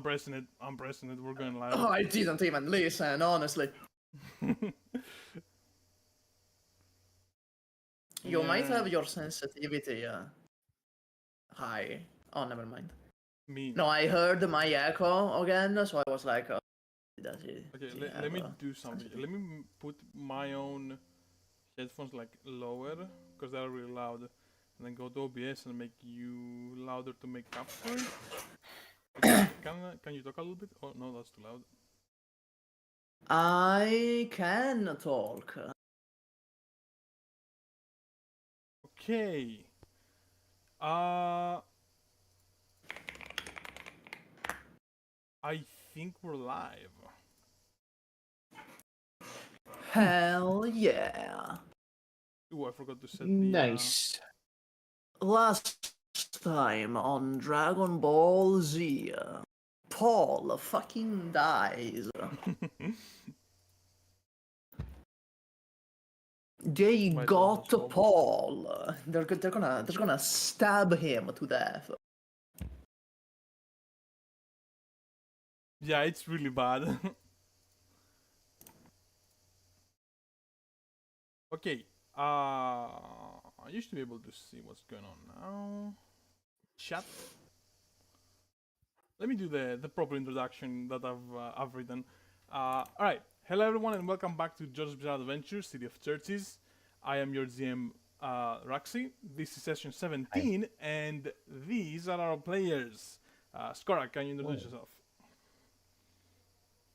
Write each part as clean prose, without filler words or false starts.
pressing it. I'm pressing it. We're going live. Oh, I didn't even listen, honestly. You might have your sensitivity high. Oh, never mind. Me. No, I heard my echo again, so I was like, does it? Okay, let me do something. Let me put my own headphones like lower, because they're really loud. And then go to OBS and make you louder to make up for it. Okay, can you talk a little bit? Oh, no, that's too loud. I can talk. Okay. I think we're live. Hell yeah. Ooh, I forgot to set the... Nice. Last time on Dragon Ball Z, Paul fucking dies. They got Paul. They're gonna stab him to death. Yeah, it's really bad. Okay. I used to be able to see what's going on now. Chat. Let me do the proper introduction that I've written. Alright. Hello everyone and welcome back to JoJo's Bizarre Adventure, City of Churches. I am your GM, Roxy. This is session 17, Hi. And these are our players. Skorak, can you introduce yourself?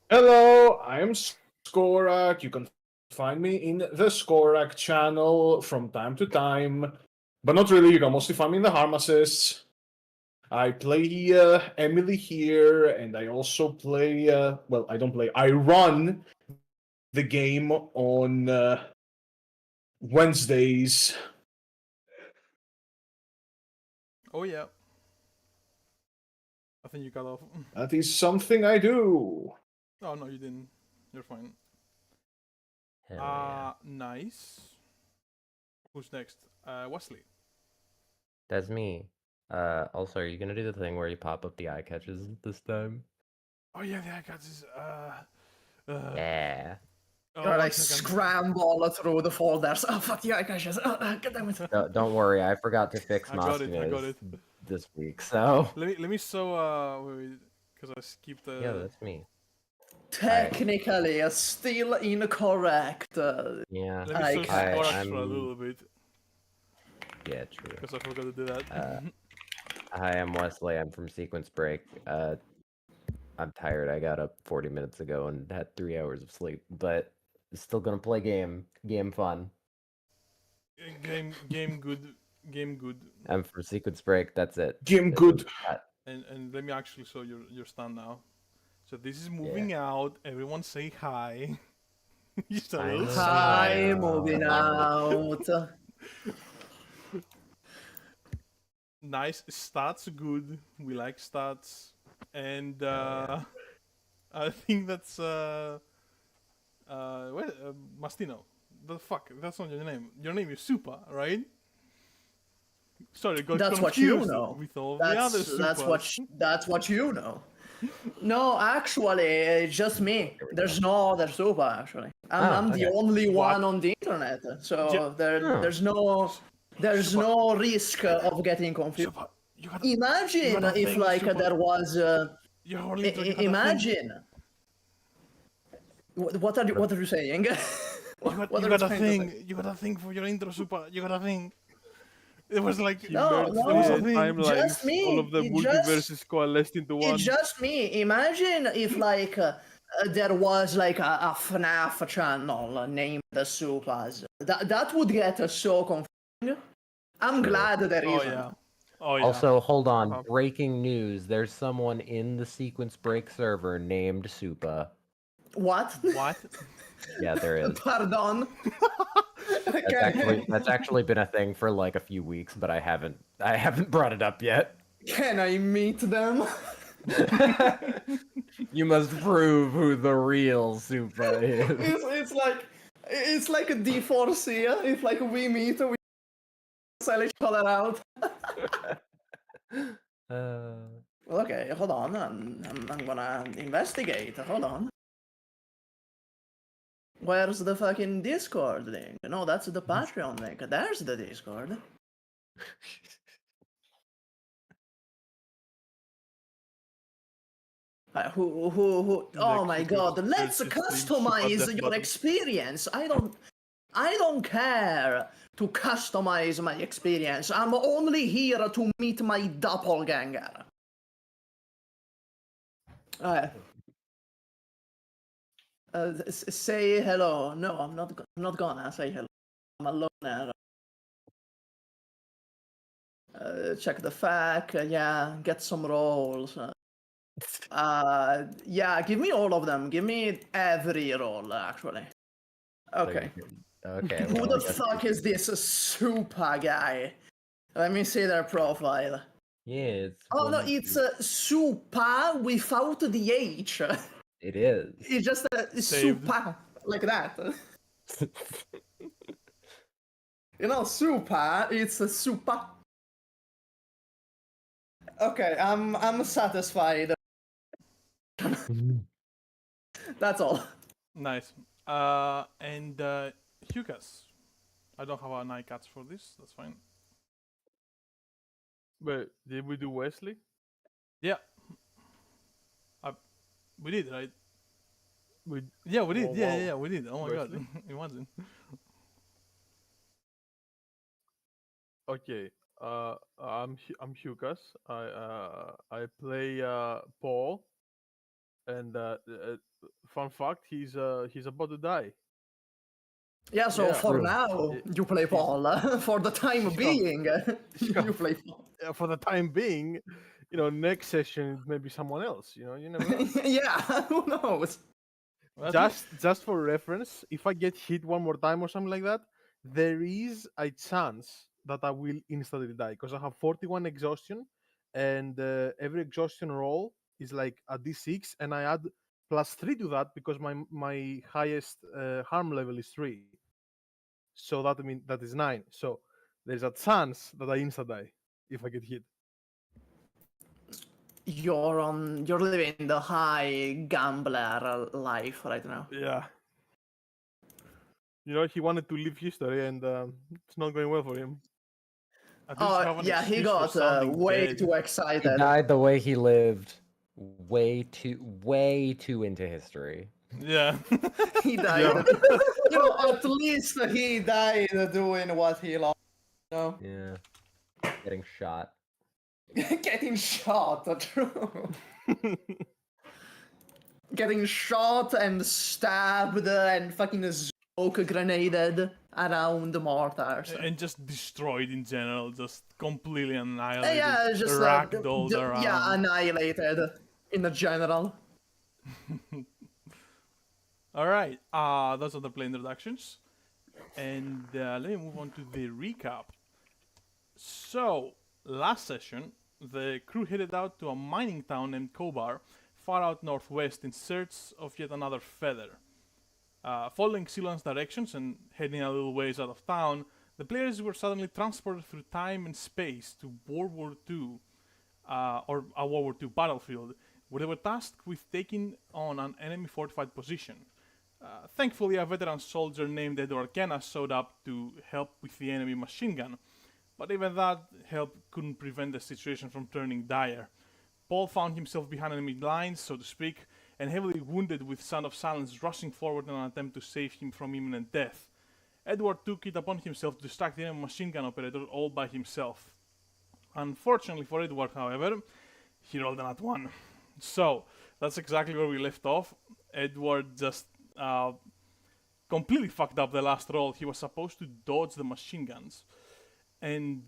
Hello, I'm Skorak. You can find me in the Skorak channel from time to time. But not really, you can mostly find me in the Harmacists. I play Emily here, and I also play, well, I don't play, I run the game on Wednesdays. Oh yeah. I think you cut off. That is something I do. Oh no, you didn't. You're fine. Yeah. Nice. Who's next? Wesley. That's me. Also, are you gonna do the thing where you pop up the eye catches this time? Oh yeah, the eye catches. Yeah. Oh, Or like scramble through the folders. Oh fuck the eye catches. Oh, God damn it. Don't worry, I forgot to fix I got it. this week, so let me show because I skipped yeah, that's me. Technically, still incorrect. Yeah. Let me show I'm for a little bit. Yeah, true. Because I forgot to do that. Hi, I'm Wesley. I'm from Sequence Break. I'm tired. I got up 40 minutes ago and had 3 hours of sleep, but still gonna play game fun. Game good. I'm from Sequence Break. That's it. Game good. And let me actually show your stand now. So this is moving out. Everyone say hi. Hi, moving out. Nice stats, good. We like stats, and I think that's Mastino. The fuck? That's not your name. Your name is Super, right? Sorry, got that's confused what you know. With all the other Supas. That's what you know. No, actually, it's just me. There's no other Super, actually. I'm the only one on the internet, so there's no risk of getting confused. Imagine if like there was. Imagine. What are you saying? You got a thing for your intro, Super. You got a thing. It was like no, timelines. All of the multiverses coalesced into one. It's just me. Imagine if like there was like a FNAF channel named the Supas. That would get us so confusing. I'm glad there isn't. Oh yeah. Also, hold on. Breaking news. There's someone in the Sequence Break server named Supa. What? Yeah, there is. Pardon. That's actually been a thing for like a few weeks, but I haven't brought it up yet. Can I meet them? You must prove who the real Supa is. It's like a D4C. If like we meet, we sell each other out. Okay, hold on. I'm gonna investigate. Hold on. Where's the fucking Discord link? No, that's the Patreon link. There's the Discord. Who? Oh my god, let's customize your experience. I don't care to customize my experience. I'm only here to meet my doppelganger. Say hello. No, I'm not gonna say hello. I'm alone now. Check the fact. Yeah, get some rolls. Yeah, give me all of them. Give me every roll, actually. Okay. Okay. Who the fuck is this super guy? Let me see their profile. Yeah, it's. Oh no, it's super without the H. It is. It's just super like that. You know, super. It's a super. Okay, I'm satisfied. That's all. Nice. And Hukas. I don't have an eye-catch for this. That's fine. But did we do Wesley? Yeah. We did, right? We did. Oh, Yeah, we did. Oh my Wesley? god. Imagine. Okay. I'm Hukas. I play Paul, and fun fact, he's about to die. Yeah, so Yeah. for True. now, you play Paul. For the time being, you play Paul. For the time being, next session maybe someone else. You never know. Yeah, who knows? Just for reference, if I get hit one more time or something like that, there is a chance that I will instantly die because I have 41 exhaustion, and every exhaustion roll is like a d6, and I add +3 to that because my highest harm level is 3. So that is 9. So there's a chance that I insta die if I get hit. You're living the high gambler life right now. Yeah. He wanted to leave history, and it's not going well for him. Oh yeah, he got way too He excited. died the way he lived, way too into history. Yeah. He died. At least he died doing what he loved. Yeah. Getting shot. Getting shot, true. Getting shot and stabbed and fucking smoke grenaded around the mortars. And just destroyed in general, just completely annihilated. Yeah, just ragdolled around. Yeah, annihilated in the general. All right, those are the play introductions, and let me move on to the recap. So, last session, the crew headed out to a mining town named Cobar, far out northwest, in search of yet another feather. Following Silouans' directions and heading a little ways out of town, the players were suddenly transported through time and space to World War II, or a World War II battlefield, where they were tasked with taking on an enemy fortified position. Thankfully, a veteran soldier named Edward Kenna showed up to help with the enemy machine gun, but even that help couldn't prevent the situation from turning dire. Paul found himself behind enemy lines, so to speak, and heavily wounded, with Son of Silence rushing forward in an attempt to save him from imminent death. Edward took it upon himself to distract the enemy machine gun operator all by himself. Unfortunately for Edward, however, he rolled a nat 1. So, that's exactly where we left off. Edward just completely fucked up the last roll. He was supposed to dodge the machine guns. And,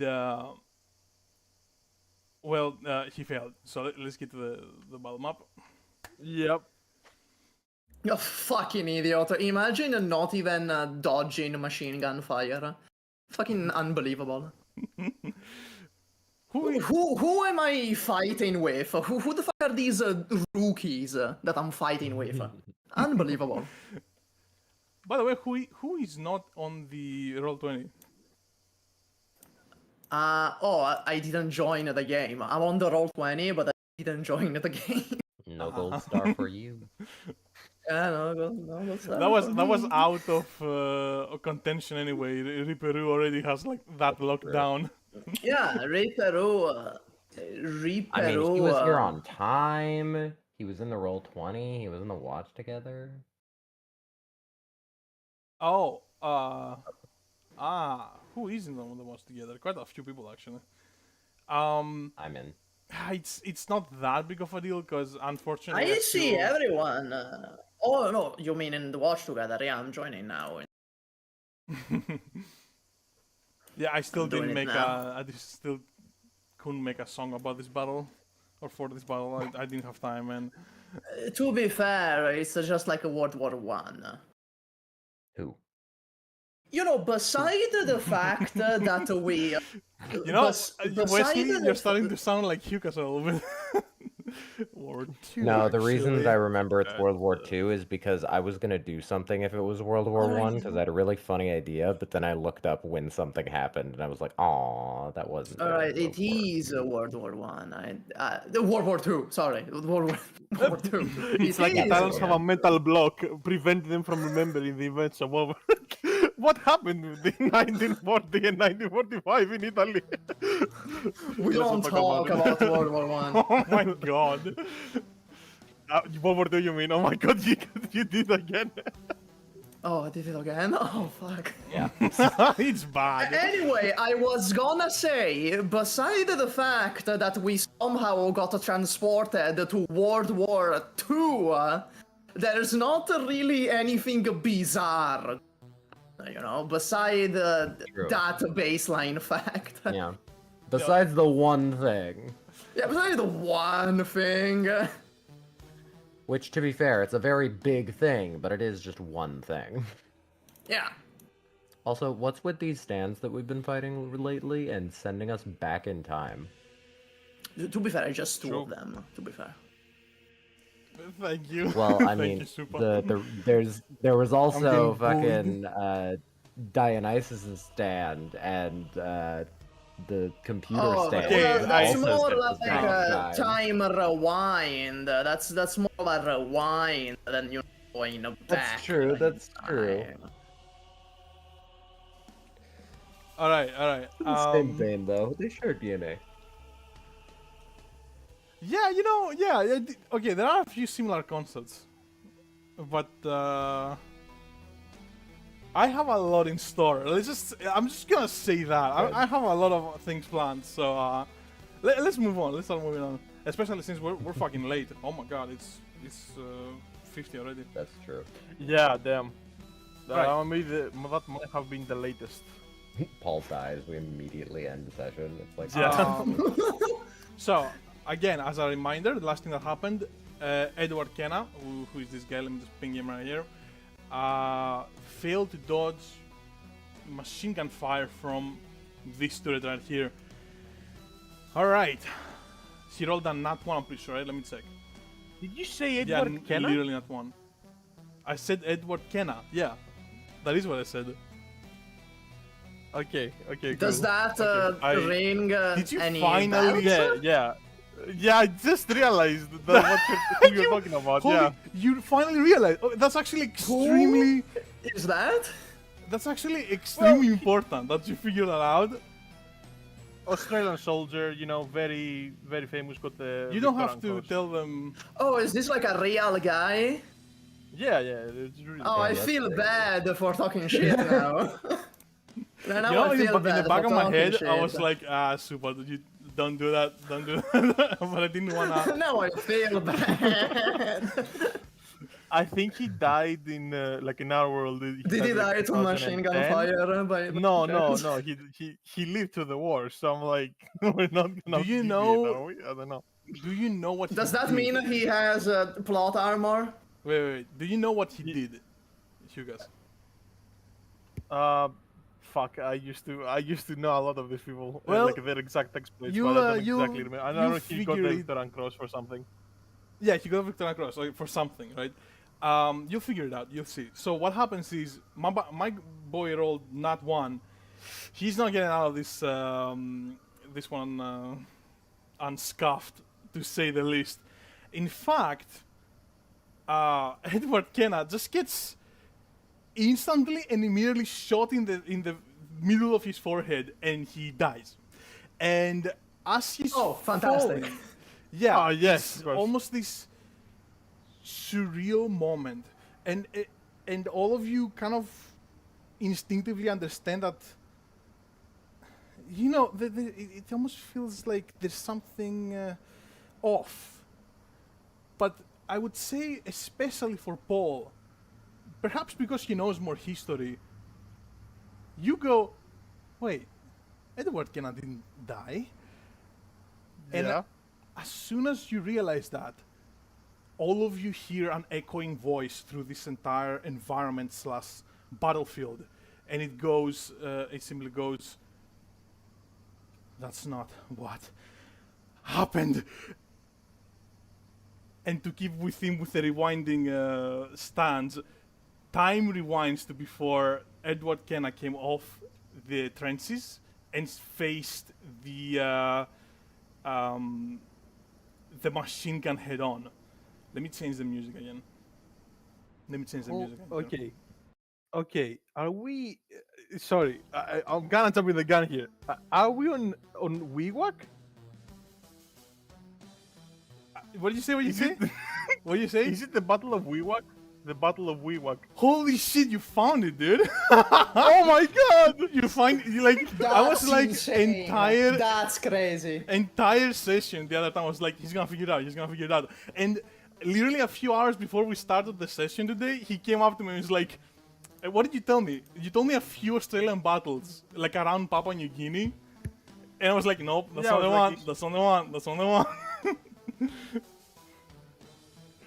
he failed. So let's get to the bottom up. Yep. You fucking idiot. Imagine not even dodging machine gun fire. Fucking unbelievable. Who am I fighting with? Who the fuck are these rookies that I'm fighting with? Unbelievable. By the way, who is not on the Roll20? I didn't join the game. I'm on the Roll20, but didn't join the game. No gold star for you. Yeah, no, That was out of contention anyway. Riperu already has like that locked down. Yeah, Riperu. I mean, he was here on time. He was in the roll 20. He was in the watch together. Oh, who is in the watch together? Quite a few people actually. I'm in. It's not that big of a deal because unfortunately I see everyone. Oh no, you mean in the watch together? Yeah, I'm joining now. Yeah, I still I'm doing didn't it make now. I just still couldn't make a song about this battle or for this battle. I didn't have time and To be fair, it's just like a World War One. Who? You know, beside the fact that we, you know, beside Wesley, the you're starting to sound like Hukas a little bit. War II, No, the reason actually. that I remember it's World War II is because I was gonna do something if it was World War One because I had a really funny idea, but then I looked up when something happened and I was like, "Aw, that wasn't." All right, it is a World War One. The World War Two. Sorry, World War Two. It's like is. Italians have a mental block preventing them from remembering the events of over. What happened in 1940 and 1945 in Italy? We Let's don't not talk about World War One. Oh my god. World War II, you mean? Oh my god, you did again. Oh, I did it again. Oh fuck. Yeah. It's bad. Anyway, I was gonna say, beside the fact that we somehow got transported to World War II, there's not really anything bizarre, you know, beside True. that baseline fact. Yeah. Besides the one thing, Yeah, beside the one thing. which to be fair, it's a very big thing, but it is just one thing. Yeah. Also, what's with these stands that we've been fighting lately and sending us back in time? To be fair, just two True. of them, to be fair. Thank you. Well, I Thank mean, you, Super. there was also getting fucking Dionysus' stand and the computer Oh, stand. okay, well, was that's I- more sent like back in a time rewind. That's more of a rewind than you going back. That's true. in That's true. time. All right. Same vein though. They share DNA. Yeah, you know, okay, there are a few similar concepts, but I have a lot in store. I'm just gonna say that I have a lot of things planned. So let's move on. Let's start moving on, especially since we're fucking late. Oh my god, it's 50 already. That's true. Yeah, damn. Right. That might have been the latest. Paul dies. We immediately end the session. It's like, Yeah. So again, as a reminder, the last thing that happened, Edward Kenna, who is this guy, let me just ping him right here, failed to dodge machine gun fire from this turret right here. Alright. He rolled a nat 1, I'm pretty sure, right? Let me check. Did you say Yeah, Edward Kenna? literally nat 1. I said Edward Kenna, yeah. That is what I said. Okay, Does cool. that Okay, ring Did you any finally- bells? Yeah, I just realized that what you're talking about, Holy, yeah. you finally realized. Oh, that's actually extremely... Is that? That's actually extremely important that you figured that out. Australian soldier, you know, very, very famous, got the... You don't have Victorian to Cross. tell them... Oh, is this like a real guy? Yeah, it's really... Oh, I that's feel great. bad for talking shit now. Now You know, I in the, feel in the bad back for of my talking head, I shit. was like, super, you don't do that. But I didn't wanna... Now I feel bad. I think he died in, like, in our world. Did he die to machine gun 2010. fire? By No, chance? he lived through the war, so I'm like, we're not gonna... Do you give know- it, are we? I don't know. Do you know what Does he that did? mean he has plot armor? Wait. Do you know what he did, Hugas? Fuck, I used to know a lot of these people, Well, like their exact exploits, you, but I don't you- exactly remember. I you know he got the figure it- Victorian Cross for something. Yeah, he got a Victorian Cross like, for something, right? You'll figure it out. You'll see. So what happens is my boy rolled nat 1. He's not getting out of this this one unscuffed to say the least. In fact, Edward Kenna just gets instantly and immediately shot in the middle of his forehead, and he dies. And as he's fantastic. falling, yeah, Ah, yes, it's of course. almost this surreal moment, and all of you kind of instinctively understand that. You know, it almost feels like there's something off. But I would say, especially for Paul, perhaps because he knows more history, you go, wait, Edward Kenna didn't die. And Yeah. as soon as you realize that, all of you hear an echoing voice through this entire environment / battlefield. And it goes, it simply goes, that's not what happened. And to keep with him with the rewinding stance, time rewinds to before Edward Kenna came off the trenches and faced the machine gun head on. Let me change the music again. Okay. Are we? Sorry, I'm gonna jump in the gun here. Are we on Wewak? What did you say? What did you Is say? it- What did you say? Is it the Battle of Wewak? The Battle of Wewak. Holy shit! You found it, dude. Oh my god! You find you like I was That's like insane. That's crazy. entire session the other time I was like, he's gonna figure it out. And literally a few hours before we started the session today, he came up to me and was like, what did you tell me? You told me a few Australian battles, like around Papua New Guinea. And I was like, nope, that's Yeah, not I the was one, like- that's not the one.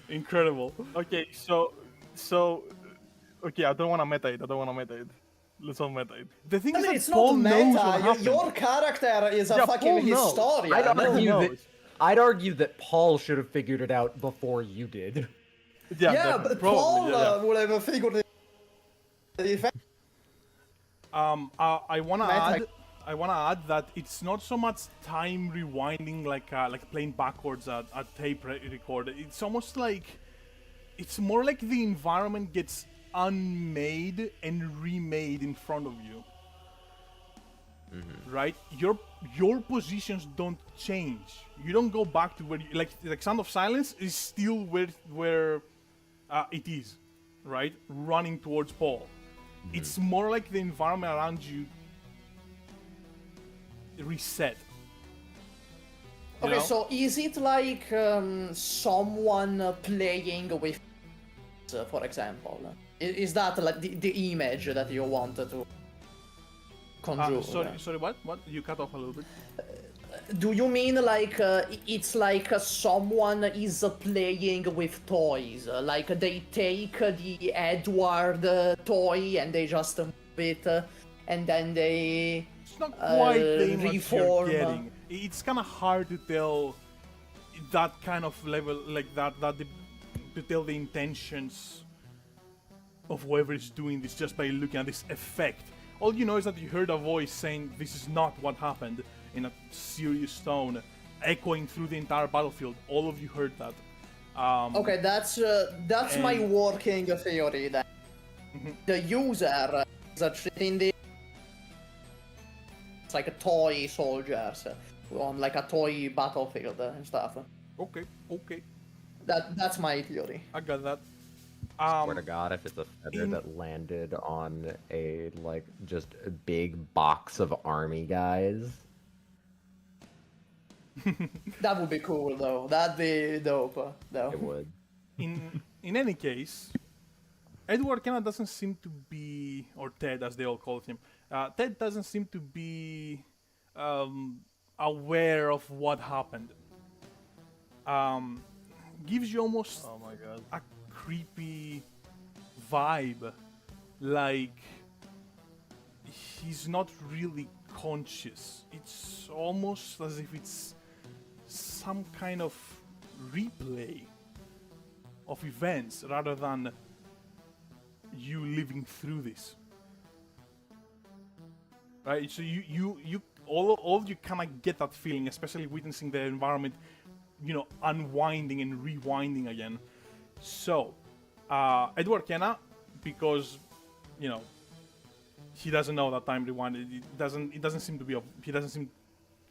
Incredible. Okay, so okay, I don't wanna meta it. Let's not meta it. The thing I is mean, that it's Paul not knows what meta. happened. Your character is a Yeah, fucking Paul knows. historian. I'd argue knows. that Paul should have figured it out before you did. Yeah, Yeah, definitely, but probably, Paul yeah. would have figured it. I wanna Meta- add that it's not so much time rewinding like playing backwards at tape recorder. It's almost like it's more like the environment gets unmade and remade in front of you. Right? Your positions don't change. You don't go back to where you, like Sound of Silence is still where it is, right? Running towards Paul. It's more like the environment around you reset. You Okay, know? so is it like someone playing with, for example? Is that like the image that you wanted to conjure? Sorry, what? What? You cut off a little bit. Do you mean like it's like someone is playing with toys? Like they take the Edward toy and they just move it, and then they It's not quite the image reform. you're getting. It's kind of hard to tell that kind of level, like to tell the intentions of whoever is doing this just by looking at this effect. All you know is that you heard a voice saying this is not what happened in a serious tone, echoing through the entire battlefield. All of you heard that. Okay, that's my and- working theory then. The user is treating the it's like a toy soldiers on like a toy battlefield and stuff. Okay, That's my theory. I got that. Swear to God, if it's a feather in- that landed on a like just a big box of army guys. That would be cool though. That'd be dope though. It would. In any case, Edward Kenna doesn't seem to be, or Ted as they all call him, Ted doesn't seem to be aware of what happened. Gives you almost Oh my god. a creepy vibe, like he's not really conscious. It's almost as if it's some kind of replay of events rather than you living through this. Right? So you all of you kind of get that feeling, especially witnessing the environment unwinding and rewinding again. So, Edward Kenna, because, he doesn't know that time rewind. It doesn't seem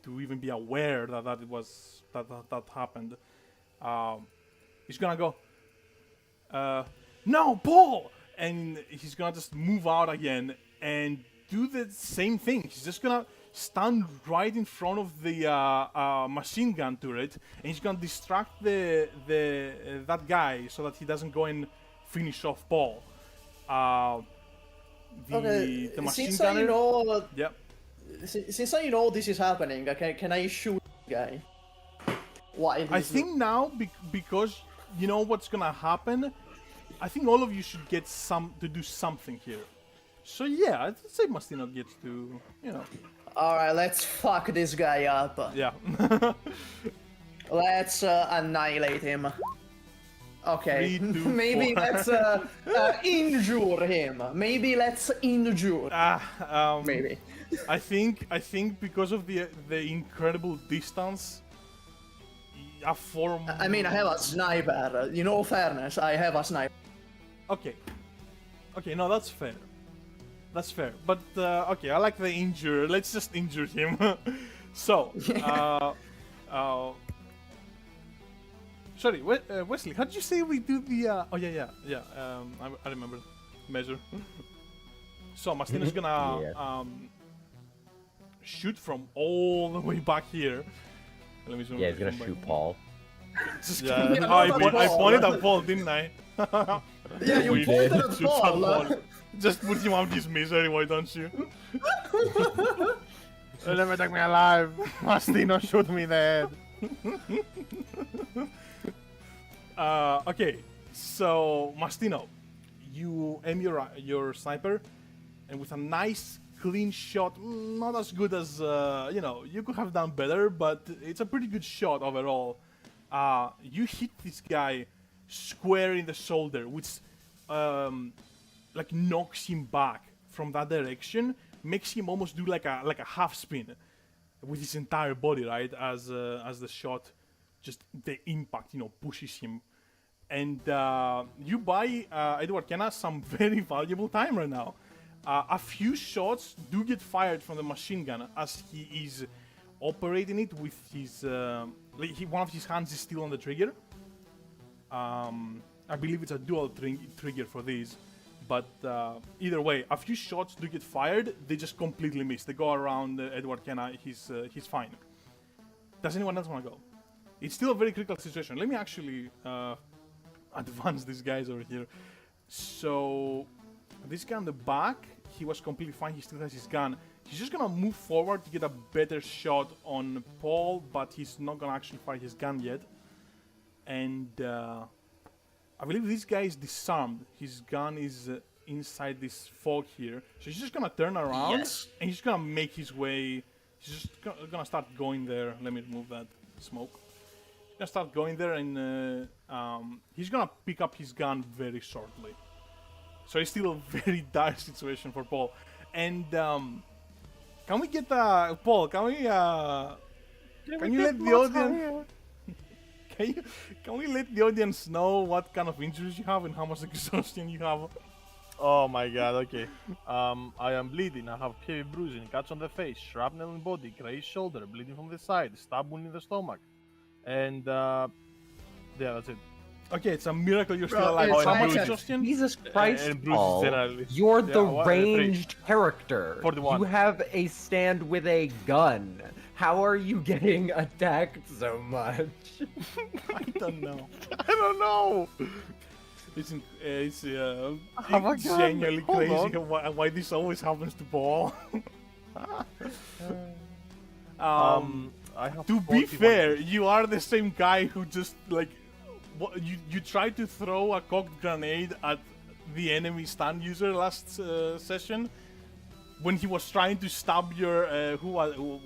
to even be aware that that happened. He's gonna go, no, Paul! And he's gonna just move out again and do the same thing. He's just gonna stand right in front of the machine gun turret, and he's gonna distract that guy so that he doesn't go and finish off Paul. The machine since gunner. Yep. Since I know this is happening, can I shoot the guy? Why? I think now because you know what's gonna happen. I think all of you should get to do something here. So yeah, I'd say Mastino gets to, Alright, let's fuck this guy up. Yeah. Let's annihilate him. Okay, 3, 2, maybe 4. let's injure him. Maybe let's injure. Maybe. I think because of the incredible distance, a form. I mean, I have a sniper. In all fairness, I have a sniper. Okay, no, that's fair. That's fair. But okay, I like the injure. Let's just injure him. So, sorry, Wesley, how did you say we do the? Oh yeah. I remember. Measure. So Mastino's gonna shoot from all the way back here. Let me zoom Yeah, he's gonna shoot Paul. Yeah, I pointed at Paul, didn't I? Yeah, you pointed at Shoot at Paul. Just put him out his misery, why don't you? They'll never take me alive. Mastino, shoot me in the head. Okay, so Mastino, you aim your sniper, and with a nice clean shot, not as good as you could have done better, but it's a pretty good shot overall. You hit this guy square in the shoulder, which like knocks him back from that direction, makes him almost do like a half spin with his entire body, right? As the shot, just the impact, pushes him. And you buy Edward Kenna some very valuable time right now. A few shots do get fired from the machine gun as he is operating it with his one of his hands is still on the trigger. I believe it's a dual trigger for these, but either way, a few shots do get fired. They just completely miss. They go around Edward Kenna. He's fine. Does anyone else want to go? It's still a very critical situation. Let me actually advance these guys over here. So this guy on the back, he was completely fine. He still has his gun. He's just gonna move forward to get a better shot on Paul, but he's not gonna actually fire his gun yet. And I believe this guy is disarmed. His gun is inside this fog here. So he's just gonna turn around and he's gonna make his way. He's just gonna start going there. Let me remove that smoke. He's gonna start going there and he's gonna pick up his gun very shortly. So it's still a very dire situation for Paul. And can we get Paul? Can we? Can you let the audience? Can we let the audience know what kind of injuries you have and how much exhaustion you have? Oh my god, okay. I am bleeding. I have heavy bruising, cuts on the face, shrapnel in body, gray shoulder, bleeding from the side, stab wound in the stomach. And yeah, that's it. Okay, it's a miracle you're still alive. How much exhaustion? Jesus Christ, And bruises Paul. generally. You're Yeah, the what- ranged character. 41. You have a stand with a gun. How are you getting attacked so much? I don't know. I don't know. It's have a gun. genuinely Hold crazy on. why this always happens to Paul. I have To be 41. fair, you are the same guy who just like you tried to throw a cocked grenade at the enemy stand user last session when he was trying to stab your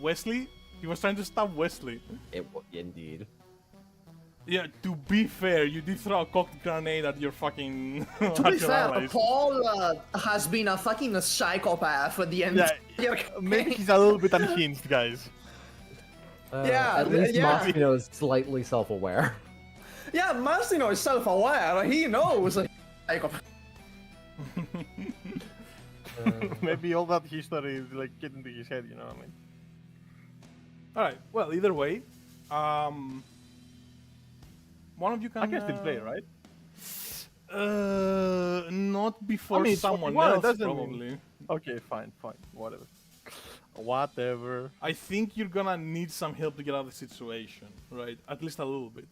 Wesley. He was trying to stab Wesley. Indeed. Yeah, to be fair, you did throw a cocked grenade at your fucking. To be fair, Paul has been a fucking psychopath for the entire Maybe he's a little bit unhinged, guys. Yeah, At least yeah. Mastino is slightly self-aware. Yeah, Mastino is self-aware. He knows. Like, Maybe all that history is like getting to his head, you know what I mean? All right. Well, either way, one of you can. I can still play, right? Not before I mean, it's someone 41, it else, doesn't mean- probably. Okay, fine, whatever. Whatever. I think you're gonna need some help to get out of the situation, right? At least a little bit.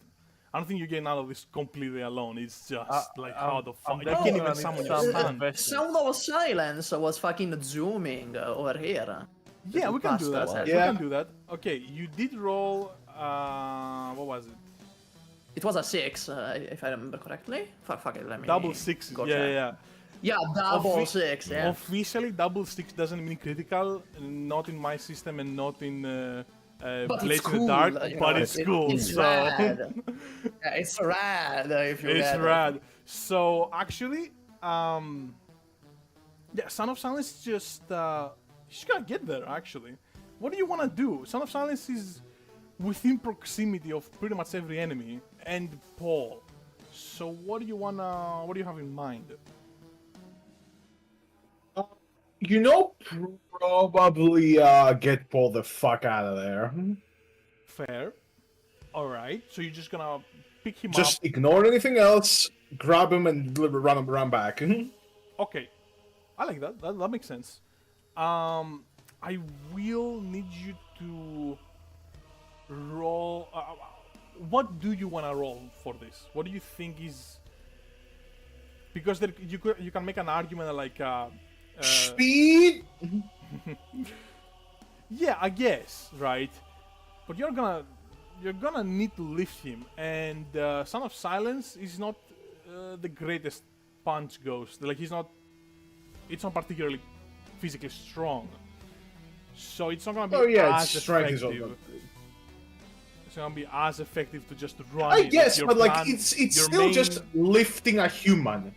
I don't think you're getting out of this completely alone. It's just like how the fuck. You can't definitely even gonna summon need your some stand. investment. Sound of Silence was fucking zooming over here. Yeah, we can do that. Pasta. We Yeah. can do that. Okay, you did roll. What was it? It was a 6, if I remember correctly. Fuck it, let me. Double sixes. go Yeah, check. yeah, Yeah, double Offi- 6, yeah. Officially, double six doesn't mean critical. Not in my system and not in But Blaze it's in cool. the Dark. you But know, it's cool. It's so rad. Yeah, it's rad if you it's get it. rad. So actually, yeah, Son of Silence just gotta get there. Actually, what do you wanna do? Son of Silence is within proximity of pretty much every enemy and Paul. So what do you have in mind? You know, probably get Paul the fuck out of there. Fair. All right. So you're just gonna pick him Just ignore anything else, grab him, and run back. up. Okay. I like that. That makes sense. I will need you to roll. What do you want to roll for this? What do you think is? Because you can make an argument like. Speed. Yeah, I guess, right? But you're gonna need to lift him, and Son of Silence is not the greatest punch ghost. Like it's not particularly physically strong, so it's not gonna be Oh yeah, as its strength is all effective. good. It's gonna be as effective to just run. I in. guess, Your but like plan- it's your still main- just lifting a human.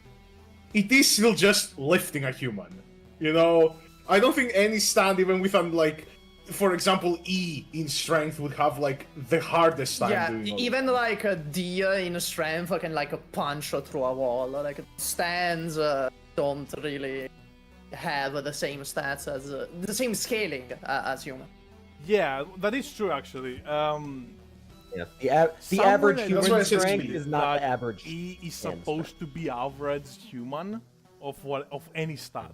It is still just lifting a human. You know, I don't think any stand, even with like, for example, E in strength, would have like the hardest time Yeah, doing all even like a deer in strength can like punch through a wall. Like stands don't really have the same stats as the same scaling as human. Yeah, that is true actually. Yeah, the Somewhere average in That's why I human said strength speed. is not the that average. E is stand supposed to be average human of any stat.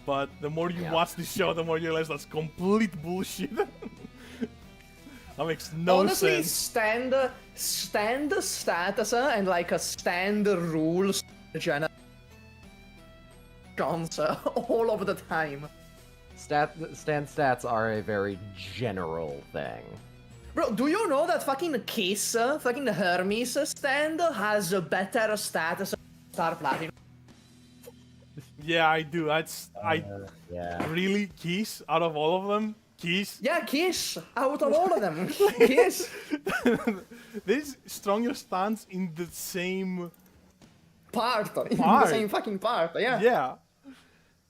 But the more you Yeah. watch the show, the more you realize that's complete bullshit. That makes no Honestly, sense. stand status and like a stand rules generations all of the time. Stand stats are a very general thing. Bro, do you know that fucking Kiss, fucking Hermes stand has a better status than Star Platinum? Yeah, I do. Yeah. Really Keys out of all of them. Keys. Yeah, Kiss, out of all of them. Kiss. There's stronger stance in the same. Part. In the Part. same fucking part, yeah. Yeah.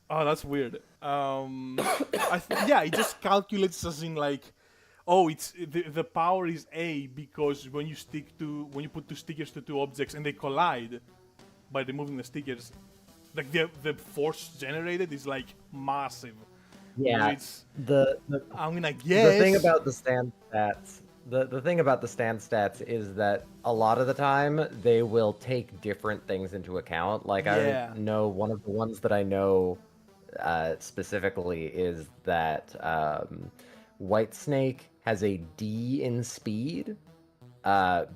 Oh, that's weird. Yeah, it just calculates as in like, oh, it's the power is A because when you put two stickers to two objects and they collide by removing the stickers, like the force generated is like massive. Yeah. It's, The I'm gonna guess. The thing about the stand stats, the thing about the stand stats is that a lot of the time they will take different things into account. Like Yeah. I know one of the ones that I know specifically is that Whitesnake has a D in speed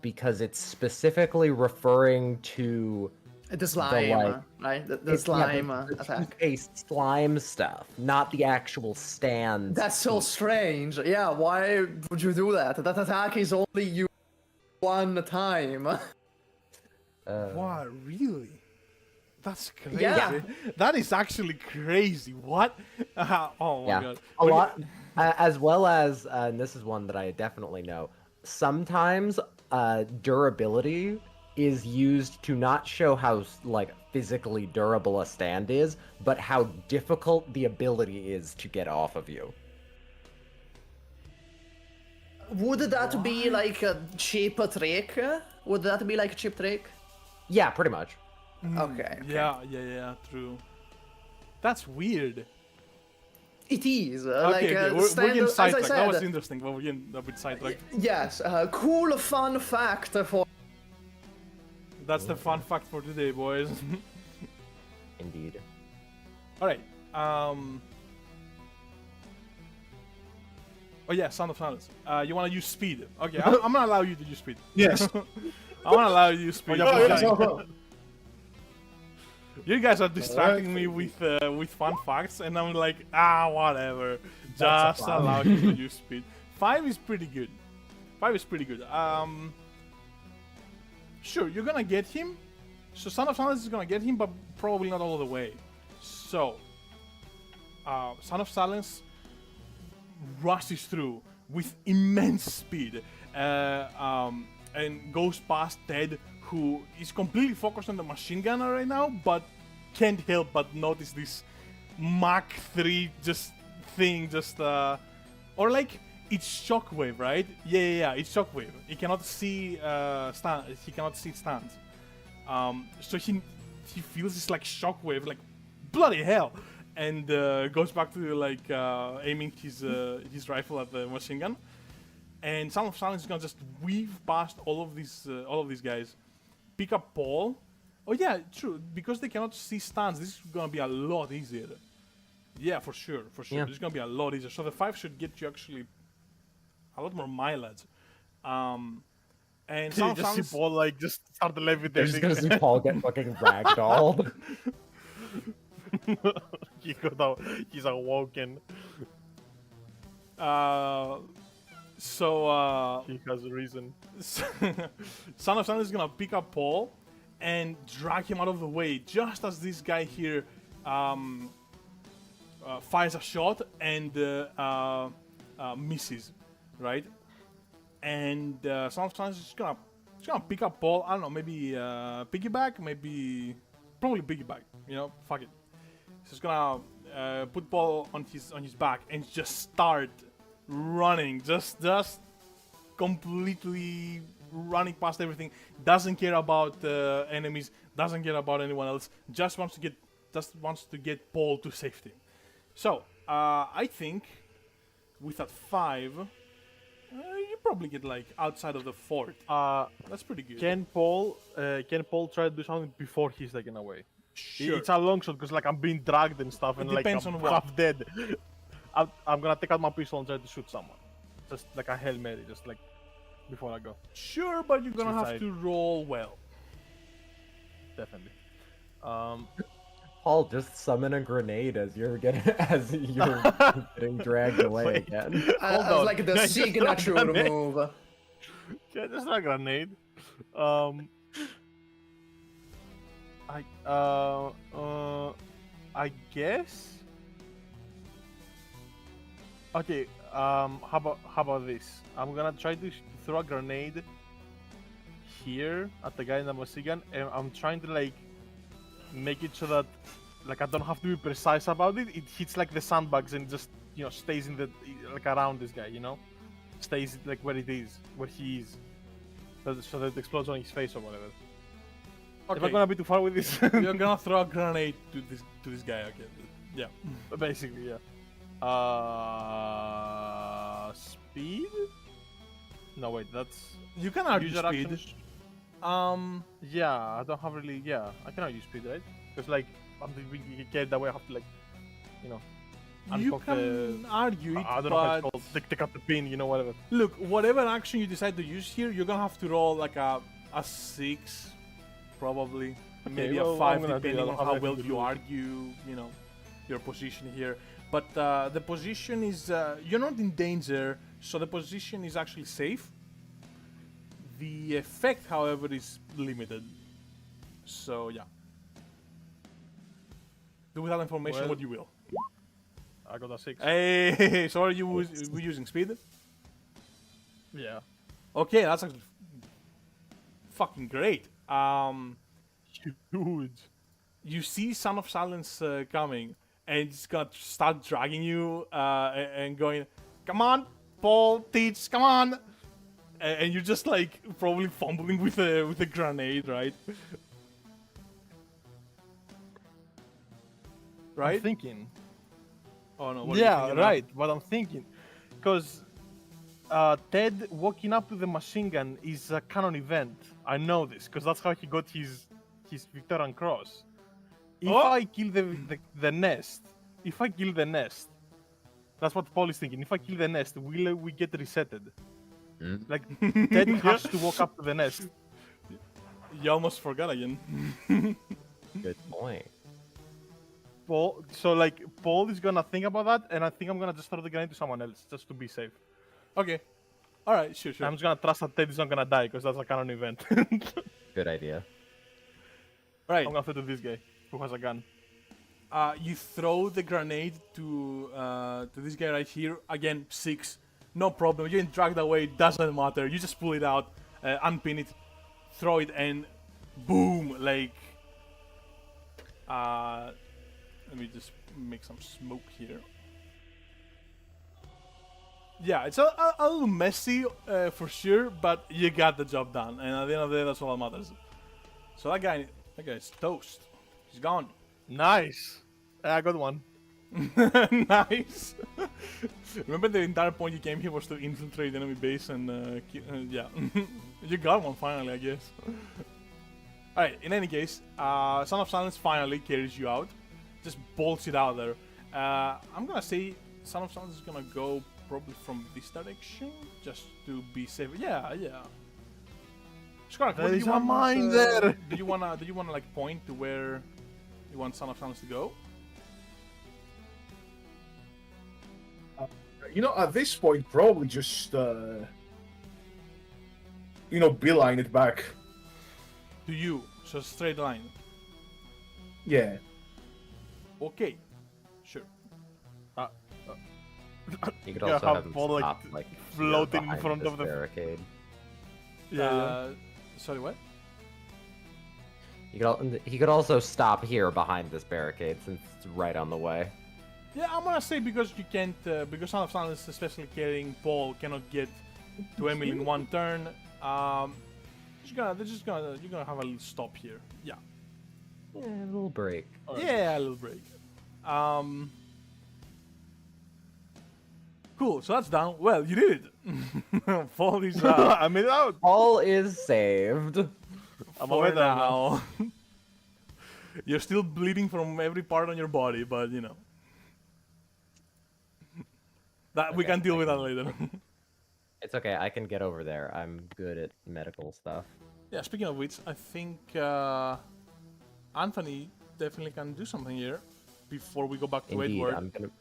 because it's specifically referring to The slime, like- right? The it's- yeah, slime the attack. toothpaste slime stuff, not the actual stand. That's so strange. Yeah, why would you do that? That attack is only used one time. Wow, really? That's crazy. Yeah. That is actually crazy. What? Oh my Yeah, god. a Okay, lot, as well as, and this is one that I definitely know. Sometimes durability is used to not show how like physically durable a stand is, but how difficult the ability is to get off of you. Would that be like a cheap trick? Would that be like a cheap trick? Yeah, pretty much. Okay. Yeah, true. That's weird. It is. Okay, we're getting as I sidetracked. That was said, interesting, but we're getting a bit sidetracked. yes, cool fun fact for That's the fun fact for today, boys. Indeed. Alright, Oh yeah, Sound of Silence. You wanna use speed. Okay, I'm gonna allow you to use speed. Yes. I'm gonna allow you to use speed. Oh, yes, oh, You guys are distracting me with fun facts, and I'm like, whatever. Just allow you to use speed. 5 is pretty good. 5 is pretty good. Sure, you're gonna get him. So Son of Silence is gonna get him, but probably not all the way. So, Son of Silence rushes through with immense speed and goes past Ted, who is completely focused on the machine gunner right now, but can't help but notice this Mach 3 thing, or like it's shockwave, right? Yeah, it's shockwave. He cannot see he cannot see stands. So he feels this like shockwave, like bloody hell, and goes back to like aiming his rifle at the machine gun. And Sound of Silence is gonna just weave past all of these guys, pick up Paul. Oh yeah, true. Because they cannot see stands, this is gonna be a lot easier. Yeah, for sure. Yeah. This is gonna be a lot easier. So the 5 should get you actually a lot more mileage. And You Sound of just see Silence. Paul like just start They're levitating. just gonna see Paul get fucking ragdolled. He's awoken. So He has a reason. Son of Silence is gonna pick up Paul and drag him out of the way, just as this guy here fires a shot and misses, right? And Son of Silence is gonna pick up Paul. I don't know, maybe piggyback, probably piggyback. You know, fuck it. So he's gonna put Paul on his back and just start running, just completely running past everything. Doesn't care about enemies, doesn't care about anyone else. Just wants to get Paul to safety. So I think with that 5, you probably get like outside of the fort. That's pretty good. Can Paul try to do something before he's taken away? Sure. It's a long shot because like I'm being dragged and stuff, and like depends I'm on what. half dead. I'm gonna take out my pistol and try to shoot someone, just like a Hail Mary, just like before I go. Sure, but you're gonna have Suicide. to roll well. Definitely. Paul, just summon a grenade as you're getting dragged away Wait. again. Hold as on. like the Just signature not a minute. move. Yeah, just not a grenade. I guess. Okay. How about this? I'm gonna try to throw a grenade here at the guy in the machine gun, and I'm trying to like make it so that like I don't have to be precise about it. It hits like the sandbags and just stays in the like around this guy. Stays like where it is, where he is, so that it explodes on his face or whatever. If I'm gonna be too far with this, You're gonna throw a grenade to this guy. Okay. Yeah. basically, yeah. Speed? No, wait, that's You can argue user speed. action. Yeah, I don't have really. Yeah, I cannot use speed, right? Because like I'm being carried that way. I have to like, You uncock can argue it, I don't know how it's but called. Take up the pin, whatever. look, whatever action you decide to use here, you're gonna have to roll like a 6, probably, maybe well, a I'm 5, gonna do depending that. on I'll how have well everything you to lose. argue, your position here. But the position is you're not in danger, so the position is actually safe. The effect, however, is limited. So yeah. Do with that information Well- what you will. I got a 6. Hey, so are you using speed? Yeah. Okay, that's actually fucking great. Huge. You see Son of Silence coming, and it's gonna start dragging you and going, "Come on, Paul, teach, come on! And you're just like probably fumbling with a grenade, right? Right? I'm thinking. Oh no. What are you Yeah, thinking now? right. But I'm thinking, because Ted walking up to the machine gun is a canon event. I know this because that's how he got his Victorian cross. If Oh! I kill the nest, that's what Paul is thinking. If I kill the nest, will we get resetted? Like Ted has to walk up to the nest. You almost forgot again. Good point. Paul, so like Paul is gonna think about that, and I think I'm gonna just throw the grenade to someone else just to be safe. Okay. Alright, sure. I'm just gonna trust that Ted is not gonna die because that's a canon event. Good idea. Right. I'm gonna throw to this guy who has a gun. You throw the grenade to this guy right here. Again, 6. No problem. You get dragged away. Doesn't matter. You just pull it out, unpin it, throw it, and boom! Like, let me just make some smoke here. Yeah, it's a little messy for sure, but you got the job done. And at the end of the day, that's all that matters. So that guy's toast. He's gone. Nice. I got one. Nice. Remember the entire point you came here was to infiltrate the enemy base and yeah, you got one finally, I guess. Alright, in any case, Son of Silence finally carries you out. Just bolts it out there. I'm gonna say Son of Silence is gonna go probably from this direction, just to be safe. Yeah. Skark, what do There's you a want? mine there. Do you wanna like point to where you want Son of Silence to go? You know, at this point, probably just, beeline it back. To you, so straight line. Yeah. Okay, sure. You could Yeah, also have have him Paul, stop, like, like, floating in behind front this of the- barricade. Sorry, what? He could also stop here behind this barricade since it's right on the way. Yeah, I'm gonna say because you can't, because Son of Silence, especially carrying Paul, cannot get to Emily in one turn. You're gonna have a little stop here. Yeah. Yeah, a little break. Yeah, a little break. Cool. So that's done. Well, you did it. Paul is I made it out. All is saved. I'm for away there now. now. You're still bleeding from every part on your body, but you know. That we Okay, can deal I with that can- later. It's okay, I can get over there. I'm good at medical stuff. Yeah, speaking of which, I think Anthony definitely can do something here before we go back to Indeed, Edward.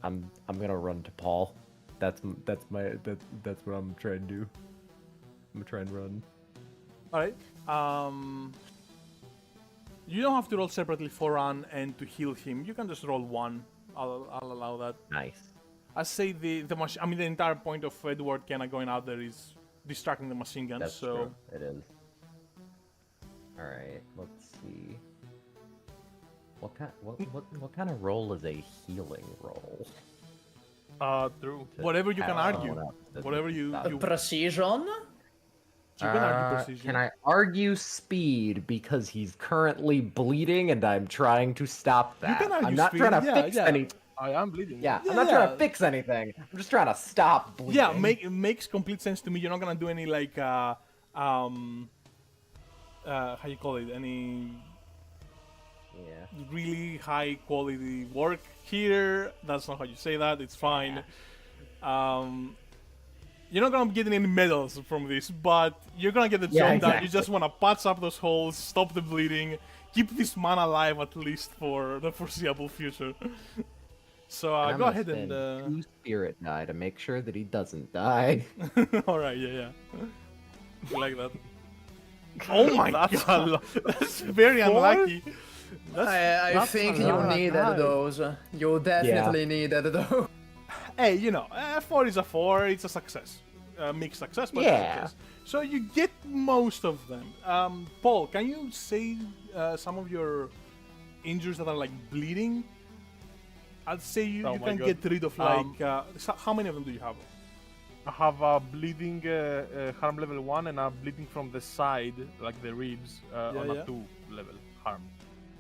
I'm gonna run to Paul. That's what I'm trying to do. I'm gonna try and run. Alright. You don't have to roll separately for run and to heal him. You can just roll 1. I'll allow that. Nice. I say the entire point of Edward Kenna going out there is distracting the machine gun. That's so true. It is. All right. Let's see. What kind of roll is a healing roll? True. whatever you can Have argue, someone else that whatever makes you that. you Precision? can argue precision. Can I argue speed because he's currently bleeding and I'm trying to stop that? can argue I'm not speed, trying to yeah, fix yeah. any. I am bleeding. Yeah, I'm not trying Yeah. to fix anything. I'm just trying to stop bleeding. Yeah, it makes complete sense to me. You're not gonna do any like how you call it, any Yeah. really high quality work here. That's not how you say that. It's fine. You're not gonna be getting any medals from this, but you're gonna get the job Yeah, done. exactly. You just wanna patch up those holes, stop the bleeding, keep this man alive at least for the foreseeable future. So And I'm go gonna ahead and. spend 2 spirit die to make sure that he doesn't die. All right, yeah. You like that? Oh my That's god, a lot. that's very Four? unlucky. I that's think a you lot. needed Nice. those. You definitely needed those. Hey, you know, 4 is a 4. It's a success, mixed success, but Yeah. success. So you get most of them. Paul, can you say some of your injuries that are like bleeding? I'd say you Oh you my can God. get rid of like how many of them do you have? I have a bleeding harm level 1 and a bleeding from the side, like the ribs, on yeah. a 2 level harm.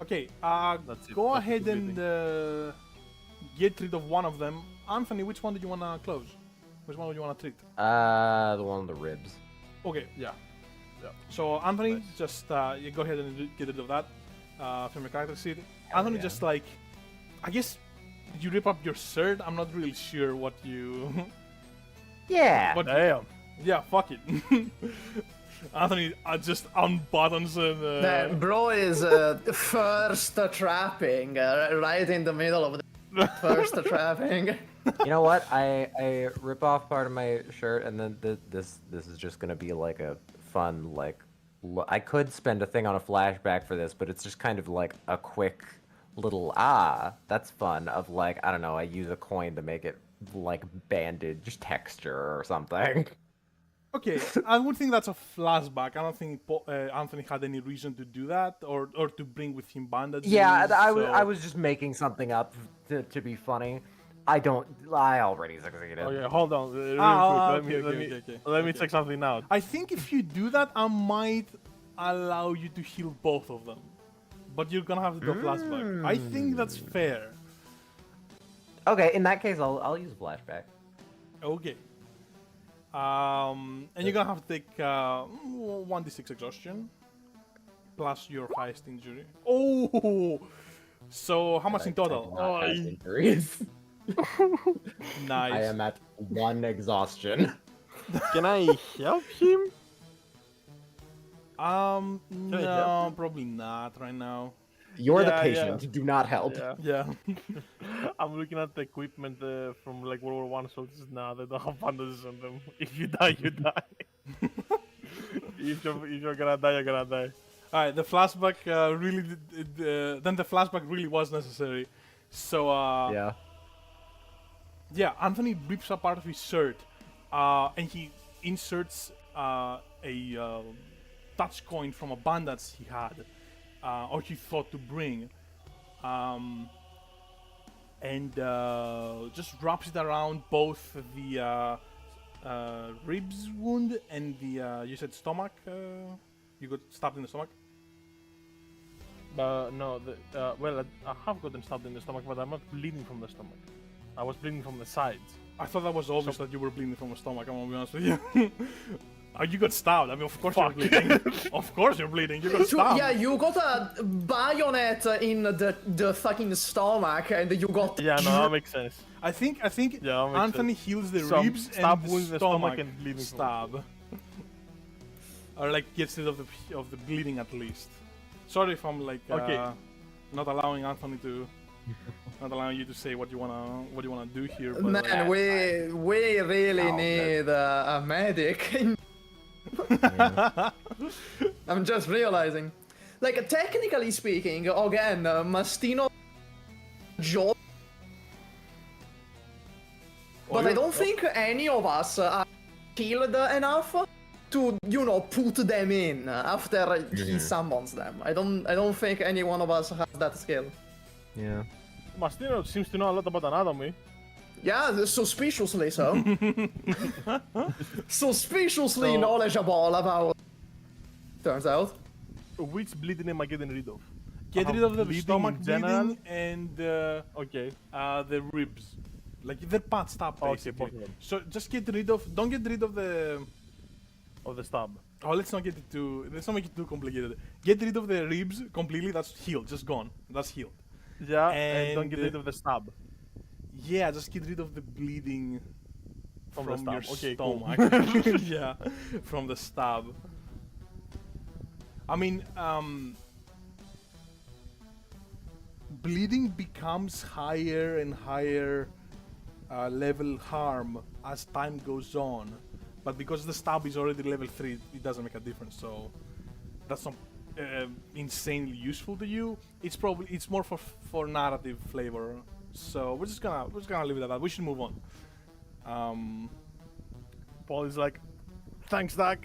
Okay, That's it. go That's ahead the and get rid of one of them. Anthony, which one do you want to close? Which one do you want to treat? The one with the ribs. Okay, Yeah. so Anthony, Nice. just you go ahead and get rid of that from your character sheet. Anthony, yeah. just like, I guess you rip up your shirt. I'm not really sure what you. Yeah. What- Damn. Yeah, fuck it. Anthony just unbuttons and. The bro is first trapping, right in the middle of the first trapping. You know what? I rip off part of my shirt, and then this is just gonna be like a fun like. I could spend a thing on a flashback for this, but it's just kind of like a quick little that's fun of like, I don't know, I use a coin to make it like bandage texture or something. Okay, I would think that's a flashback. I don't think Anthony had any reason to do that or to bring with him bandages. Yeah, I so- was just making something up to be funny. I already succeeded. Okay, hold on. Real quick. okay. Let me check something out. I think if you do that, I might allow you to heal both of them. But you're gonna have to do a flashback. I think that's fair. Okay, in that case, I'll use flashback. Okay. And you're gonna have to take 1d6 exhaustion plus your highest injury. Oh, so how much in total? Not have injuries. Nice. I am at 1 exhaustion. Can I help him? No, help probably not right now. You're the Yeah, patient. Do not help. Yeah. Yeah. I'm looking at the equipment from like World War One soldiers. Nah, they don't have bandages on them. If you die, you die. if you're gonna die, you're gonna die. All right. The flashback really. Then the flashback really was necessary. So Yeah. yeah, Anthony rips up part of his shirt, and he inserts a touch coin from a bandage he had, or he thought to bring, and just wraps it around both the ribs wound and the you said stomach. You got stabbed in the stomach. No, well, I have gotten stabbed in the stomach, but I'm not bleeding from the stomach. I was bleeding from the sides. I thought that was obvious that you were bleeding from the stomach. I'm gonna be honest with you. You got stabbed. I mean, of course you're bleeding. Of course you're bleeding. You got stabbed. Yeah, you got a bayonet in the fucking stomach, and you got. Yeah, no, that makes sense. I think Yeah, that makes Anthony sense. heals the Some ribs stab and wound the in the stomach and bleeding from it. stab, or like gets rid of the bleeding at least. Sorry if I'm like Okay. not allowing Anthony to, not allowing you to say what you wanna do here. But Man, like, we really need a medic. I'm just realizing. Like, technically speaking, again, Mastino job. But I don't think any of us are skilled enough to, put them in after he summons them. I don't think any one of us has that skill. Yeah. Mastino seems to know a lot about anatomy. Yeah, suspiciously so. Suspiciously So- knowledgeable about. Turns out. Which bleeding am I getting rid of? get I rid have of the bleeding stomach in general. bleeding and Okay. the ribs, like the part stab Okay, basically. both of them. So just get rid of. Don't get rid of the. Of the stab. Oh, let's not make it too complicated. Get rid of the ribs completely. That's healed. Just gone. That's healed. Yeah, and don't And, get rid of the stab. Yeah, just get rid of the bleeding From from, the your stab. Okay, cool. stomach. Yeah, from the stab. I mean, bleeding becomes higher and higher level harm as time goes on, but because the stab is already level 3, it doesn't make a difference. So that's not insanely useful to you. It's more for narrative flavor. So we're just gonna leave it at that. We should move on. Paul is like, thanks, Doc.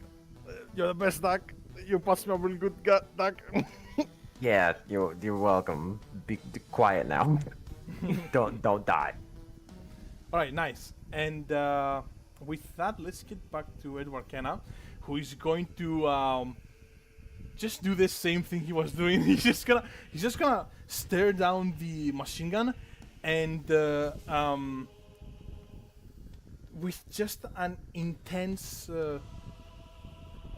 You're the best, Doc. You passed me a really good Doc. Yeah, you're welcome. Be quiet now. don't die. All right, nice. And with that, let's get back to Edward Kenna, who is going to just do the same thing he was doing. He's just gonna stare down the machine gun, and with just an intense,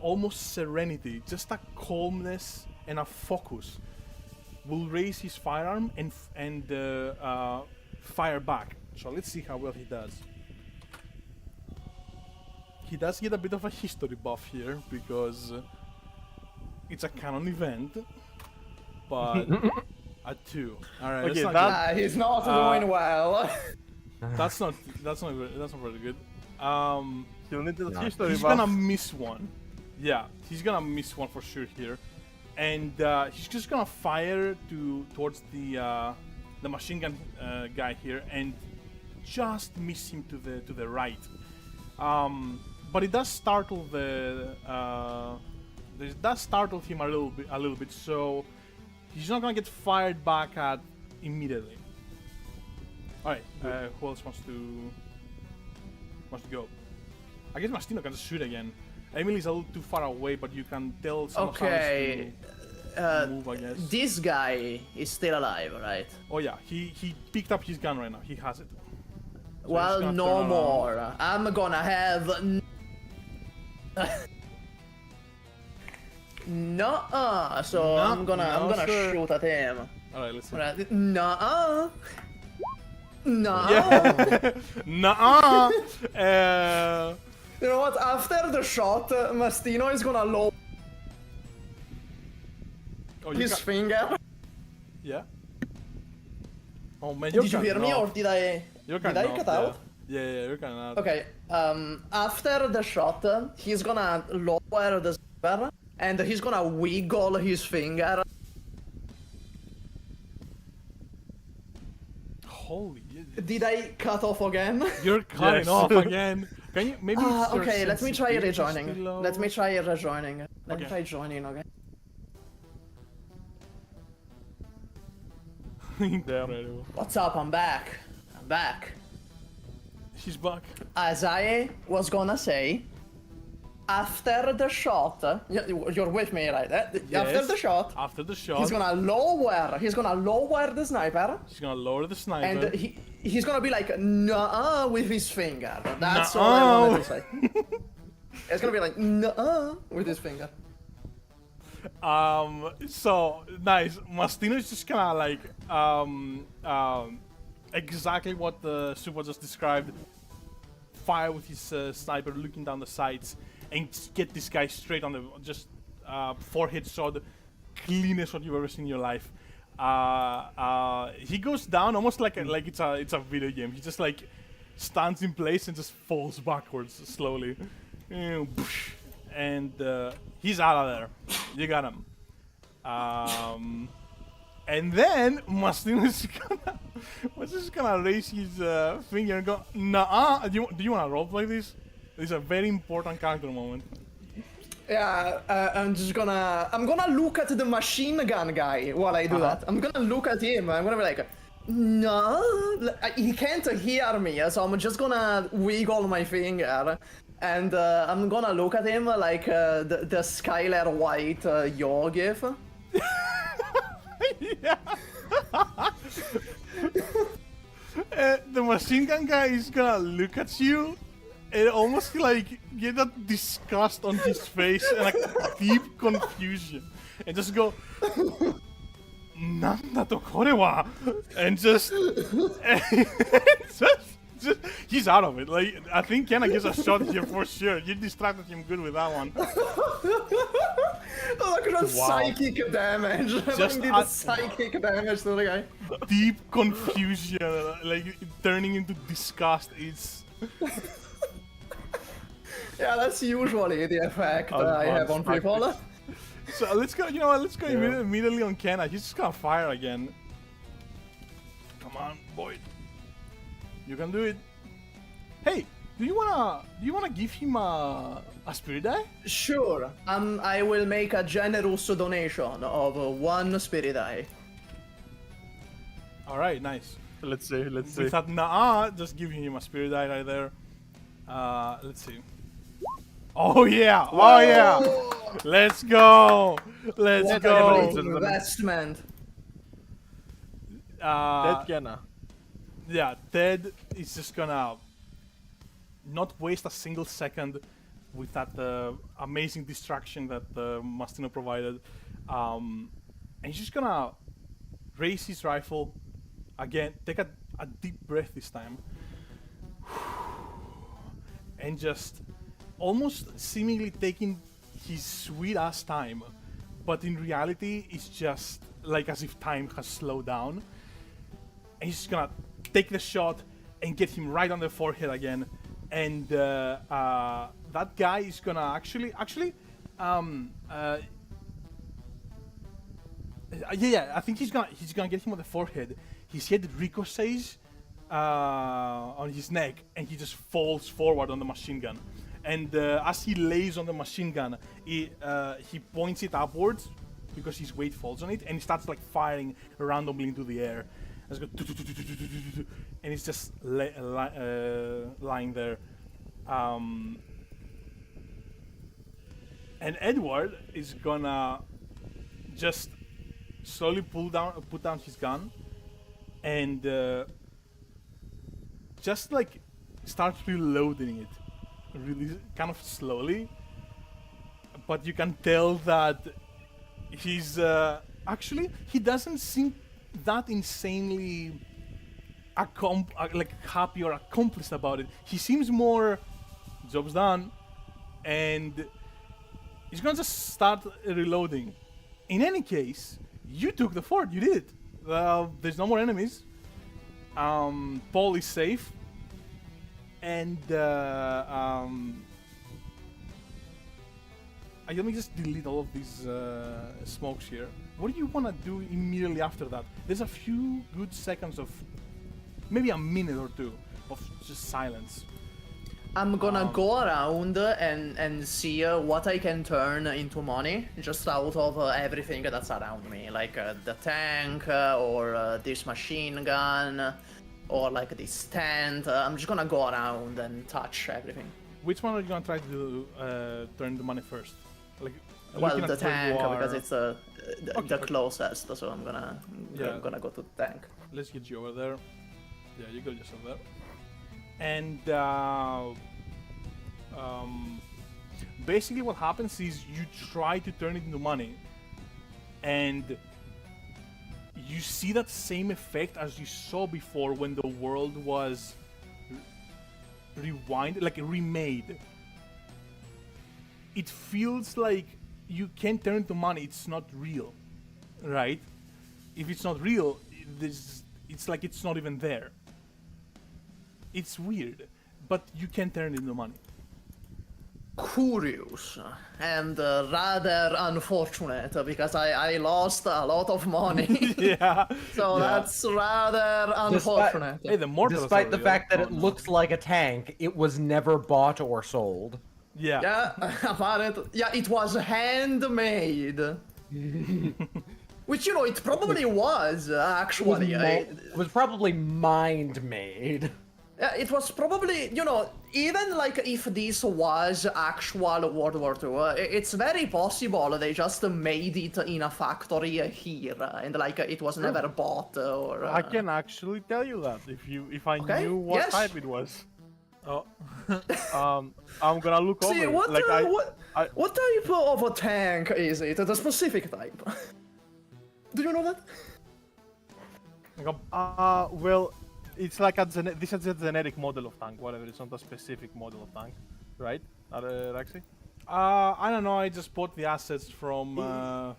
almost serenity, just a calmness and a focus, will raise his firearm and fire back. So let's see how well he does. He does get a bit of a history buff here because it's a canon event, but a 2. All right, Okay, that's not He's not doing well. good. That's not very good. He'll need the No. history He's buff. gonna miss one. Yeah, he's gonna miss one for sure here, and he's just gonna fire towards the machine gun guy here, and just miss him to the right. But it does startle it does startle him a little bit. So he's not gonna get fired back at immediately. All right, who else wants to go? I guess Mastino can just shoot again. Emily's a little too far away, but you can tell some Okay. to move, I guess. This guy is still alive, right? Oh yeah, he picked up his gun right now. He has it. So Well, he's gonna no turn around. more. I'm gonna have. Nuh-uh. So I'm gonna sir. shoot at him. All right, let's see. Nuh-uh. Nuh-uh. Yeah. Nuh-uh. You know what? After the shot, Mastino is gonna lower Oh, you his got- finger. Yeah. Oh man, Did you hear me, or did I? You're Did kind I cut out? Yeah, you're kind of out. Okay. After the shot, he's gonna lower the zipper and he's gonna wiggle his finger. Holy. Did I cut off again? You're cutting Yes. off again. Can you maybe? it's your Okay, let me try sensitivity rejoining. still low? Let me try rejoining. Let me Okay. try joining again. Incredible. What's up? I'm back. I'm back. She's back. As I was gonna say, after the shot, you're with me, right? After Yes. the shot, After the shot, he's gonna lower the sniper, she's gonna lower the sniper. and he's gonna be like, nuh-uh, with his finger. That's all I wanted to say. It's gonna be like, nuh-uh, with his finger. So nice. Mastino's just kind of like exactly what the Super just described. Fire with his sniper, looking down the sights, and get this guy straight on the forehead shot, cleanest shot you've ever seen in your life. He goes down almost like it's a video game. He just like stands in place and just falls backwards slowly, and he's out of there. You got him. And then Mastino's just gonna raise his finger and go, "Nah, do you wanna roleplay this? This is a very important character moment." Yeah, I'm gonna look at the machine gun guy while I do that. I'm gonna look at him. I'm gonna be like, no, he can't hear me, so I'm just gonna wiggle my finger, and I'm gonna look at him like the Skylar White Yo gif. Yeah. The machine gun guy is gonna look at you and almost like get that disgust on his face and like deep confusion, and just go, "Nanda to kore wa?" and just he's out of it. Like, I think Kenna gets a shot here for sure. You distracted him good with that one. Look at the psychic damage. Just Did the psychic damage to the guy. Deep confusion, like turning into disgust. It's Yeah, that's usually the effect I have on people. so. Let's go. You know what? Let's go immediately on Kenna. He's just gonna fire again. Come on, boy. You can do it. Hey, do you wanna give him a spirit die? Sure. I will make a generous donation of 1 spirit eye. All right, nice. Let's see. With that nah, just giving him a spirit die right there. Let's see. Oh yeah! Oh yeah! Let's go! Let's What go! a great investment. Ted Kenna. Yeah, Ted is just gonna not waste a single second with that amazing distraction that Mastino provided. And he's just gonna raise his rifle again, take a deep breath this time, and just almost seemingly taking his sweet ass time, but in reality it's just like as if time has slowed down. And he's just gonna take the shot and get him right on the forehead again, and that guy is gonna actually yeah, I think he's gonna get him on the forehead. His head ricochets on his neck, and he just falls forward on the machine gun. And as he lays on the machine gun, he points it upwards because his weight falls on it, and he starts like firing randomly into the air. And it's just lying there. And Edward is gonna just slowly put down his gun, and just like start reloading it, really kind of slowly. But you can tell that he's actually he doesn't seem that insanely like happy or accomplished about it. He seems more job's done, and he's gonna just start reloading. In any case, you took the fort. You did it. There's no more enemies. Paul is safe, and let me just delete all of these smokes here. What do you want to do immediately after that? There's a few good seconds of, maybe a minute or two of just silence. I'm gonna go around and see what I can turn into money, just out of everything that's around me, like the tank or this machine gun or like this tent. I'm just gonna go around and touch everything. Which one are you gonna try to turn the money first? Like, well, the tank, because it's the closest, so I'm gonna go to the tank. Let's get you over there. Yeah, you got yourself there. And basically what happens is you try to turn it into money, and you see that same effect as you saw before when the world was remade. It feels like you can't turn it to money. It's not real, right? If it's not real, it's like it's not even there. It's weird, but you can turn it into money. Curious and rather unfortunate, because I lost a lot of money. Yeah. So that's rather unfortunate. Hey, the mortals Despite are the real. fact that it looks like a tank, it was never bought or sold. Yeah. Yeah, apparently. Yeah, it was handmade. Which, you know, it probably was, actually. It was probably mind-made. Yeah, it was probably, you know, even like if this was actual World War II, it's very possible they just made it in a factory here, and like it was never bought or. I can actually tell you that if I knew what type it was. Oh, I'm gonna look over. See, it. what, Like, what type of a tank is it? The specific type. Do you know that? Well, it's like this is a generic model of tank, whatever. It's not a specific model of tank, right, Raxi? I don't know. I just bought the assets from. I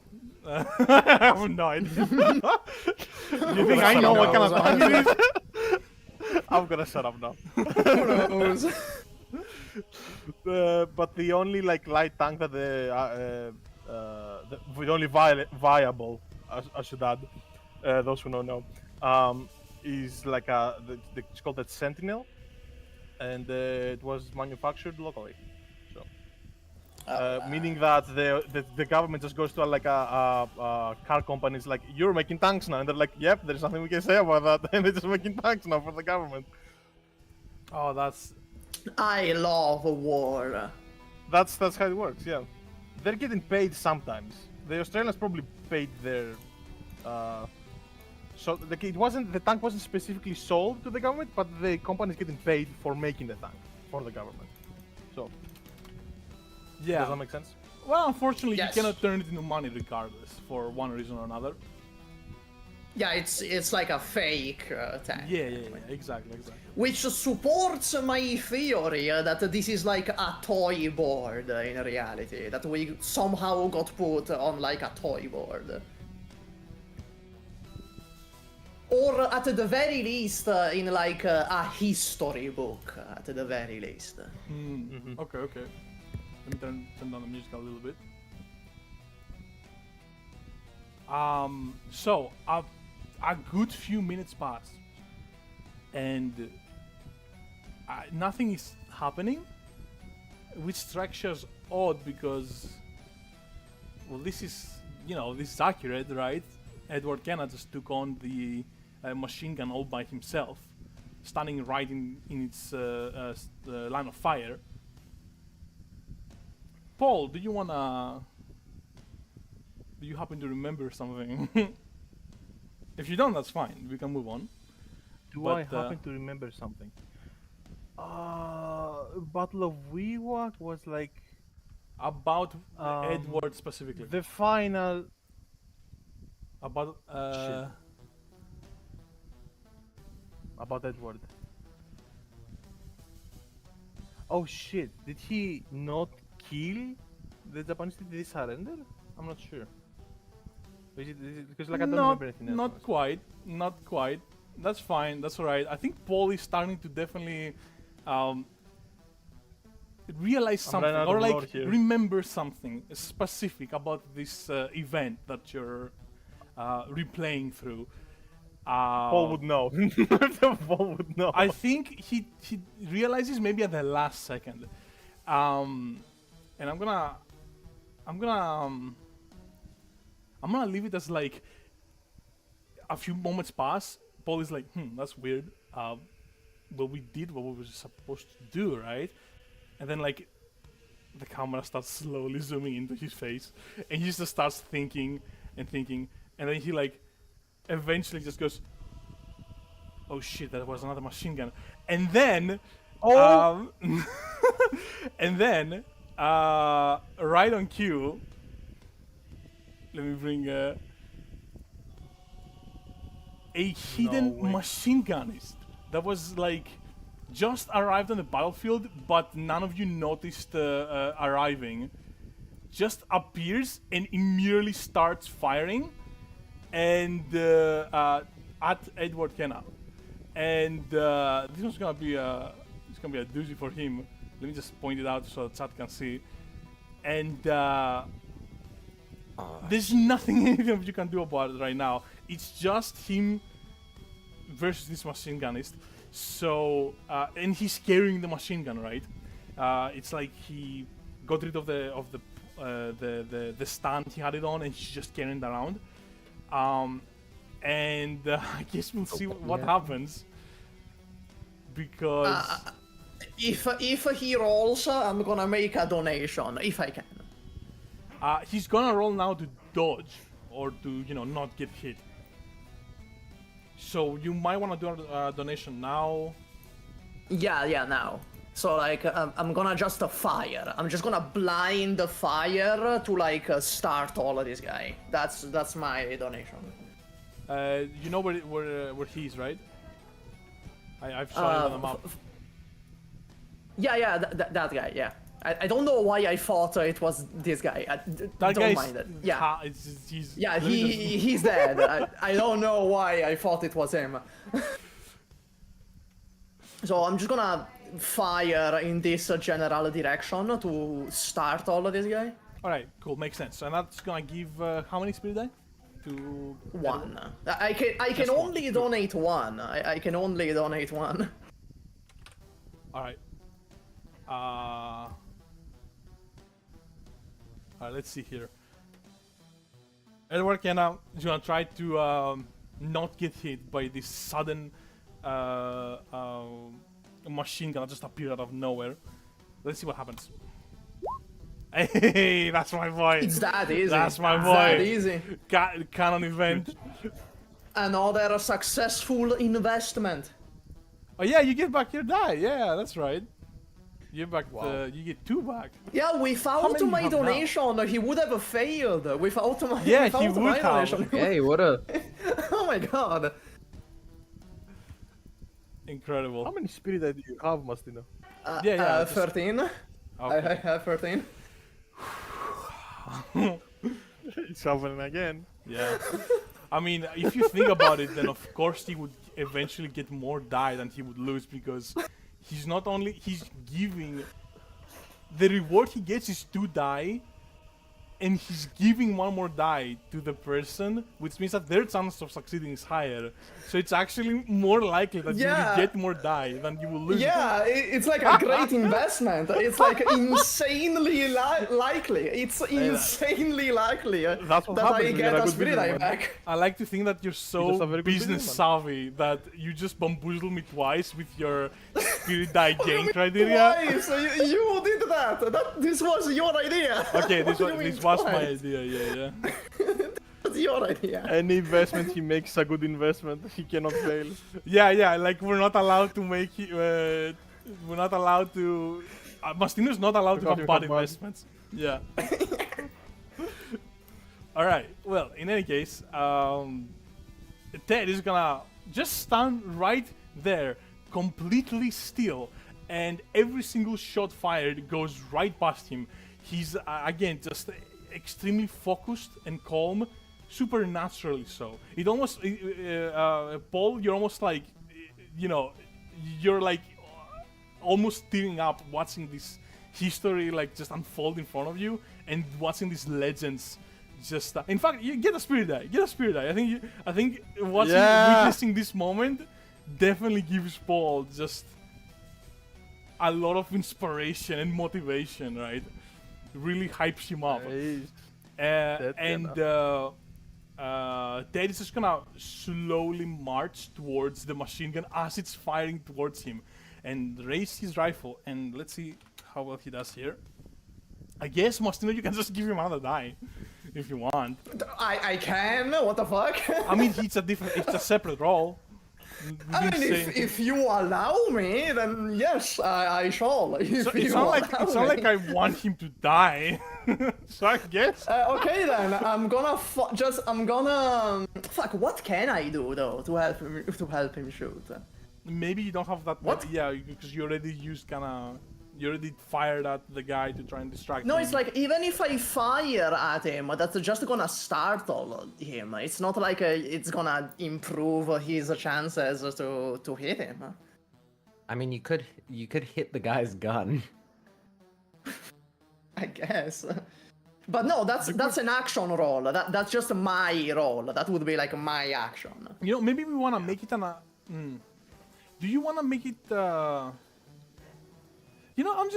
have no idea. You think I know what kind of tank it is? I'm gonna shut up now. Who knows? But the only like light tank that the only viable, I should add, those who don't know, is like it's called the Sentinel, and it was manufactured locally. So, meaning that the government just goes to a car companies like, you're making tanks now, and they're like, yep, there's nothing we can say about that, and they're just making tanks now for the government. Oh, that's I love war. That's how it works. Yeah, they're getting paid sometimes. The Australians probably paid their. So the tank wasn't specifically sold to the government, but the company's getting paid for making the tank for the government. So Yeah. does that make sense? Well, unfortunately, Yes. you cannot turn it into money regardless, for one reason or another. Yeah, it's like a fake tank. Yeah, exactly. Which supports my theory that this is like a toy board in reality. That we somehow got put on like a toy board. Or at the very least, in like a history book, at the very least. Okay. Let me turn down the music a little bit. So a good few minutes pass, and nothing is happening, which strikes us odd because, well, this is accurate, right? Edward Kenna just took on the machine gun all by himself, standing right in its line of fire. Paul, do you happen to remember something? If you don't, that's fine. We can move on. Do But, I happen to remember something? Battle of Wewak was like About Edward specifically. the final. About About Edward. Oh shit! Did he not kill the Japanese? Did he surrender? I'm not sure. Because like I don't remember anything else. not quite. That's fine. That's alright. I think Paul is starting to definitely realize something running out or of like lore here. remember something specific about this event that you're replaying through. Paul would know. Paul would know. I think he realizes maybe at the last second, and I'm gonna leave it as like a few moments pass. Paul is like, that's weird. But we did what we were supposed to do, right? And then like the camera starts slowly zooming into his face, and he just starts thinking, and then he like eventually just goes, "Oh shit, that was another machine gun." And then, and then, right on cue, let me bring a hidden machine gunist that was like just arrived on the battlefield, but none of you noticed arriving. Just appears and immediately starts firing, and at Edward Kenna. And this one's gonna be a doozy for him. Let me just point it out so the chat can see. And there's nothing any of you can do about it right now. It's just him versus this machine gunist. So and he's carrying the machine gun, right? It's like he got rid of the stand he had it on, and he's just carrying it around. And I guess we'll see what happens. Because if he rolls, I'm gonna make a donation if I can. he's gonna roll now to dodge or to not get hit. So you might want to do a donation now. Yeah, now. So like I'm gonna just fire. I'm just gonna blind fire to like start all of this guy. That's my donation. You know where he is, right? I've shown it on the map. Yeah, that guy. Yeah. I don't know why I thought it was this guy. That don't guy's mind it. Yeah. He's Yeah, he's dead. I don't know why I thought it was him. So I'm just gonna fire in this general direction to start all of this guy. All right, cool, makes sense. And that's gonna give how many spirit die? To One. I can only donate one. I can only donate one. All right. All right, let's see here. Edward Kenna is gonna try to not get hit by this sudden machine gun just appear out of nowhere. Let's see what happens. Hey, that's my boy. It's that easy. That's my It's boy. that easy. Canon event. Another successful investment. Oh yeah, you get back your die. Yeah, that's right. You get back. Wow. You get 2 back. Yeah, How without many you my have now? donation, he would have failed. Without my, Yeah, without he my would have. donation. Hey, what a Oh my god. Incredible. How many spirit do you have, Mastino? Yeah, just- 13. I Okay. have 13. It's happening again. Yeah. I mean, if you think about it, then of course he would eventually get more die than he would lose because he's not only he's giving the reward he gets is 2 die, and he's giving 1 more die to the person, which means that their chance of succeeding is higher. So it's actually more likely that you Yeah. will get more die than you will lose. Yeah, it's like a great investment. It's like insanely likely. It's insanely likely That's what that happens I when get you're a a good spirit eye businessman. back. I like to think that you're just so a very good business businessman. savvy that you just bamboozle me twice with your spirit die gain criteria. Why? So you did that. This was your idea. Okay, What do you mean this was my twice? idea, yeah. That's your idea. Any investment he makes is a good investment. He cannot fail. Yeah, like we're not allowed to make it, we're not allowed to, Mastino's not allowed to Because have you bad have bad. investments. Yeah. Alright, well, in any case, Ted is gonna just stand right there, completely still, and every single shot fired goes right past him. He's, again, just extremely focused and calm, supernaturally so. It almost, Paul, you're almost like, you know, you're like almost tearing up watching this history like just unfold in front of you and watching these legends just. In fact, you get a spirit die. Get a spirit die. I think watching, witnessing this moment definitely gives Paul just a lot of inspiration and motivation, right? Really hypes him up. Ted is just gonna slowly march towards the machine gun as it's firing towards him and raise his rifle, and let's see how well he does here. I guess, Mastino, you can just give him another die if you want. I can? What the fuck? I mean, it's a separate roll. I mean, if you allow me, then yes, I shall. It's not like I want him to die. So I guess. Okay then, I'm gonna fuck. What can I do though to help him shoot? Maybe you don't have that. What? Yeah, because you already used you already fired at the guy to try and distract him. No, it's like even if I fire at him, that's just gonna startle him. It's not like it's gonna improve his chances to hit him. I mean, you could hit the guy's gun. I guess. But no, that's an action roll. That's just my roll. That would be like my action. You know, maybe we wanna make it do you wanna make it? You know,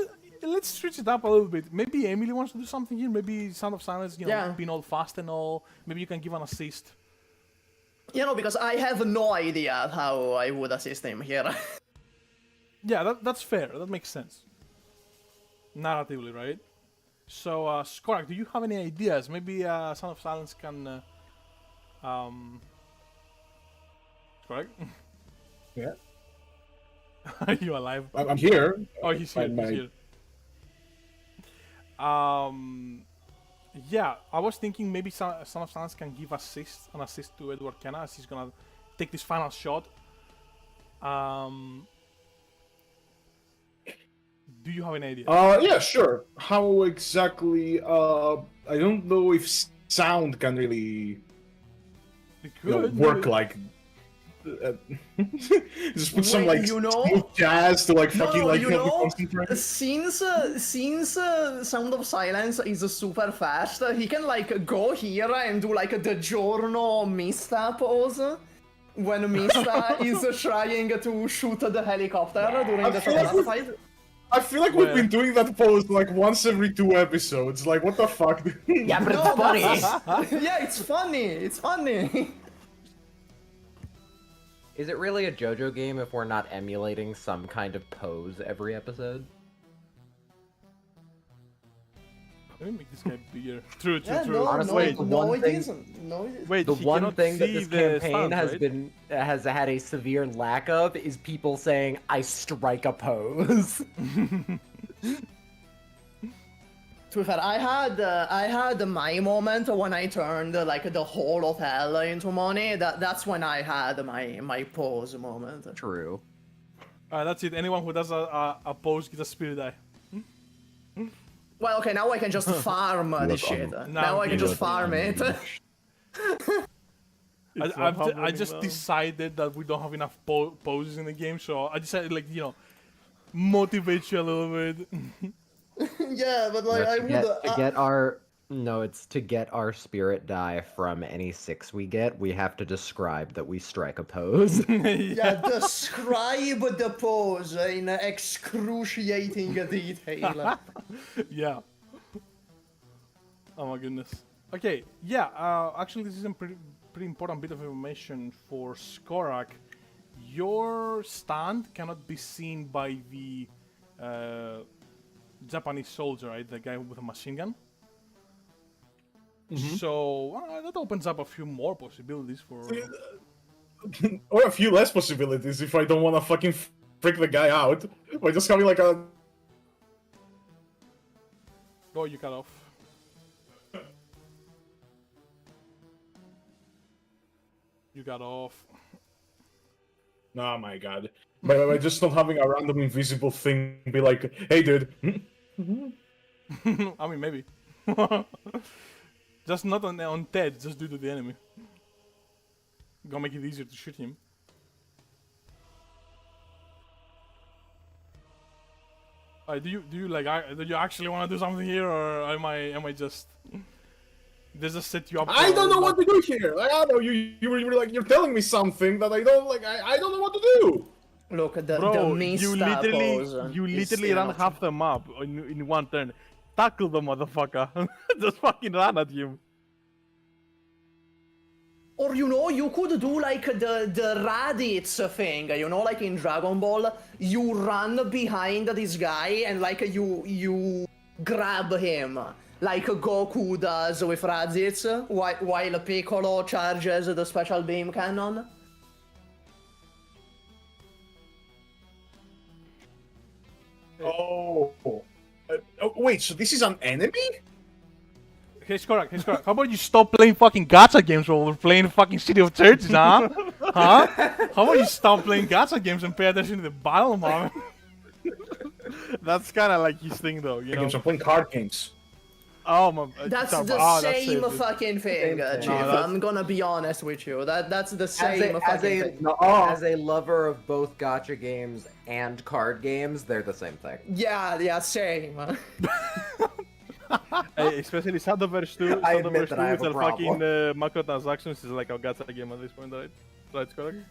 let's switch it up a little bit. Maybe Emily wants to do something here. Maybe Sound of Silence, you know, Yeah. being all fast and all. Maybe you can give an assist. You know, because I have no idea how I would assist him here. Yeah, that's fair. That makes sense. Narratively, right? So, Skorak, do you have any ideas? Maybe Sound of Silence can. Skorak? Yeah. Are you alive? I'm here. Oh, he's here. My- He's here. Yeah, I was thinking maybe Son of Silence can give an assist to Edward Kenna as he's gonna take this final shot. Do you have an idea? Yeah, sure. How exactly? I don't know if sound can really It work like. Just put some Wait, like you know? smooth jazz to like fucking like you help me know, concentrate. since Sound of Silence is super fast, he can like go here and do like the Giorno Mista pose when Mista is trying to shoot the helicopter during the feel like Shotgun fight. I feel like we've been doing that pose like once every 2 episodes. Like, what the fuck? Yeah, but No, it's funny. Yeah, it's funny. It's funny. Is it really a JoJo game if we're not emulating some kind of pose every episode? Let me make this guy bigger. True. Yeah, True. no, Honestly, the no, one it thing- isn't. No, it isn't. Wait, The he one cannot thing that see this the campaign stands, has had a severe lack of is people saying, "I strike a pose." To be fair, I had my moment when I turned like the whole hotel into money. That's when I had my pose moment. True. Alright, that's it. Anyone who does a pose gets a spirit die. Well, okay, now I can just farm this shit. Now I can just farm it. I just decided that we don't have enough poses in the game, so I decided, like, motivate you a little bit. Yeah, but like I would. It's to get our spirit die from any 6 we get, we have to describe that we strike a pose. Yeah, describe the pose in excruciating detail. Yeah. Oh my goodness. Okay, yeah, actually this is a pretty important bit of information for Skorak. Your stand cannot be seen by the Japanese soldier, right? The guy with a machine gun. So that opens up a few more possibilities for... Or a few less possibilities if I don't want to fucking freak the guy out by just having like a... Oh, you cut off. You got off. Oh my god. By just not having a random invisible thing be like, hey dude. I mean, maybe. Just not on Ted, just do to the enemy. Gonna make it easier to shoot him. Do you actually want to do something here, or am I just... Does just set you up? I don't know what to do here. Like, I don't know. You were like, you're telling me something that I don't like. I don't know what to do. Look at the you literally run half the map in one turn. Tackle the motherfucker. Just fucking run at him. Or you could do like the Raditz thing, like in Dragon Ball, you run behind this guy and like you grab him, like Goku does with Raditz, while Piccolo charges the special beam cannon. Oh, wait. So this is an enemy? Hey, Skorak. How about you stop playing fucking gacha games while we're playing fucking City of Churches, huh? Huh? How about you stop playing gacha games and pay attention to the battle, man? That's kind of like his thing, though, you know? I'm playing card games. Oh my! That's the same fucking thing, Chief. I'm gonna be honest with you. That's the same fucking thing. As a lover of both gacha games and card games, they're the same thing. Yeah, same. Especially Shadowverse 2. I admit that I have with a the fucking microtransactions is like a gacha game at this point, right? Right, Skorak?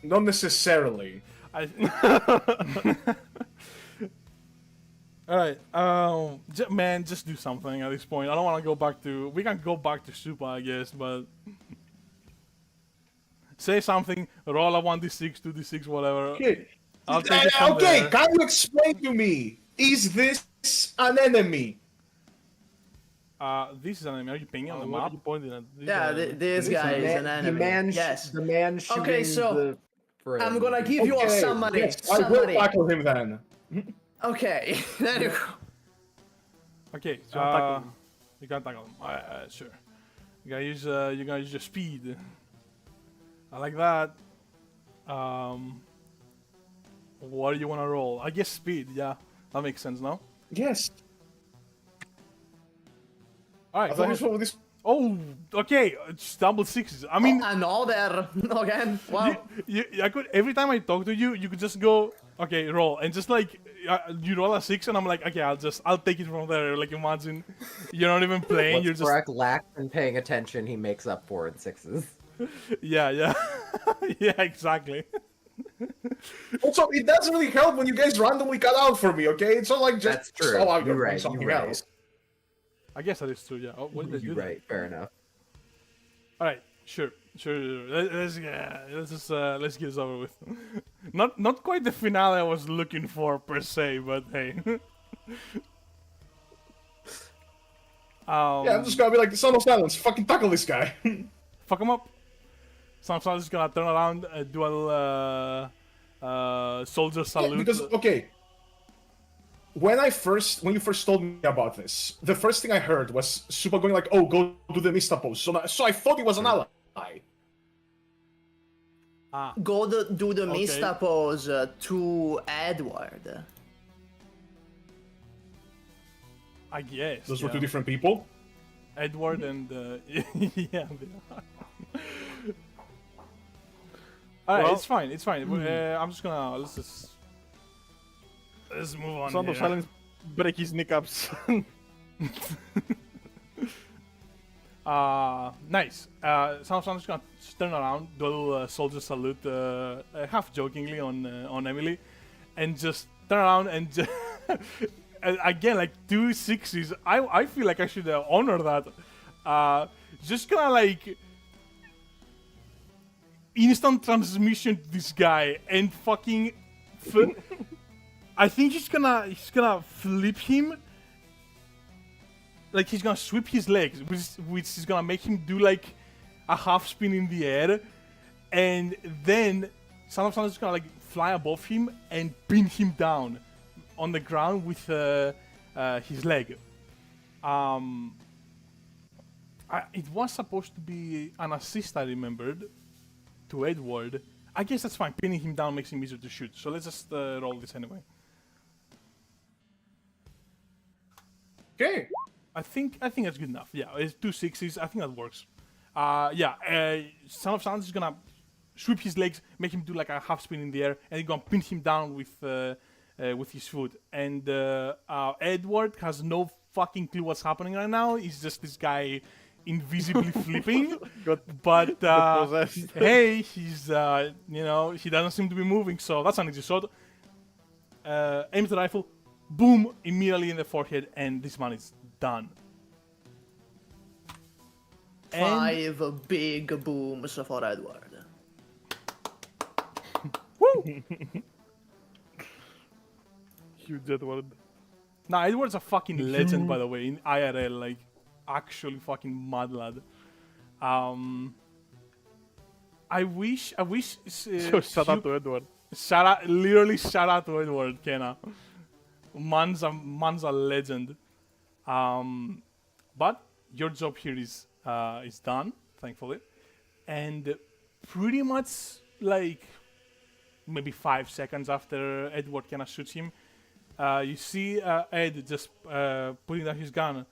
Not necessarily. Alright, man, just do something at this point. I don't want to go back to... We can go back to Super, I guess, but... Say something, roll a 1d6, 2d6, whatever. Okay, I'll take it from okay, there. can you explain to me? Is this an enemy? This is an enemy. Are you pinging on the map? What are you pointing at? This guy is an enemy. Yes. The man shooting okay, so the friend. I'm gonna give you a summary. Yes, I will tackle him then. Okay, there you go. Okay, So you can tackle him. Sure. You gotta use your speed. I like that. What do you wanna roll? I guess speed. Yeah, that makes sense, no? Yes. All right. I thought this was this. Oh, okay. It's double sixes. I mean, Another again. Wow. I could every time I talk to you, you could just go, okay, roll, and just like you roll a 6, and I'm like, okay, I'll take it from there. Like imagine you're not even playing, you're just lacks in paying attention. He makes up for in 6s. yeah, yeah, exactly. Also, it doesn't really help when you guys randomly cut out for me. Okay, it's not like just. That's true. Oh, I'm You're doing right. something You're right. else. I guess that is true. Yeah. Oh, what did they do? You're right. Fair enough. All right. Sure. Let's let's get this over with. Not quite the finale I was looking for per se, but hey. Yeah, I'm just gonna be like the Son of Silence. Fucking tackle this guy. Fuck him up. Sometimes just gonna turn around, do a soldier salute. Because okay, when you first told me about this, the first thing I heard was Supa going like, "Oh, go do the Mista pose." So I thought he was an ally. Go do the Okay. Mista pose to Edward. I guess. Those were yeah. two different people. Edward and yeah. They are. Alright, Well, it's fine. I'm just gonna let's move on. Sound of here. Silence break his kneecaps. Nice. Sound of Silence gonna just turn around, do a little soldier salute, half jokingly on Emily, and just turn around and just again like 2 6s. I feel like I should honor that. Just gonna like instant transmission to this guy and fucking. I think he's gonna flip him. Like he's gonna sweep his legs, which is gonna make him do like a half spin in the air, and then Son of Silence is gonna like fly above him and pin him down on the ground with his leg. It was supposed to be an assist, I remembered, to Edward. I guess that's fine. Pinning him down makes him easier to shoot. So let's just roll this anyway. Okay. I think that's good enough. Yeah, it's 2 6s. I think that works. Son of Silence is gonna sweep his legs, make him do like a half spin in the air, and he's gonna pin him down with his foot. And Edward has no fucking clue what's happening right now. He's just this guy invisibly flipping. But possessed. hey, he's he doesn't seem to be moving, so that's an easy shot. Aim the rifle, boom, immediately in the forehead, and this man is done. And 5 big booms for Edward. woo! Huge Edward. Nah, Edward's a fucking legend, by the way, in IRL, like, actually fucking mad lad. I wish. So shout out to Edward. Literally shout out to Edward Kenna. Man's a legend. But your job here is done, thankfully, and pretty much like maybe 5 seconds after Edward Kenna shoots him, you see Ed just putting down his gun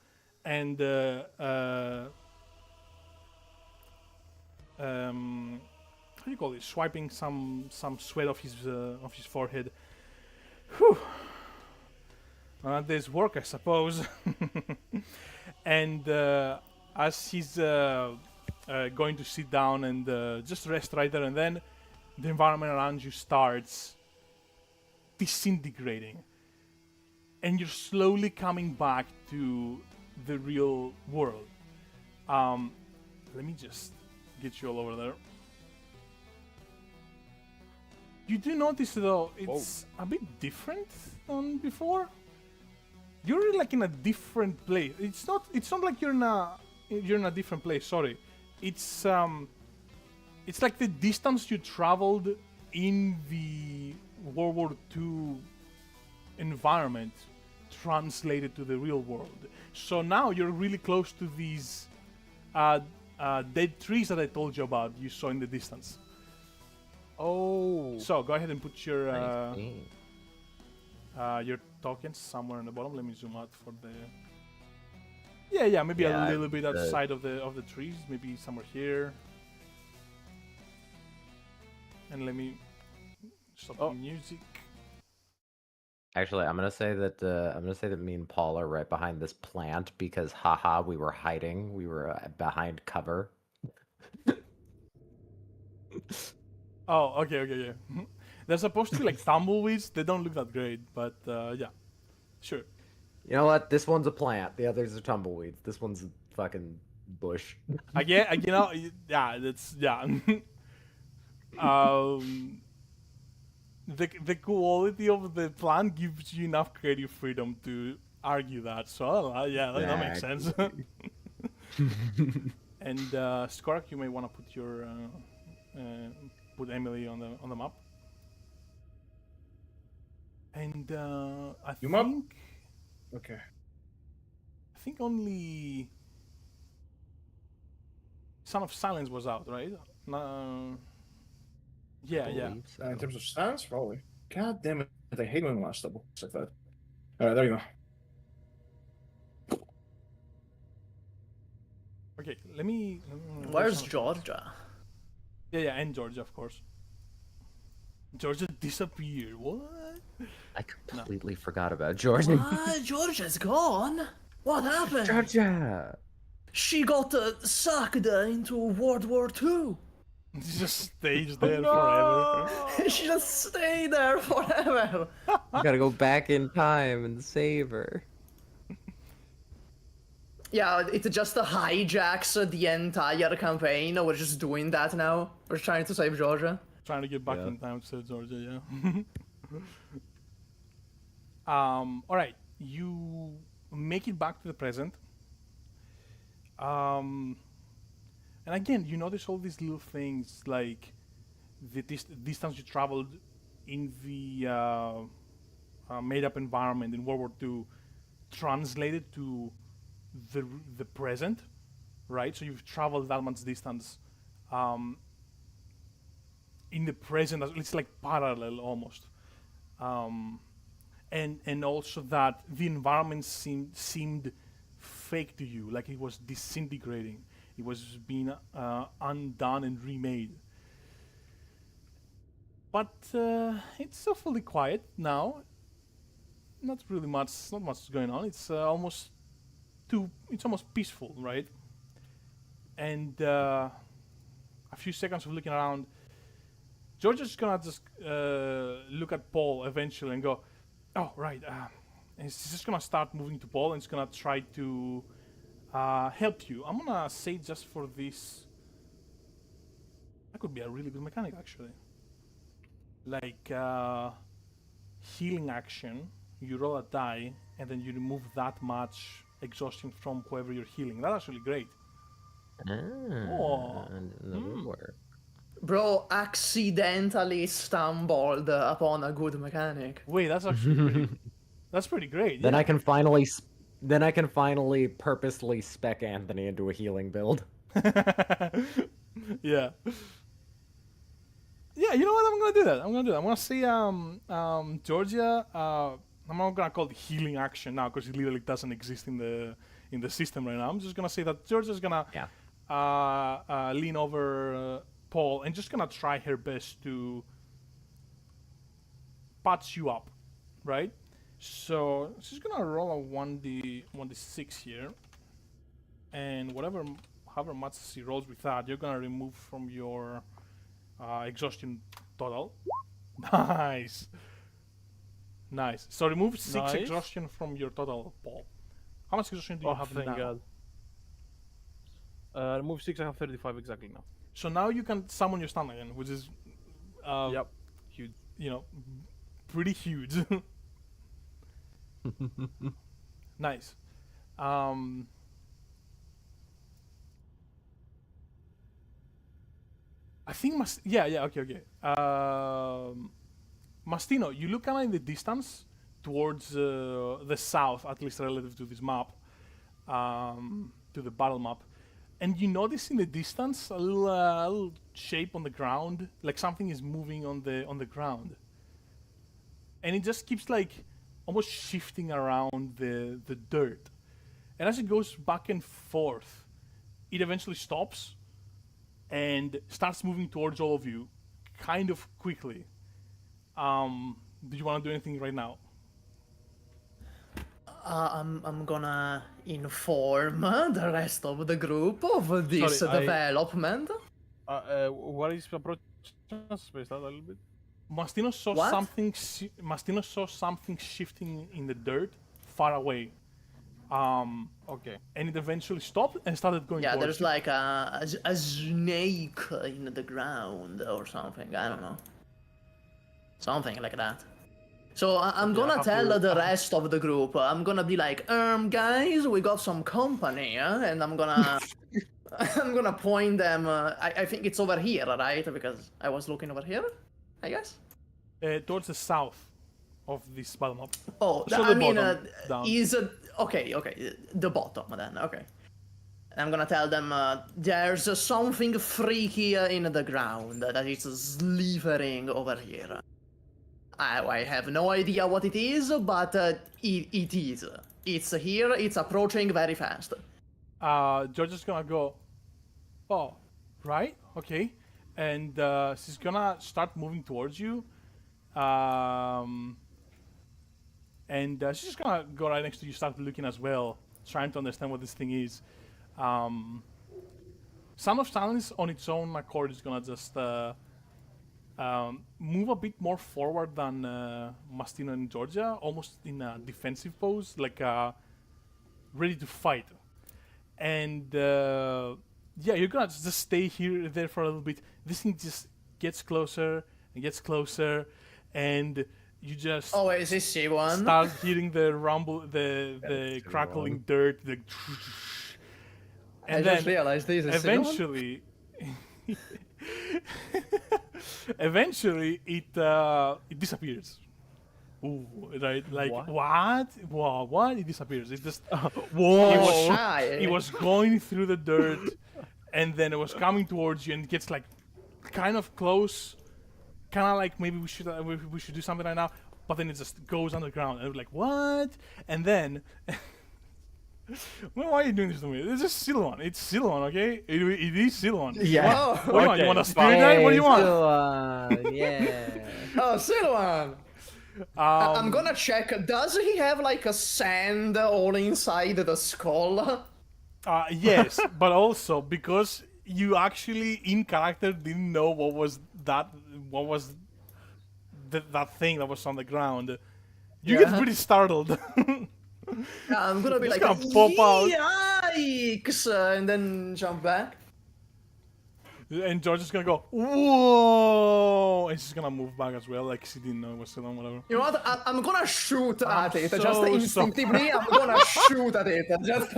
and how do you call it? Swiping some sweat off his forehead. Whew. There's work, I suppose. And as he's going to sit down and just rest right there and then, the environment around you starts disintegrating. And you're slowly coming back to the real world. Let me just get you all over there. You do notice though, it's a bit different than before. You're like in a different place. It's not like you're in a different place. Sorry, it's like the distance you traveled in the World War II environment translated to the real world. So now you're really close to these dead trees that I told you about. You saw in the distance. Oh. So go ahead and put your Nice. your tokens somewhere on the bottom. Let me zoom out for the. Yeah, maybe a little bit outside of the trees, maybe somewhere here. And let me stop the music. Actually, I'm gonna say that me and Paul are right behind this plant because, haha, we were hiding. We were behind cover. Oh, okay, yeah. They're supposed to be like tumbleweeds. They don't look that great, but yeah, sure. You know what? This one's a plant. The others are tumbleweeds. This one's fucking bush. Again, you know, yeah, that's yeah. The quality of the plan gives you enough creative freedom to argue that. So yeah, that makes sense. And Skorak, you may want to put your put Emily on the map. And I You map? think Okay. only Son of Silence was out, right? Yeah. Believe so. In terms of stance, probably. God damn it! I hate when last double like that. All right, there you go. Okay, let me. Where's Georgia? Yeah, and Georgia, of course. Georgia disappeared. What? I completely forgot about Georgia. What? Georgia's gone? What happened? Georgia. She got sucked into World War II. She just stays there forever. She just stayed there forever. You gotta go back in time and save her. Yeah, it just hijacks the entire campaign. We're just doing that now. We're trying to save Georgia. Trying to get back Yeah. in time to Georgia, yeah. Alright, you make it back to the present. And again, you notice all these little things like the distance you traveled in the made-up environment in World War II translated to the present, right? So you've traveled that much distance in the present. It's like parallel almost, and also that the environment seemed fake to you, like it was disintegrating. It was being undone and remade. But it's awfully quiet now. Not much going on. It's almost peaceful, right? And a few seconds of looking around, Georgia's gonna just look at Paul eventually and go, "Oh, right." And he's just gonna start moving to Paul and he's gonna try to help you. I'm gonna say just for this, that could be a really good mechanic actually. Like healing action, you roll a die and then you remove that much exhaustion from whoever you're healing. That's actually great. Oh. That would work. Bro accidentally stumbled upon a good mechanic. Wait, that's actually that's pretty great. Then yeah. I can finally purposely spec Anthony into a healing build. Yeah. Yeah, you know what? I'm gonna do that. I'm gonna say Georgia. I'm not gonna call it healing action now because it literally doesn't exist in the system right now. I'm just gonna say that Georgia's gonna lean over Paul and just gonna try her best to patch you up, right? So she's gonna roll a 1d6 here, and however much she rolls with that, you're gonna remove from your exhaustion total. Nice. So remove 6 Nice. exhaustion from your total, Paul. How much exhaustion do you have thank now? God. Remove 6, I have 35 exactly now. So now you can summon your stun again, which is Yep. Huge. you know, pretty huge. Nice. I think okay. Mastino, you look kind of in the distance towards the south, at least relative to this map, to the battle map, and you notice in the distance a little shape on the ground, like something is moving on the ground, and it just keeps like almost shifting around the dirt, and as it goes back and forth, it eventually stops and starts moving towards all of you, kind of quickly. Do you want to do anything right now? I'm gonna inform the rest of the group of this Sorry, development. What is approach? Space that a little bit. Mastino saw What? something. Mastino saw something shifting in the dirt far away, Okay. And it eventually stopped and started going Yeah, towards there's you. like a snake in the ground or something. I don't know. Something like that. So I'm Okay, I gonna have tell to- the rest of the group. I'm gonna be like, guys, we got some company, and I'm gonna, I'm gonna point them. I think it's over here, right? Because I was looking over here, I guess. Towards the south of this bottom up. Oh, So I the mean, bottom down. is okay, the bottom then. Okay. I'm gonna tell them there's something freaky in the ground that is slithering over here. I have no idea what it is, but it is. It's here, it's approaching very fast. George is gonna go, oh, right, okay, and she's gonna start moving towards you, and she's just gonna go right next to you, start looking as well, trying to understand what this thing is. Sound of Silence on its own accord is gonna just move a bit more forward than Mastino and Georgia, almost in a defensive pose, like ready to fight. And yeah, you're gonna just stay here there for a little bit. This thing just gets closer and gets closer, and you just Oh, is this C1? start hearing the rumble, the crackling dirt, the and I then just realized this is eventually eventually it disappears. Ooh, right, like what? Wow, what? It disappears. It just Whoa! it was shy. it was going through the dirt, and then it was coming towards you, and it gets like kind of close, kind of like maybe we should do something right now. But then it just goes underground, and we're like, what? And then. Well, why are you doing this to me? This is Silouan. It's Silouan, okay? It is Silouan. Yeah. Oh, What do you want? You want a spirit Hey, guy? What do you want? Silouan, yeah. oh, Silouan. I'm gonna check. Does he have like a sand all inside the skull? Yes, but also because you actually in character didn't know what was that that thing that was on the ground. You get Yeah. pretty startled. I'm gonna be It's like, gonna pop out. yikes, and then jump back. And George is gonna go, whoa! And she's gonna move back as well, like she didn't know it was still on, whatever. You know what? I'm gonna shoot at it. so Just instinctively, I'm gonna shoot at it. Just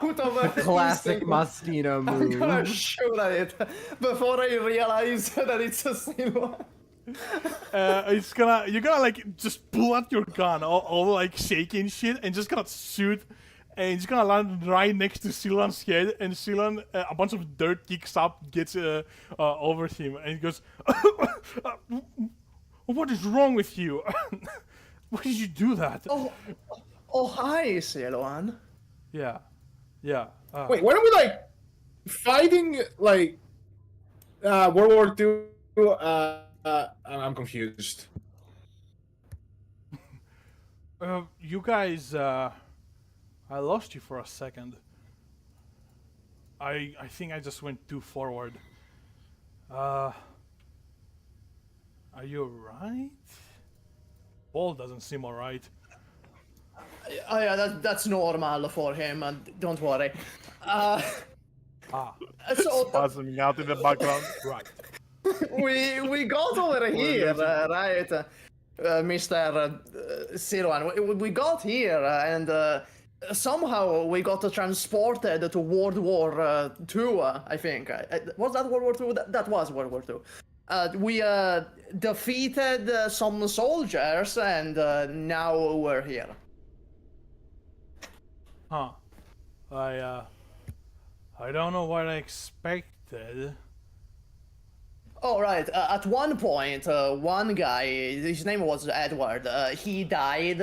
put over Classic instinct. Mastino I'm gonna move. shoot at it before I realize that it's a Silouan. You're gonna like just pull out your gun, all like shaking shit, and just gonna shoot, and it's gonna land right next to Silouan's head, and Silouan, a bunch of dirt kicks up, gets over him, and he goes, "What is wrong with you? Why did you do that?" Oh, hi, Silouan. Yeah. Wait, weren't we like fighting like World War II? I'm confused. You guys, I lost you for a second. I think I just went too forward. Are you alright? Paul doesn't seem alright. Oh yeah, that's normal for him. Don't worry. So Buzzing out in the background. Right. we got over here, right, Mr. Silouan. We got here, and somehow we got transported to World War II. I think was that World War II? That was World War II. We defeated some soldiers, and now we're here. Huh. I don't know what I expected. Oh, right. At one point, one guy, his name was Edward, he died,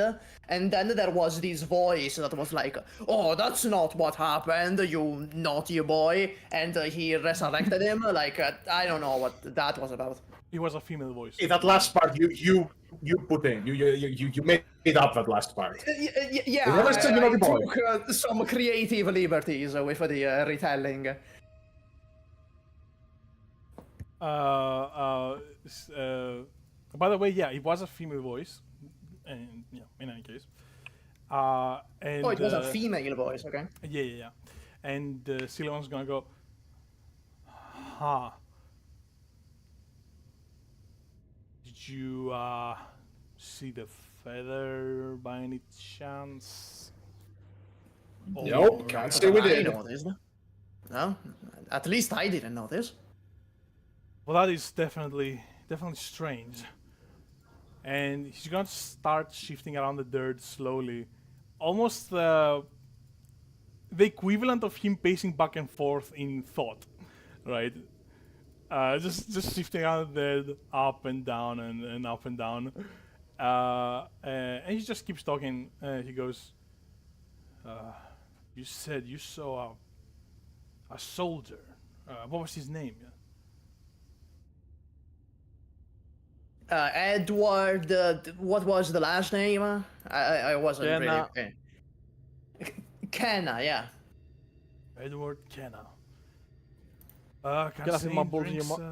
and then there was this voice that was like, oh, that's not what happened, you naughty boy, and he resurrected him, like, I don't know what that was about. It was a female voice. Hey, that last part you put in. You made up that last part. Yeah, never said you I naughty boy. took some creative liberties with the retelling. By the way, yeah, it was a female voice, and yeah, in any case, And Oh, it was a female voice. Okay. yeah. And Silouan's gonna go, huh. Did you see the feather by any chance? Nope, can't say we I did. noticed. No, at least I didn't notice. Well, that is definitely strange. And he's gonna start shifting around the dirt slowly, almost the equivalent of him pacing back and forth in thought, right? Just shifting around the dirt, up and down and up and down. And he just keeps talking. He goes, "You said you saw a soldier. What was his name?" Edward. What was the last name? I wasn't Kenna. really. Kenna, yeah. Edward Kenna. Can I Can see my balls in your drinks,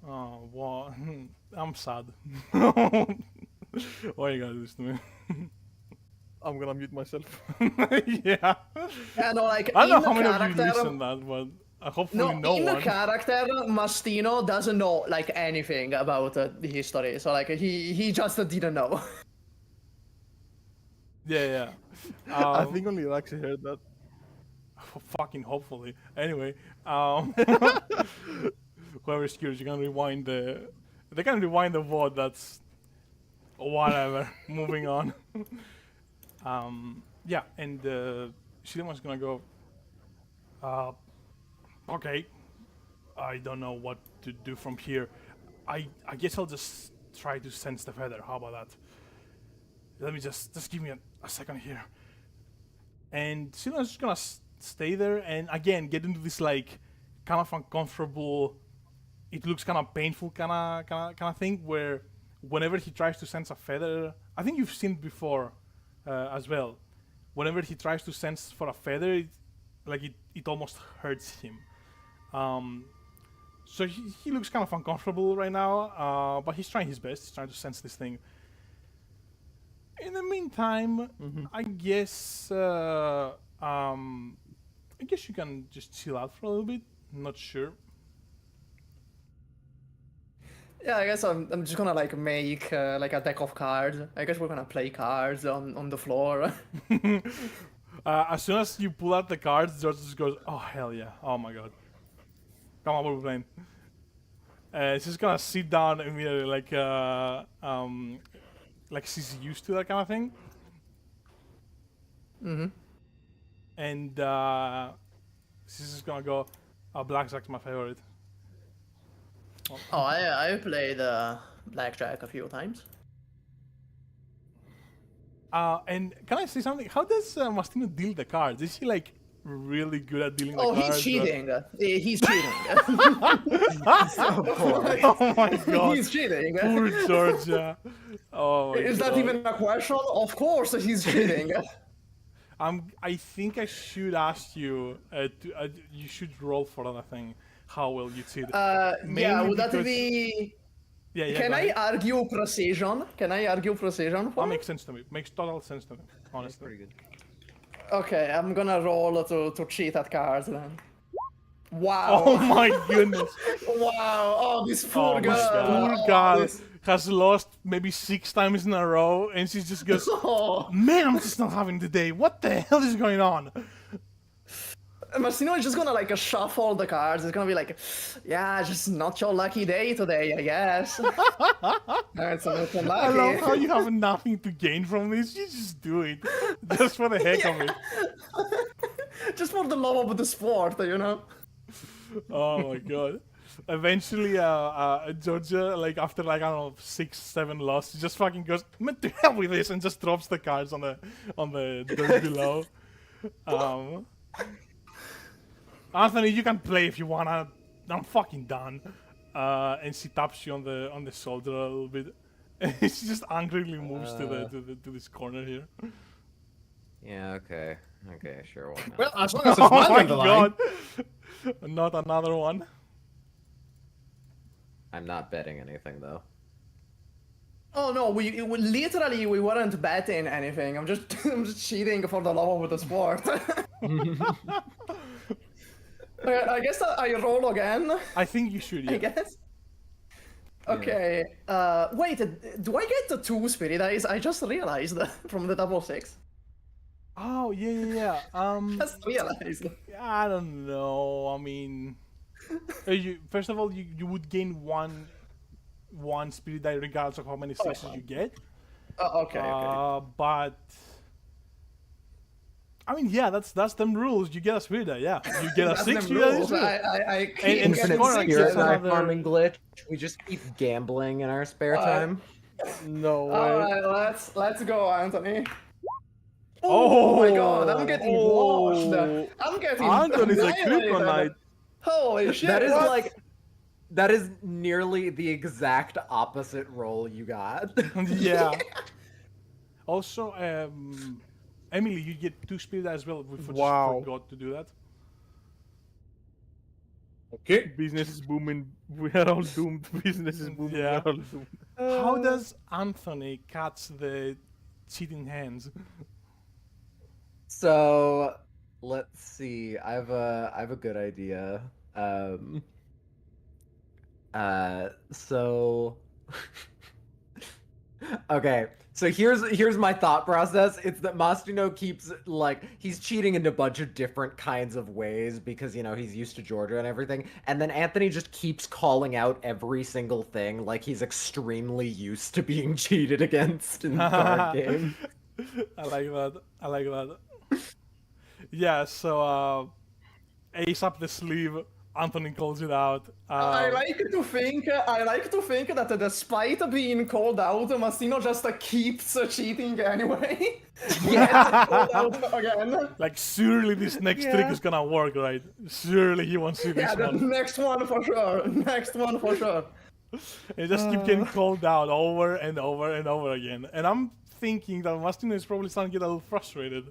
oh, well, I'm sad. Why you gotta do this to me? I'm gonna mute myself. Yeah. Yeah, no, like I don't know in how the many of you character. listen that, but hopefully no in one. the character, Mastino doesn't know like anything about the history, so like he just didn't know. Yeah. I think only Raxi heard that. Fucking hopefully. Anyway, whoever's curious, you can rewind the. They can rewind the VOD. That's whatever. Moving on. Yeah, and Silouan's gonna go. Okay. I don't know what to do from here. I guess I'll just try to sense the feather. How about that? Let me just give me a second here. And Silouan's just gonna stay there and again get into this like kind of uncomfortable. It looks kind of painful kind of thing where whenever he tries to sense a feather, I think you've seen it before as well. Whenever he tries to sense for a feather, it almost hurts him. So he looks kind of uncomfortable right now, but he's trying his best. He's trying to sense this thing. In the meantime, I guess you can just chill out for a little bit. I'm not sure. Yeah, I guess I'm just gonna like make like a deck of cards. I guess we're gonna play cards on the floor. As soon as you pull out the cards, George just goes, "Oh hell yeah! Oh my god! Come on, what are we playing?" She's just gonna sit down immediately, like she's used to that kind of thing. And she's just gonna go, "Blackjack's my favorite." Oh, I played blackjack a few times. And can I say something? How does Mastino deal the cards? Is he like really good at dealing the cards? Oh, he's cheating. He's cheating. Oh my god. He's cheating. Poor Georgia. Oh my Is god. that even a question? Of course he's cheating. I think I should ask you. You should roll for that thing. How will you cheat? Yeah, Mainly would that because- be? Yeah. Can go I ahead. argue precision? Can I argue precision for That it? makes sense to me. Makes total sense to me. Honestly. Pretty good. Okay, I'm gonna roll to cheat at cards then. Wow. Oh my goodness. Wow. Oh, this poor Oh girl. my poor Oh, girl this- has lost maybe 6 times in a row, and she just goes, Oh. "Man, I'm just not having the day. What the hell is going on?" Mastino is just gonna like shuffle the cards. It's gonna be like, yeah, just not your lucky day today, I guess. It's I unlucky. love how you have nothing to gain from this. You just do it, just for the heck of it. Just for the love of the sport, you know. Oh my god. Eventually, Georgia, like after like I don't know 6-7 losses, just fucking goes, "Man, to hell with this," and just drops the cards on the dirt below. Anthony, you can play if you wanna. I'm fucking done. And she taps you on the shoulder a little bit. And she just angrily moves to this corner here. Yeah, okay. Okay, sure, why not? Well, as long as there's Oh money my on the line. god! Not another one. I'm not betting anything, though. Oh no, we literally we weren't betting anything. I'm just I'm just cheating for the love of the sport. I guess I roll again. I think you should, yeah. I guess. Okay. Wait. Do I get the 2 spirit eyes? I just realized from the 666. Oh, yeah. Just realized. I don't know. I mean, first of all, you would gain one spirit die regardless of how many sixes you get. Okay. But I mean, yeah, that's them rules. You get a spirit die, yeah. You get a That's 6, them you get a rules. spirit. I keep And getting score, sixes. that's Spirit knife another- farming glitch. We just keep gambling in our spare time. No way. Alright, let's go, Anthony. Oh my god, I'm getting washed. I'm getting Anthony's a annihilated. kryptonite. Holy shit. That is what? like, that is nearly the exact opposite roll you got. Yeah. Also, Emily, you get 2 spirit die as well. We just Wow. forgot to do that. Okay. Business is booming. We are all doomed. Business is booming. Yeah. We are all doomed. How does Anthony catch the cheating hands? So let's see. I have a good idea. So okay. So here's my thought process. It's that Mastino keeps like he's cheating in a bunch of different kinds of ways because he's used to Georgia and everything. And then Anthony just keeps calling out every single thing like he's extremely used to being cheated against in the card game. I like that. Yeah, so ace up the sleeve, Anthony calls it out. I like to think that despite being called out, Mastino just keeps cheating anyway. Yeah. Called out again. Like, surely this next trick is gonna work, right? Surely he wants to do Yeah, this the one. next one for sure. Next one for sure. It just keep getting called out over and over and over again. And I'm thinking that Mastino is probably starting to get a little frustrated.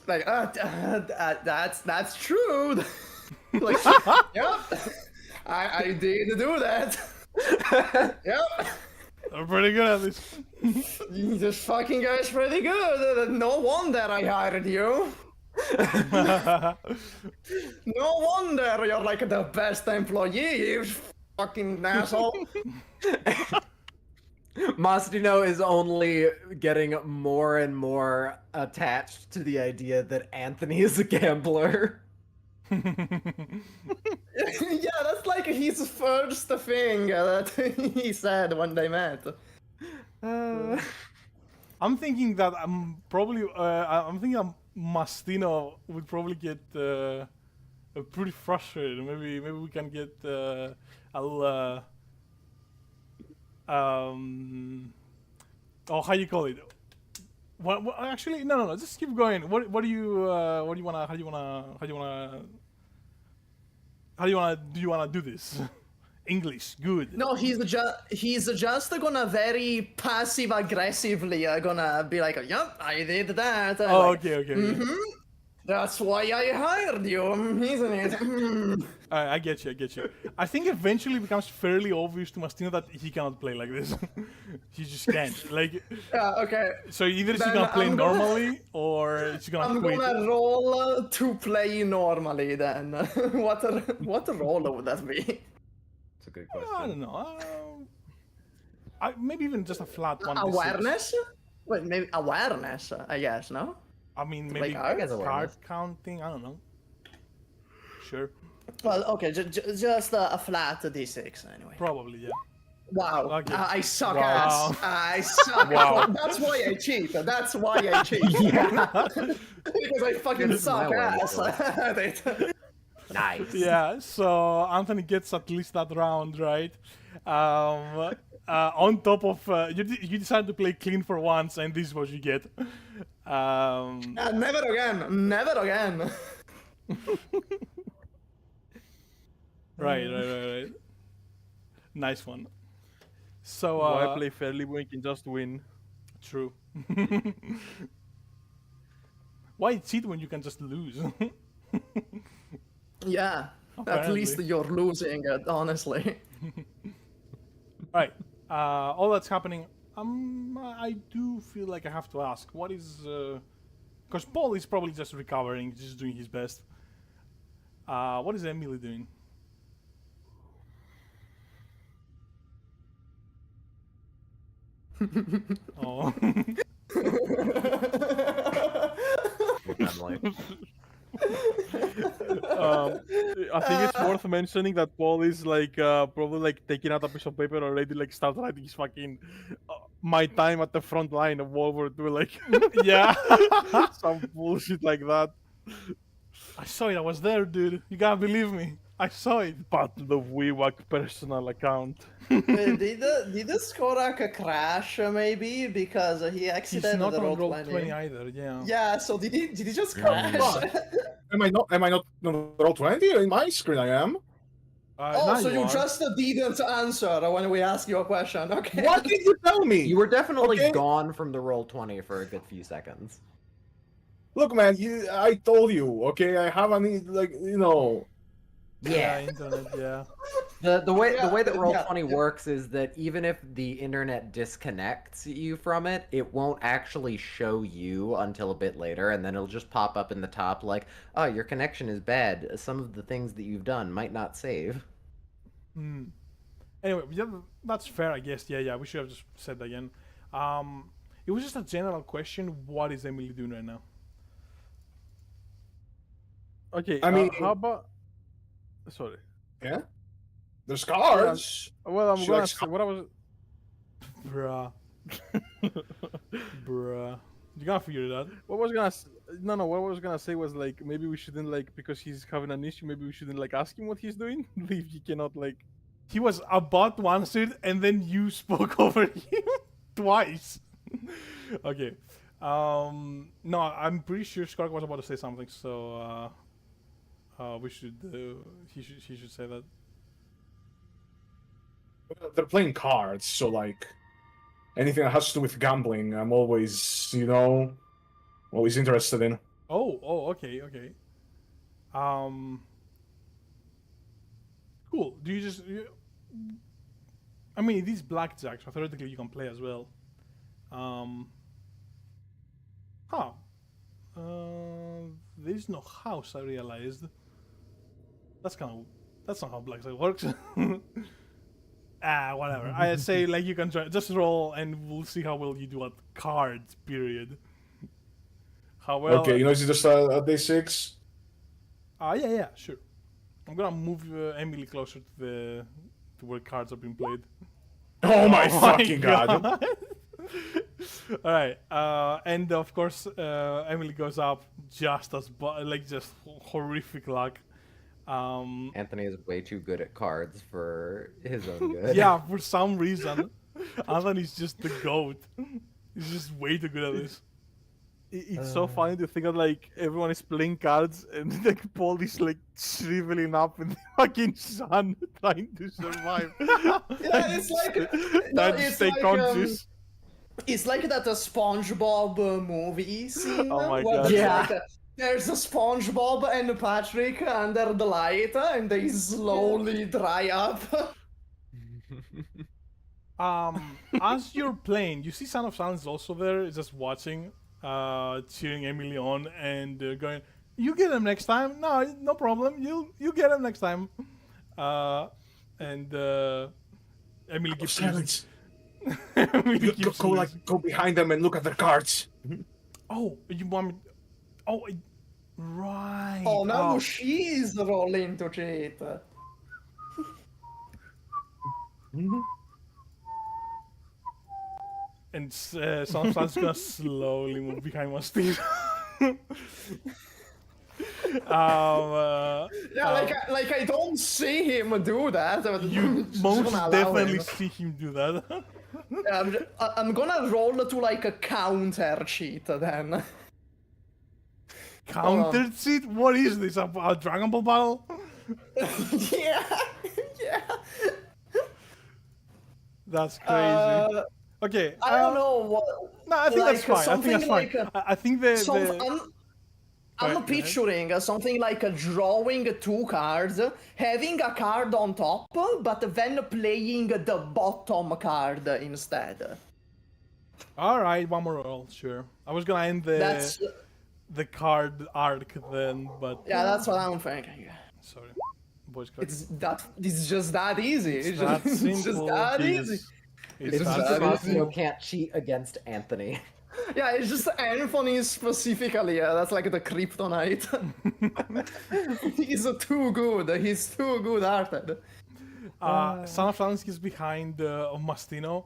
Like, that's true. Like, yep. I did do that. Yep. I'm pretty good at this. This fucking guy's pretty good. No wonder I hired you. No wonder you're like the best employee, you fucking asshole. Mastino is only getting more and more attached to the idea that Anthony is a gambler. Yeah, that's like his first thing that he said when they met. I'm thinking that I'm thinking that Mastino would probably get pretty frustrated. Maybe we can get a little how you call it? What actually no, just keep going. What do you wanna do this? English, good. No, he's just gonna very passive aggressively gonna be like, yep, I did that. Oh, Like, okay. That's why I hired you, isn't it? I get you. I think eventually it becomes fairly obvious to Mastino that he cannot play like this. He just can't. Like, Yeah, okay. so either he's Then gonna play I'm gonna- normally or he's gonna I'm quit. gonna roll to play normally then. What role would that be? It's a good I question. don't know. Maybe even just a flat 1d6. Awareness? Wait, maybe awareness, I guess, no? I mean, play maybe cards? I guess card awareness. counting. I don't know. Sure, Well, okay, just a flat d6 anyway. probably, yeah. Wow, Okay. I suck Wow. ass. I suck. Wow. That's why I cheat. That's why I cheat. Because I fucking This is my suck way, ass so. at it. Nice. Yeah, so Anthony gets at least that round, right? On top of you decide to play clean for once, and this is what you get. Never again. Never again. Right. Nice one. So Why play fairly when you can just win? true. Why cheat when you can just lose? Yeah. At Apparently. least you're losing it, honestly. Right. all that's happening, I do feel like I have to ask, what is... Because Paul is probably just recovering, just doing his best. What is Emily doing? Oh. Family. I think it's worth mentioning that Paul is like probably like taking out a piece of paper already, like start writing his fucking my time at the front line of World War II, like Yeah. some bullshit like that. I saw it. I was there, dude. You gotta believe me. I saw it. Battle of Wewak personal account. Did the Skorak crash maybe because he He's exited not the on roll roll 20? 20 either. Yeah. Yeah, so did he just crash? Am I not on roll 20? In my screen I am. Oh, now so you are. just didn't answer when we asked you a question. Okay. What did you tell me? You were definitely Okay. gone from the roll 20 for a good few seconds. Look, man, I told you, okay? I have Yeah, internet. Yeah. The way that Yeah, Roll20 yeah. works is that even if the internet disconnects you from it, it won't actually show you until a bit later, and then it'll just pop up in the top like, oh, your connection is bad. Some of the things that you've done might not save. Hmm. Anyway, yeah, that's fair, I guess. Yeah. We should have just said that again. It was just a general question. What is Emily doing right now? Okay, I mean- how about? Sorry. Yeah? There's cards. Well, I'm She gonna likes say what I was. Bruh. Bruh. You gotta figure it out. What was gonna what I was gonna say was like maybe we shouldn't like because he's having an issue. Maybe we shouldn't like ask him what he's doing if he cannot like. He was about to answer it, and then you spoke over him twice. Okay. No, I'm pretty sure Skark was about to say something, so we should. He should say that. They're playing cards, so like anything that has to do with gambling, I'm always, always interested in. Oh, okay. Cool. Do you just? I mean, it is blackjack, so theoretically you can play as well. There's no house. I realized. That's not how blackjack works. Whatever. I say like you can try. Just roll, and we'll see how well you do at cards. Period. How well? Okay, is it just a D6? Yeah, sure. I'm gonna move Emily closer to where cards are being played. Oh my fucking god. All right, and of course, Emily goes up just as just horrific luck. Anthony is way too good at cards for his own good. Yeah, for some reason, Anthony's just the goat. He's just way too good at this. It's so funny to think that like everyone is playing cards and like Paul is like shriveling up in the fucking sun trying to survive. Yeah, it's like Trying to stay conscious. It's like that SpongeBob movie scene. Oh my where God. there's Yeah. like there's a SpongeBob and Patrick under the light, and they slowly dry up. As you're playing, you see Son of Silence also there, just watching, cheering Emily on and going, "You get him next time. No problem. You get him next time." And Emily keeps Silence. Emily keeps Go behind them and look at their cards. Oh, you want me? Oh, right. Oh, now she's rolling to cheat. And Son of Silence gonna slowly move behind one Steve. Yeah, like I don't see him do that. But You just most gonna allow definitely him. see him do that. Yeah, I'm gonna roll to like a counter cheat then. Counter cheat? What is this? A Dragon Ball battle? Yeah. That's crazy. Okay. I don't know what. No, I think that's fine. I think that's fine. Like, I think the I'm Go ahead. picturing something like drawing 2 cards, having a card on top, but then playing the bottom card instead. All right, one more roll, sure. I was gonna end That's the card arc then, but yeah, that's what I'm thinking. sorry, voice crack. It's just that easy. It's that just, it's just simple. that Jesus. easy. It's It's that just that simple. Massimo can't cheat against Anthony. Yeah, it's just Anthony specifically. That's like the kryptonite. He's too good. He's too good hearted. Son of Francis is behind Mastino.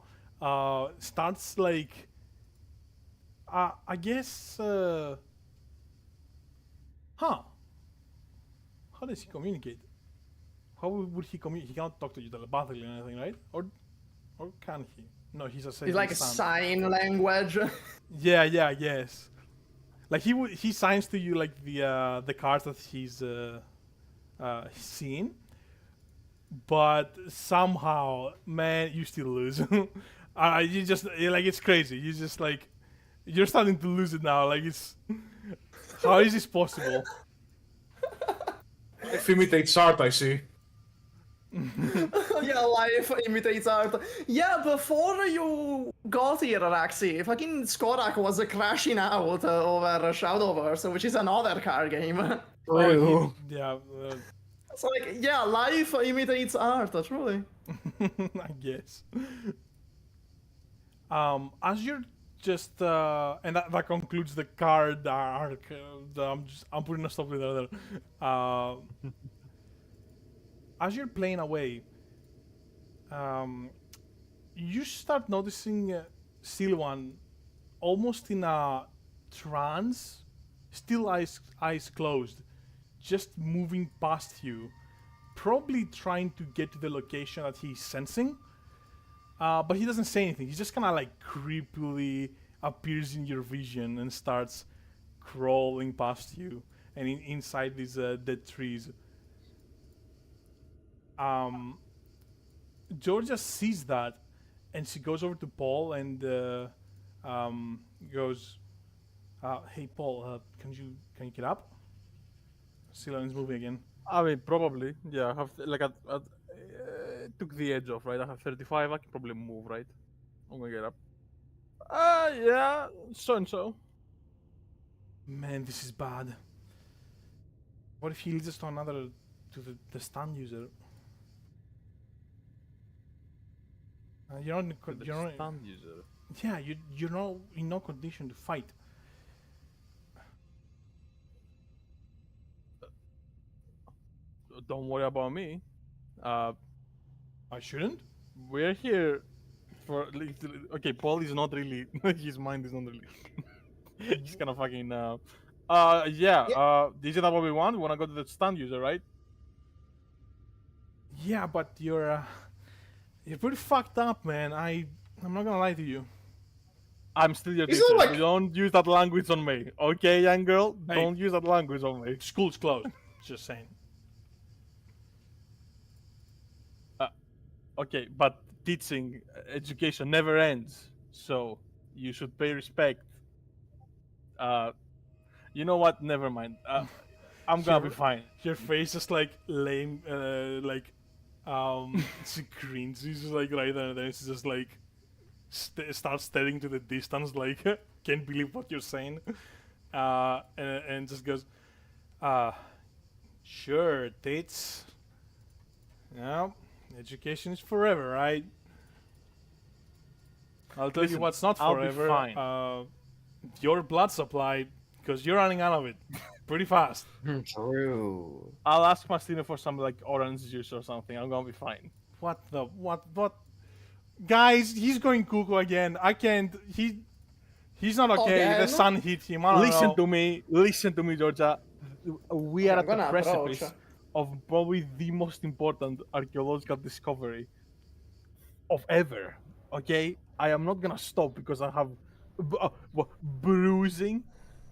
Starts like, I guess, How does he communicate? How would he communicate? He cannot talk to you telepathically or anything, right? Or can he? No, he's a He's like sign language. Yeah, yes. Like he signs to you like the cards that he's seen, but somehow, man, you still lose. You just like it's crazy. You just like you're starting to lose it now. Like it's how is this possible? If imitates art, I see. Yeah, life imitates art. Yeah, before you got here, Raxi, fucking Skorak was crashing out over Shadowverse, which is another card game. True. Yeah, It's like, yeah, life imitates art, truly. I guess. As you're just and that concludes the card arc. I'm putting a stop with there. As you're playing away, you start noticing Silouan almost in a trance, still eyes closed, just moving past you, probably trying to get to the location that he's sensing. But he doesn't say anything. He just kind of like creepily appears in your vision and starts crawling past you and inside these dead trees. Georgia sees that, and she goes over to Paul and goes, "Hey, Paul, can you get up?" Silouan's moving again. I mean, probably. Yeah, I have took the edge off, right? I have 35. I can probably move, right? I'm gonna get up. Yeah, so and so. Man, this is bad. What if he leads us to the stand user? You're not. You're not. Stand user. Yeah, you're not in no condition to fight. Don't worry about me. I shouldn't. We're here for. Okay, Paul is not really. His mind is not really. He's kind of fucking. Yeah. Is it what we want? We wanna go to the stand user, right? Yeah, but you're pretty fucked up, man. I'm not gonna lie to you. I'm still your Isn't teacher. it like- Don't use that language on me, okay, young girl? Hey. Don't use that language on me. School's closed. Just saying. Okay, but teaching, education never ends, so you should pay respect. You know what? Never mind. I'm gonna be fine. Your face is like lame, she grins. She's just like right there, and then she's just like starts staring to the distance, like can't believe what you're saying, and just goes, sure, dates. Yeah, education is forever, right? I'll tell you Listen, what's not I'll be forever. fine. Your blood supply, because you're running out of it pretty fast. True. I'll ask Mastino for some like orange juice or something. I'm gonna be fine. What? Guys, he's going cuckoo again. I can't. He's not okay. Again? The sun hit him. I don't Listen know. to me, Georgia. We are I'm at the gonna precipice approach. of probably the most important archaeological discovery of ever. Okay, I am not gonna stop because I have bruising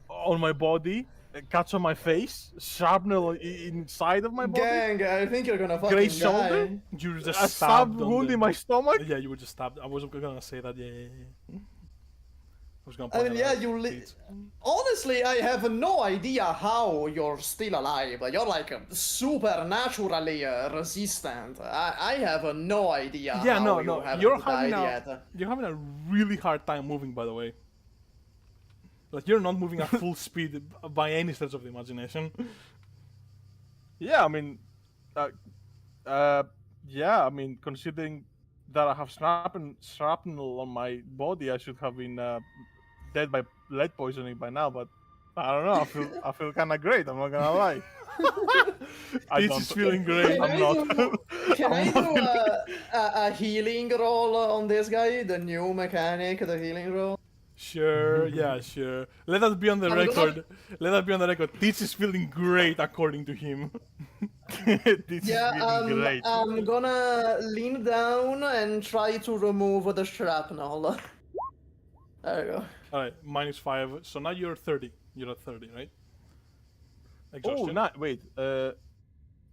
on my body, cuts on my face, shrapnel inside of my body, Gang, I think you're gonna fucking Great die. shoulder? You were a just stab stabbed wound on in my stomach. Yeah, you were just stabbed. I wasn't gonna say that. Yeah. was gonna I point mean, that yeah, out. you. Teats. Honestly, I have no idea how you're still alive. You're like supernaturally resistant. I have no idea Yeah, how no, you no. haven't You're having died a yet. you're having a really hard time moving, by the way. Like you're not moving at full speed by any stretch of the imagination. Yeah, I mean, uh, yeah, I mean, considering that I have shrapnel on my body, I should have been dead by lead poisoning by now. But I don't know. I feel kind of great. I'm not gonna lie. I Teats don't. is feeling great. Can I'm I not. do, can I'm I not do a healing roll on this guy? The new mechanic, the healing roll? Sure, yeah, sure. Let that be on the I'm gonna- record. Let that be on the record. Teats is feeling great, according to him. This Yeah, is feeling great. I'm gonna lean down and try to remove the shrapnel. There you go. All right, -5. So now you're 30. You're at 30, right? Oh, Exhaustion. wait.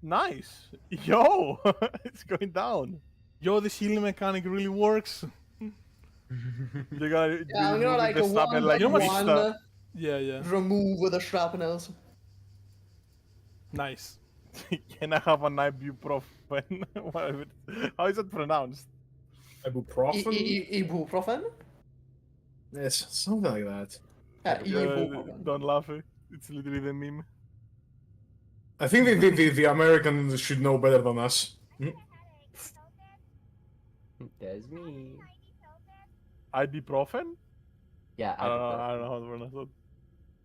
Nice. Yo, it's going down. Yo, this healing mechanic really works. You gotta Yeah, I'm gonna like the stuff one and like You know what- mix one the- Yeah, yeah. remove the shrapnels. Nice. Can I have an ibuprofen? Whatever. How is it pronounced? Ibuprofen? Ibuprofen? Yes, something like that. Yeah, ibuprofen. Don't laugh. It's literally the meme. I think the Americans should know better than us. That's me. Ibuprofen? Yeah, I ibuprofen. don't know how to pronounce it.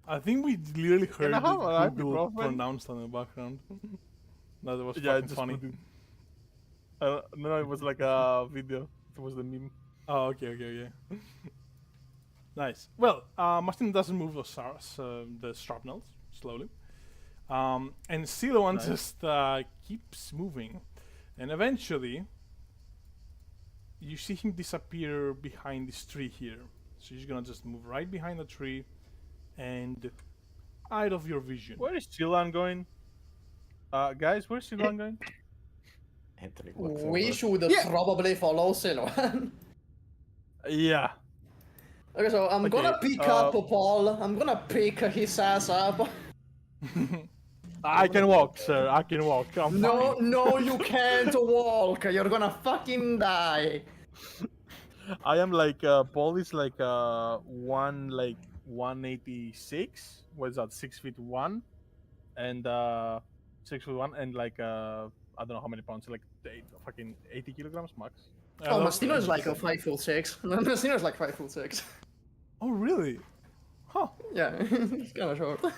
I think we literally heard I have an Google ibuprofen? pronounced in the background. That was Yeah, I fucking just funny. put it. No, it was like a video. It was the meme. Oh, okay. Nice. Well, Martin doesn't move the shrapnels slowly. And Silouan Nice. just keeps moving. And eventually, you see him disappear behind this tree here. So he's gonna just move right behind the tree and out of your vision. Where is Silan going? Guys, where's Silan going? Anthony looks We over. should probably follow Silouan. Yeah. Okay, so I'm gonna Okay, pick up Paul. I'm gonna pick his ass up. I can walk, sir. I can walk. I'm No, fine. no, you can't walk. You're gonna fucking die. I am like Paul is like 186. What is that? 6'1", and 6'1", and like I don't know how many pounds. Like fucking 80 kilograms max. Oh, Mastino is like a 5'6". Mastino is like 5'6". Oh, really? Huh. Yeah, he's kind of short. Oh,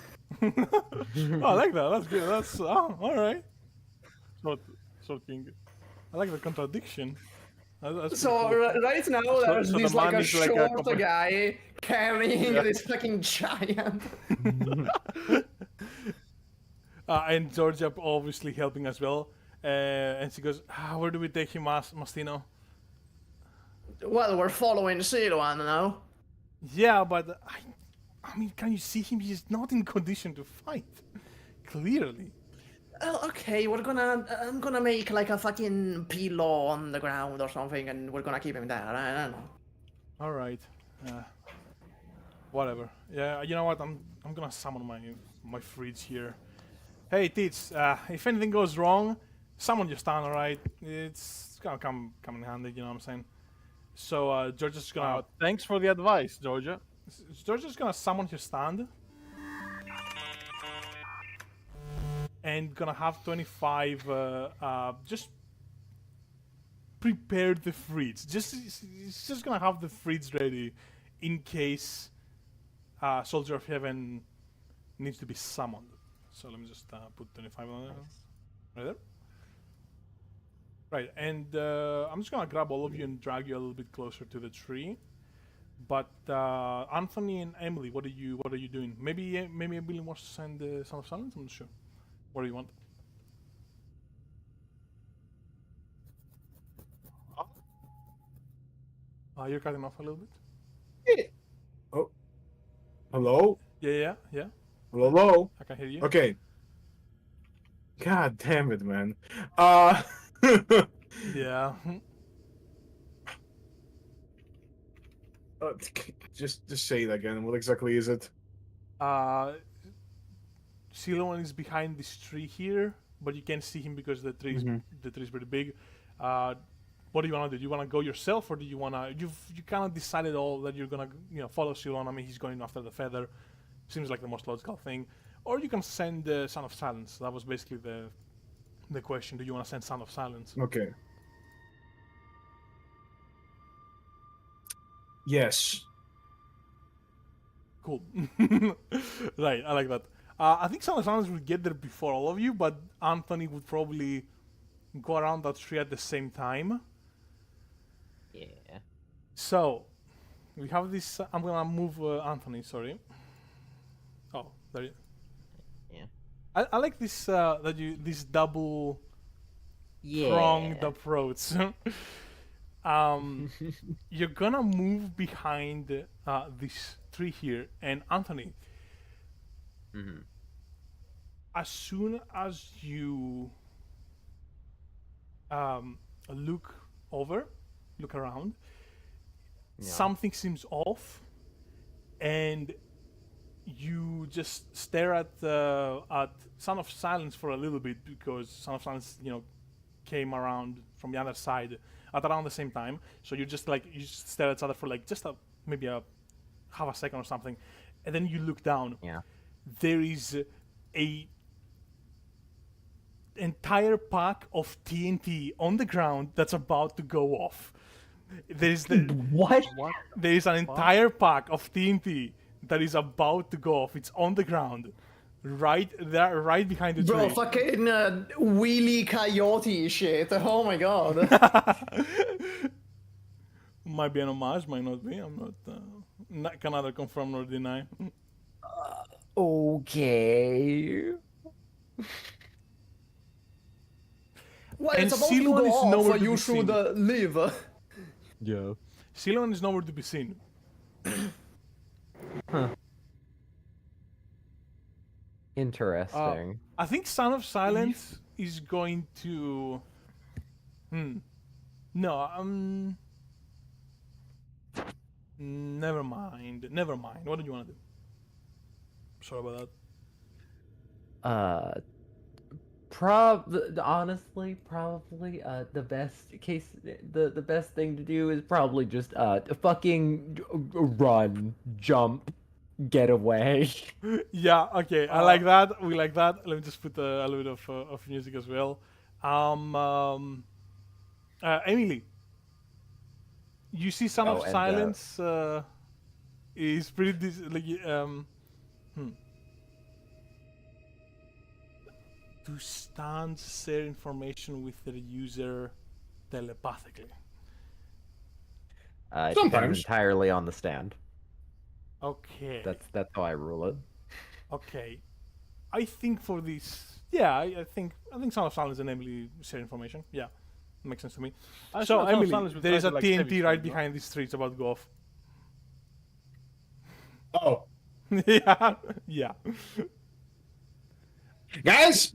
I like that. That's good. That's all right. Short king. I like the contradiction. That's So pretty cool. right now there's so the this like man a is like a short couple- guy carrying Yeah. this fucking giant. And Georgia obviously helping as well. And she goes, where do we take him, Mastino? Well, we're following Silouan now. Yeah, but I mean, can you see him? He's not in condition to fight. Clearly. Oh, okay, I'm gonna make like a fucking pillow on the ground or something, and we're gonna keep him there. I don't know. All right. Whatever. Yeah, you know what? I'm gonna summon my fridge here. Hey, Teats. If anything goes wrong, summon your stun. All right. It's gonna come in handy. You know what I'm saying? So Georgia's gonna Thanks for the advice, Georgia. Georgia's gonna summon his stand. And gonna have 25 just prepare the fridge. He's just gonna have the fridge ready in case Soldier of Heaven needs to be summoned. So let me just put 25 on there. Right there. Right, and I'm just gonna grab all of you and drag you a little bit closer to the tree. But Anthony and Emily, what are you doing? Maybe Emily wants to send the Son of Silence. I'm not sure. What do you want? You're cutting off a little bit. Oh. Hello? Yeah. Hello? I can hear you. Okay. God damn it, man. Yeah. Just say it again. What exactly is it? Silouan is behind this tree here, but you can't see him because the tree is pretty big. What do you want to do? Do you want to go yourself, or do you want to? You kind of decided all that you're gonna follow Silouan. I mean, he's going after the feather. Seems like the most logical thing. Or you can send the Son of Silence. That was basically the question. Do you want to send Son of Silence? Okay. Yes. Cool. Right, I like that. I think Son of Silence will get there before all of you, but Anthony would probably go around that tree at the same time. Yeah. So, we have this. I'm gonna move Anthony. Sorry. Oh, there. Yeah. I like this this double Yeah. pronged approach. You're gonna move behind this tree here, and Anthony. As soon as you look around, something seems off, and you just stare at Son of Silence for a little bit, because Son of Silence, came around from the other side at around the same time. So you just stare at each other for just maybe half a second or something, and then you look down. Yeah. There is a entire pack of TNT on the ground that's about to go off. There's What? There is an entire pack of TNT that is about to go off. It's on the ground, right there, right behind the tree. Bro, fucking Wheelie Coyote shit. Oh my god. Might be an homage, might not be. I'm not can neither confirm nor deny. Okay. Well, And it's about to Silouan go is off, nowhere so to you be should seen. leave. Yeah. Silouan is nowhere to be seen. Interesting. I think Son of Silence is going to. No, never mind. Never mind. What do you want to do? Sorry about that. Honestly, probably the best case, the best thing to do is probably just fucking run, jump, get away. Yeah. Okay. I like that. We like that. Let me just put a little bit of music as well. Emily, you see Son of Silence is pretty to stand share information with the user telepathically. It Sometimes. depends entirely on the stand. Okay. That's how I rule it. Okay. I think for this, yeah, I think Son of Silence and Emily share information. Yeah, makes sense to me. So Emily, there is a TNT right behind this tree. It's about to go off. Oh, Yeah. Yeah. guys,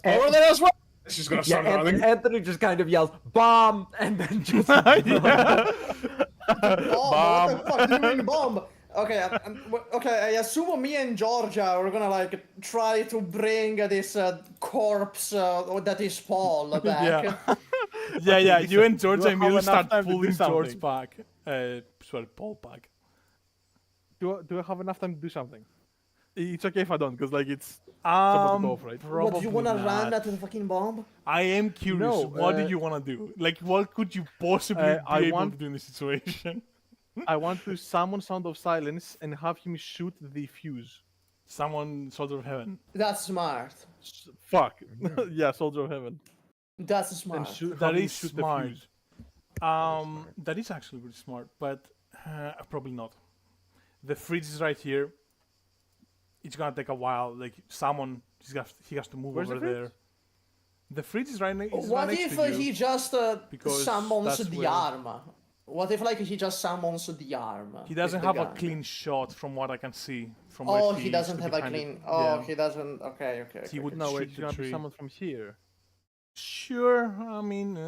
over there as well. She's gonna start running. Anthony just kind of yells "bomb" and then just Yeah. Bomb? What the fuck do you mean bomb? Okay, okay. I assume me and Georgia are gonna try to bring this corpse that is Paul back. Yeah. You and Georgia have immediately enough start time to do pulling George something. back. Sorry, Paul back. Do I have enough time to do something? It's okay if I don't, because it's about to go off, right? What, do you wanna Probably run not. at the fucking bomb? I am curious. No, What do you want to do? What could you possibly I be able want- to do in this situation? I want to summon Sound of Silence and have him shoot the fuse. Someone, Soldier of Heaven. That's smart. Fuck. Yeah, Soldier of Heaven. That's And smart. shoot, That have him is shoot smart. the fuse. That is actually pretty smart, but probably not. The fridge is right here. It's gonna take a while. Someone he has to move Where's the over fridge? there. The fridge is right, is What right next if to you. he just because summons that's the where- arm? What if he just summons the arm? He doesn't with the have a gun? clean shot from what I can see. From Oh, where he is doesn't have a behind it. clean. Oh, Yeah. he doesn't. Okay. He would No, shoot it's the gonna be tree. summoned from here. Sure, I mean,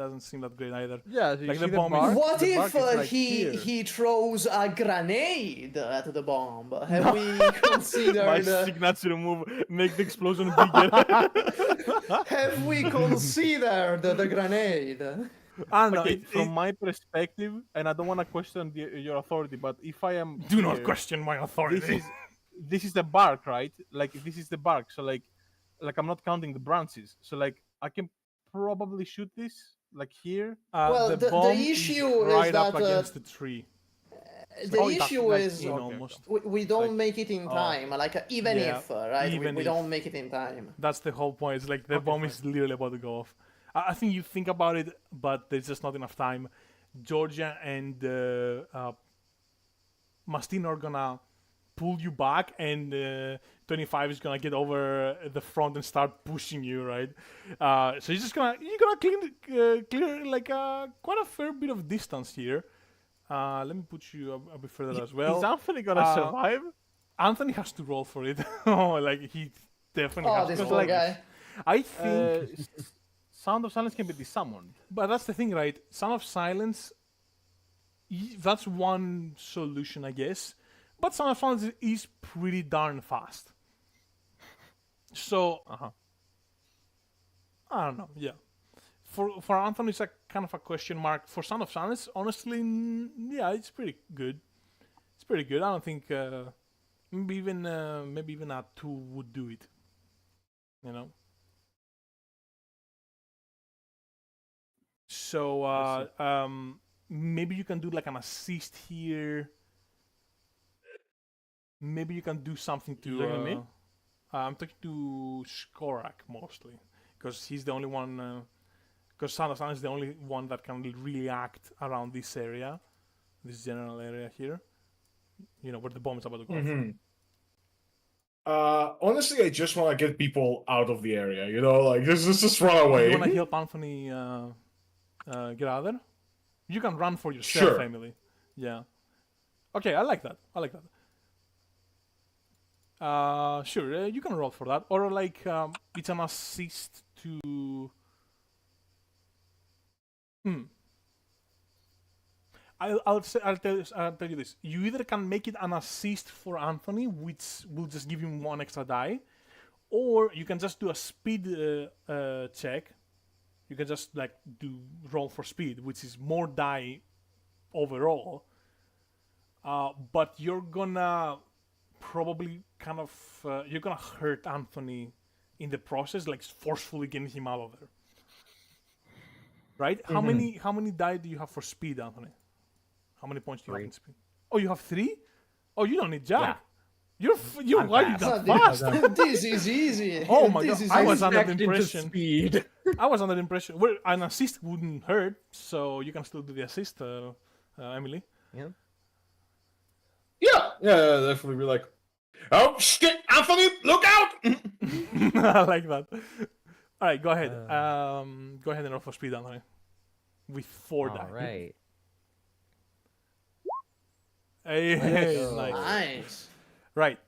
doesn't seem that great either. Yeah, so you Like see the the bomb is- bark? What The if bark is like here. he throws a grenade at the bomb? Have we My considered? signature move, make the explosion bigger. Have we considered the grenade? I don't know. Okay, from my perspective, and I don't want to question your authority, but if I am do not here, question my authority. this is the bark, right? Like this is the bark, so like I'm not counting the branches, so like I can probably shoot this like here. Well, the the bomb issue is is right up that, against the tree. The Oh, it's issue like is in Okay, almost. we don't like- make it in time. Like even Yeah, if, right? even We if. don't make it in time. That's the whole point. It's like the Okay, bomb fine. is literally about to go off. I think you think about it, but there's just not enough time. Georgia and Mastin are gonna pull you back, and 25 is gonna get over the front and start pushing you, right? So you're gonna clear like quite a fair bit of distance here. Let me put you a bit further as well. Is Anthony gonna survive? Anthony has to roll for it. Like he definitely Oh, has this to poor roll. guy. I think, Sound of Silence can be desummoned. but that's the thing, right? Sound of Silence, that's one solution, I guess. But Sound of Silence is pretty darn fast. So, I don't know, yeah. For Anthony, it's a kind of a question mark. For Sound of Silence, honestly, yeah, it's pretty good. It's pretty good. I don't think maybe even a 2 would do it. You know. So maybe you can do like an assist here. Maybe you can do something to. You talking to me? I'm talking to Skorak mostly, because he's the only one. Because Sanasan is the only one that can really act around this area, this general area here. You know where the bomb is about to go. Mhm. Honestly, I just want to get people out of the area. You know, like just run away. You want to help Anthony get out of there? You can run for yourself, Sure. Emily. Yeah. Okay, I like that. Sure, you can roll for that, or like it's an assist to. I'll tell you this. You either can make it an assist for Anthony, which will just give him 1 extra die, or you can just do a speed check. You can just like roll for speed, which is more die overall. But you're gonna probably kind of you're gonna hurt Anthony in the process, like forcefully getting him out of there. Right? How many die do you have for speed, Anthony? How many points do you have in speed? Oh, you have 3? Oh, you don't need Jack. You're why you fast. that fast? This is easy. Oh my This god! is I was easy. under the Backed into impression. speed. I was under the impression. Well, an assist wouldn't hurt, so you can still do the assist, Emily. Yeah, definitely be like, oh shit, Anthony, look out! I like that. All right, go ahead. Go ahead and roll for speed, Anthony. With 4 die. All right. Hey, go. nice. Nice. Right.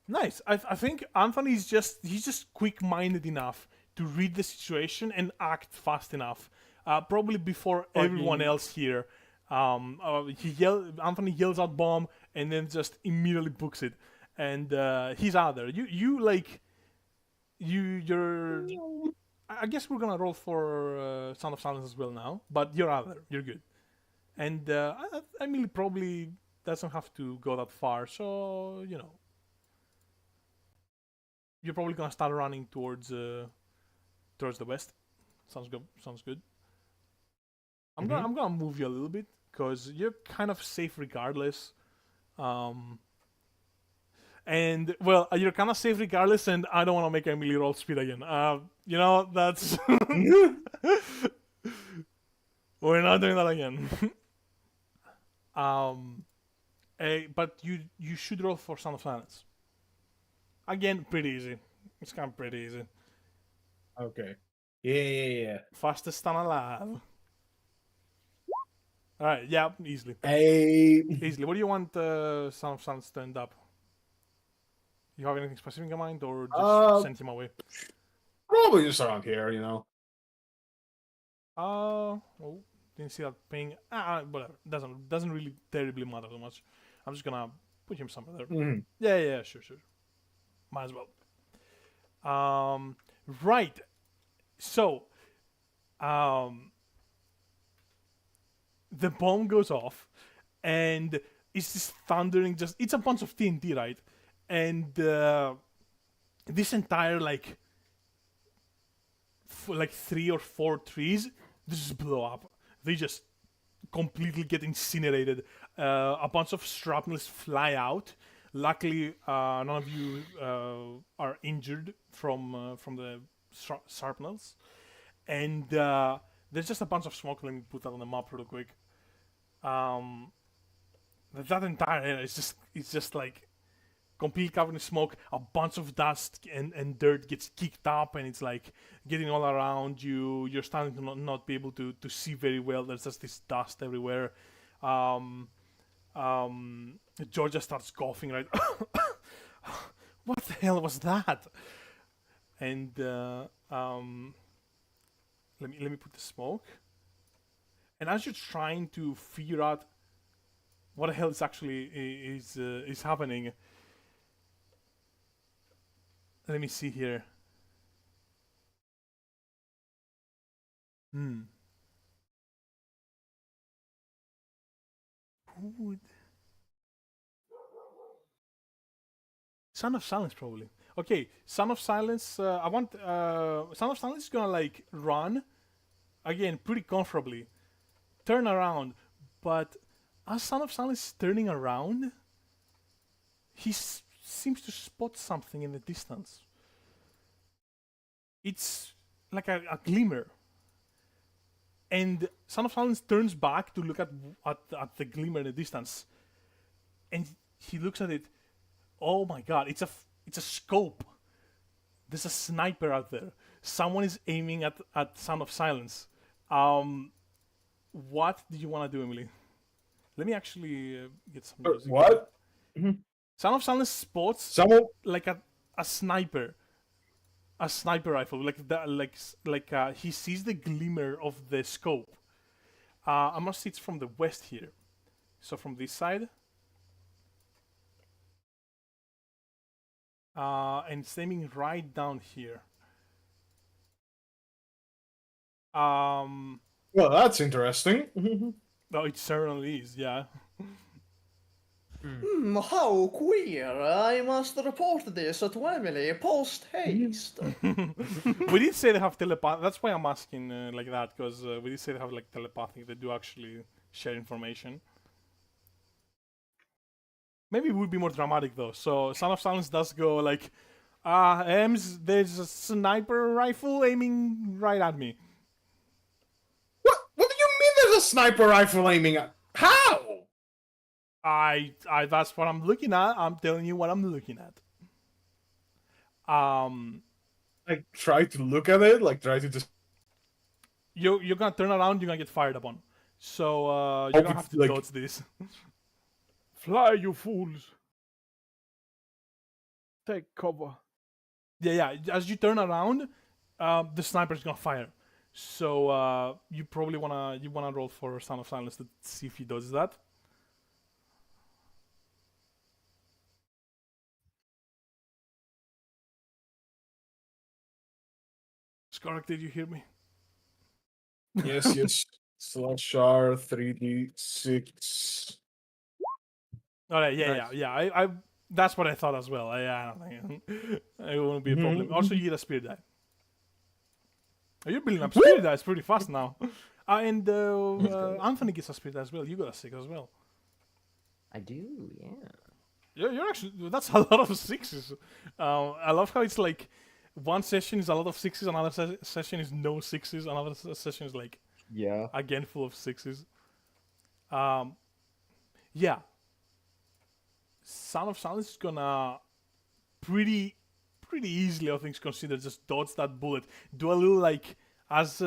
Nice. I think Anthony's he's just quick-minded enough to read the situation and act fast enough. Probably before everyone else here. Anthony yells out bomb and then just immediately books it, and he's out there. You're. I guess we're gonna roll for Sound of Silence as well now, but you're out there. You're good, and Emily probably doesn't have to go that far, so you know. You're probably gonna start running towards the west. Sounds good. I'm gonna move you a little bit because you're kind of safe regardless. And well, you're kind of safe regardless, and I don't want to make Emily roll speed again. You know that's we're not doing that again. But you should roll for Sound of Silence. Again, pretty easy. It's kind of pretty easy. Okay. Yeah. Fastest stun alive. Alright, yeah, easily. Hey. Easily. What do you want Sound of Silence to end up? You have anything specific in mind, or just send him away? Probably just around here, you know. Oh, didn't see that ping. Whatever. Doesn't really terribly matter so much. I'm just gonna put him somewhere there. Mhm. Yeah, sure. Might as well. Right. So, the bomb goes off, and it's just thundering. It's a bunch of TNT, right? And this entire like 3 or 4 trees just blow up. They just completely get incinerated. A bunch of shrapnels fly out. Luckily, none of you are injured from the shrapnels. And there's just a bunch of smoke. Let me put that on the map real quick. That entire area is just like completely covered in smoke. A bunch of dust and dirt gets kicked up, and it's like getting all around you. You're starting to not be able to see very well. There's just this dust everywhere. Georgia starts coughing, right? What the hell was that? And let me put the smoke. And as you're trying to figure out what the hell is actually is happening, let me see here. Who would? Son of Silence, probably. Okay, Son of Silence. I want Son of Silence is gonna like run again pretty comfortably, turn around, but as Son of Silence is turning around, he seems to spot something in the distance. It's like a glimmer. And Son of Silence turns back to look at the glimmer in the distance. And he looks at it. Oh my god, it's a scope. There's a sniper out there. Someone is aiming at Son of Silence. What do you want to do, Emily? Let me actually get some music. What? Son of Silence spots Someone? like a sniper. A sniper rifle, he sees the glimmer of the scope. I must see it's from the west here, so from this side, and it's aiming right down here. Well, that's interesting. No, it certainly is, yeah. How queer. I must report this to Emily post haste. We did say they have telepathy. That's why I'm asking like that, because we did say they have like telepathy. They do actually share information. Maybe it would be more dramatic though. So Son of Silence does go like, Ems, there's a sniper rifle aiming right at me. What do you mean there's a sniper rifle aiming at? How? I that's what I'm looking at. I'm telling you what I'm looking at. Like, try to look at it, like, try to just... You're gonna turn around, you're gonna get fired upon. So you're gonna have to like... dodge this. Fly, you fools! Take cover. Yeah. As you turn around, the sniper's gonna fire. So you probably wanna roll for Son of Silence to see if he does that. Skark, did you hear me? Yes. Slash R 3d6. Alright, Nice. yeah. I that's what I thought as well. I don't think it won't be a problem. Also, you get a spirit die. Oh, you're building up spirit dice pretty fast now. And Anthony gets a spirit die as well. You got a 6 as well. I do, yeah. You're actually, that's a lot of 6s. I love how it's like one session is a lot of 6s, another session is no 6s, another session is like again full of 6s. Yeah. Son of Silence is gonna pretty easily, all things considered, just dodge that bullet. Do a little like as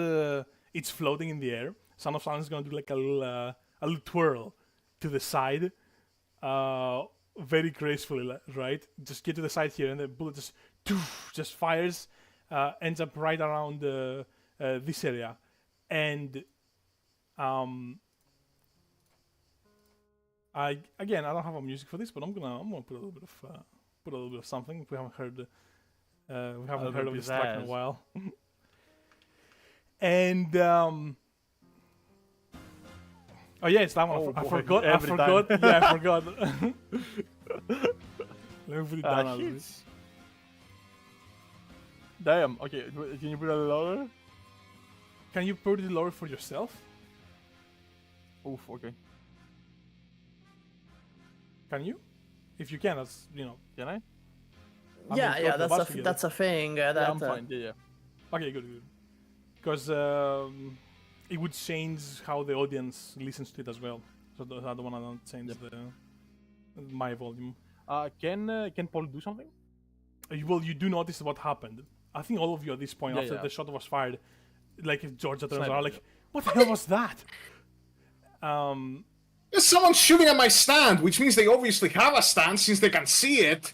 it's floating in the air. Son of Silence is gonna do like a little twirl to the side, very gracefully, right? Just get to the side here, and the bullet just fires ends up right around this area, and I don't have a music for this, but I'm gonna put a little bit of something. We haven't heard of this track in a while. And oh yeah, it's that one. I forgot. Yeah, I forgot. Let me put it down. As this. Damn. Okay, can you put it lower? Can you put it lower for yourself? Oof. Okay. Can you? If you can, that's Can I? Yeah, that's a thing. Yeah, I'm fine. Yeah. Okay, good. Because it would change how the audience listens to it as well. So I don't want to change my volume. Can Paul do something? Well, you do notice what happened. I think all of you at this point, after the shot was fired, like if Georgia turns around, like, what the hell was that? There's someone shooting at my stand, which means they obviously have a stand since they can see it.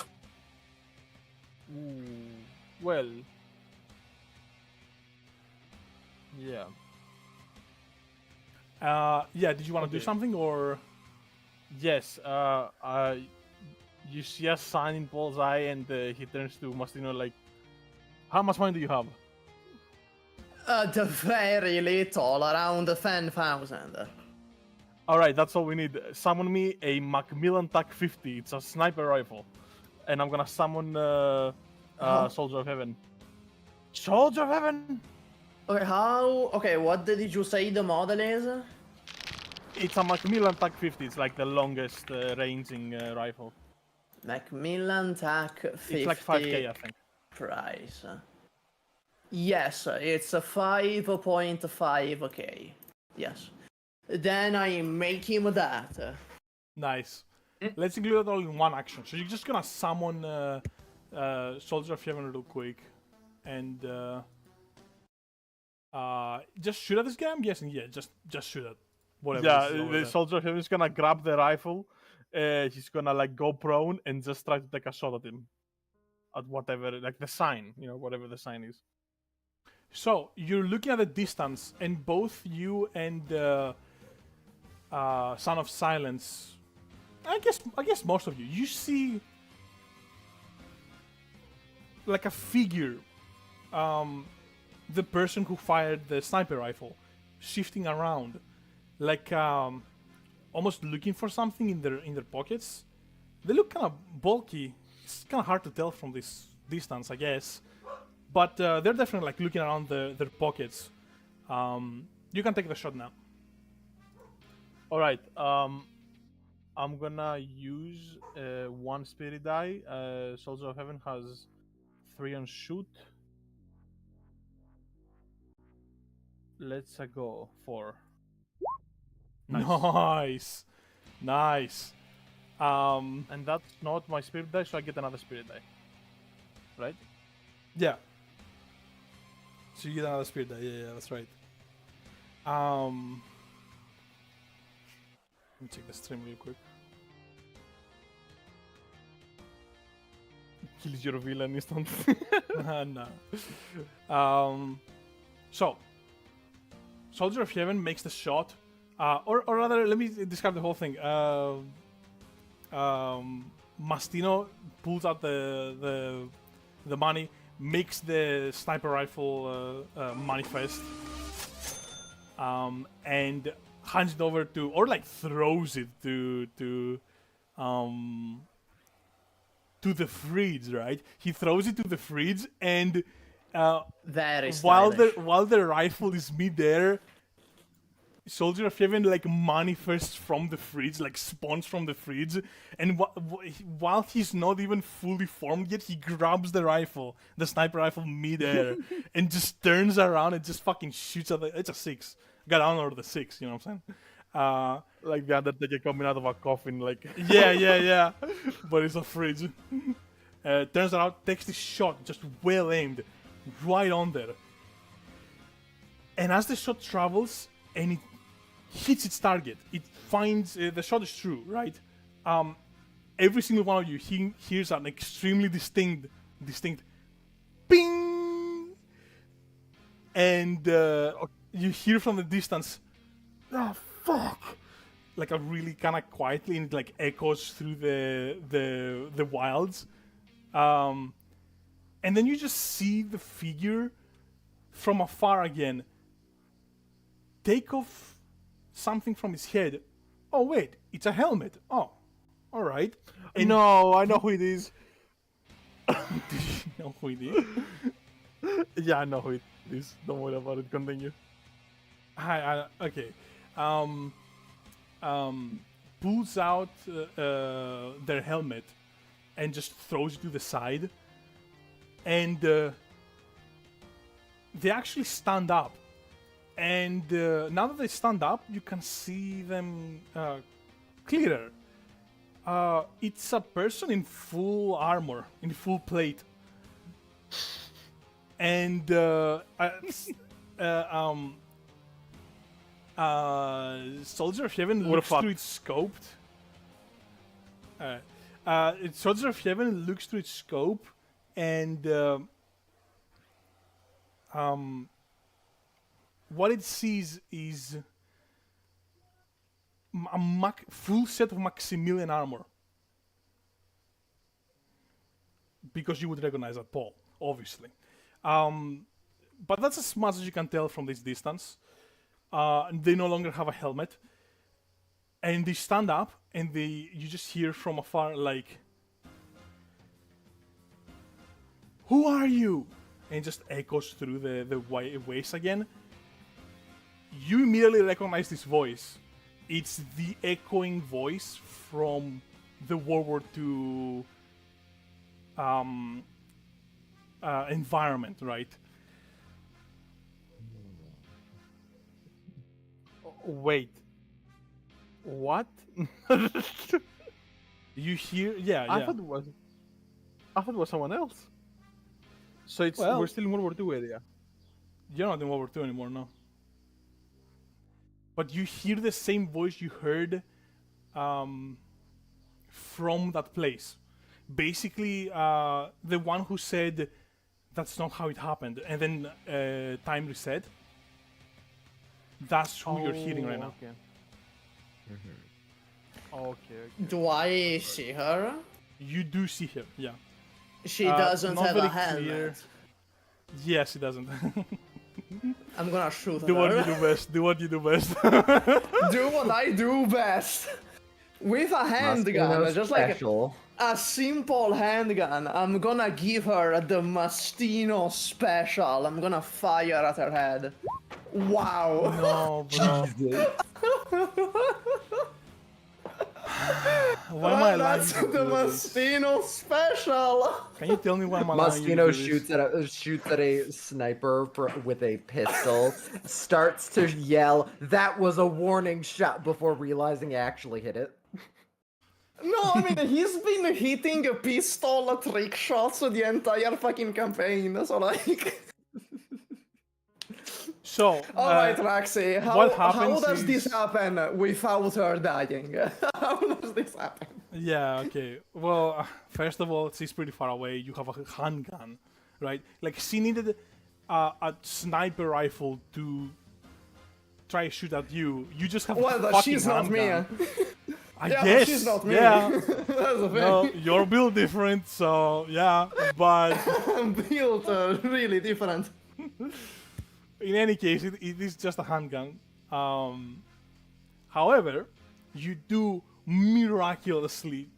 Well, yeah. Yeah. Did you want to do something or? Yes. You see a sign in Paul's eye, and he turns to Mastino like, "How much money do you have?" The very little, around 10,000. All right, that's all we need. Summon me a Macmillan TAC 50. It's a sniper rifle, and I'm gonna summon Soldier of Heaven. Soldier of Heaven. Okay, how? Okay, what did you say the model is? It's a Macmillan TAC 50. It's like the longest ranging rifle. Macmillan TAC 50. It's like 5k, I think. Price. Yes, it's a 5.5k. Yes. Then I make him that. Nice. Let's include it all in one action. So you're just gonna summon Soldier of Heaven real quick, and just shoot at this guy. I'm guessing, yeah, just shoot at whatever. Yeah, the Soldier of Heaven is gonna grab the rifle. He's gonna like go prone and just try to take a shot at him, at whatever, like the sign, whatever the sign is. So you're looking at the distance, and both you and Son of Silence, I guess most of you see like a figure, the person who fired the sniper rifle, shifting around, like almost looking for something in their pockets. They look kind of bulky. It's kind of hard to tell from this distance, I guess. But they're definitely like looking around their pockets. You can take the shot now. All right. I'm gonna use one spirit die. Soldier of Heaven has 3 on shoot. Let's go 4. Nice. And that's not my spirit die, so I get another spirit die. Right? Yeah. So you get another spirit die. Yeah, that's right. Let me check the stream real quick. Kills your villain instantly. No. So, Soldier of Heaven makes the shot, or rather, let me describe the whole thing. Mastino pulls out the money, makes the sniper rifle manifest, and hands it over to, or like throws it to the fridge, right? He throws it to the fridge, and Very while stylish. the rifle is midair, Soldier of Heaven like manifests from the fridge, like spawns from the fridge, and while he's not even fully formed yet, he grabs the rifle, the sniper rifle midair, and just turns around and just fucking shoots at it's a 6. Got honor the 6, you know what I'm saying? Like the Undertaker coming out of a coffin, like. Yeah. But it's a fridge. Turns around, takes this shot, just well aimed, right on there. And as the shot travels and it hits its target, it finds the shot is true, right? Every single one of you hears an extremely distinct ping, and you hear from the distance, "Oh fuck!" Like a really kind of quietly, and it like echoes through the wilds, and then you just see the figure from afar again. Take off something from his head. Oh wait, it's a helmet. Oh, all right. And No, I know who it is. do you know who it is? Yeah, I know who it is. Don't worry about it. Continue. Hi. Okay. Pulls out their helmet and just throws it to the side, and they actually stand up. And now that they stand up, you can see them clearer. It's a person in full armor, in full plate, and Soldier of Heaven looks through its scoped. Soldier of Heaven looks through its scope, and what it sees is a full set of Maximilian armor. Because you would recognize that Paul, obviously. But that's as much as you can tell from this distance. They no longer have a helmet. And they stand up, and you just hear from afar, like, "Who are you?" And it just echoes through the waves again. You immediately recognize this voice. It's the echoing voice from the World War II environment, right? Wait. What? You hear? Yeah. I thought it was someone else. So we're still in World War II area. You're not in World War II anymore, no. But you hear the same voice you heard from that place. Basically, the one who said, "That's not how it happened," and then time reset. That's who you're hearing right now. Okay. Okay. Do I see her? You do see her, yeah. She doesn't not have very a helmet. clear. Yes, it doesn't. I'm gonna shoot Do what you her. do best. Do what you do best. Do what I do best. With a handgun, just like special. a simple handgun. I'm gonna give her the Mastino special. I'm gonna fire at her head. Wow. No, bro. Why am I allowing That's you to the do this? Mastino special. Can you tell me why I'm allowing you to Mastino do this? shoots at a sniper with a pistol, starts to yell, "That was a warning shot," before realizing he actually hit it. No, I mean, he's been hitting a pistol trick shots the entire fucking campaign, so like... So, Alright, Raxi, what how happens does this is- happen without her dying? How does this happen? Yeah, okay. Well, first of all, she's pretty far away. You have a handgun, right? Like, she needed a sniper rifle to try to shoot at you. You just have a Well, but fucking she's not me. handgun. I Yeah, guess. but she's not me. Yeah. That's the thing. No, you're built different, so yeah. But I'm built really different. in any case, it is just a handgun. However, you do miraculously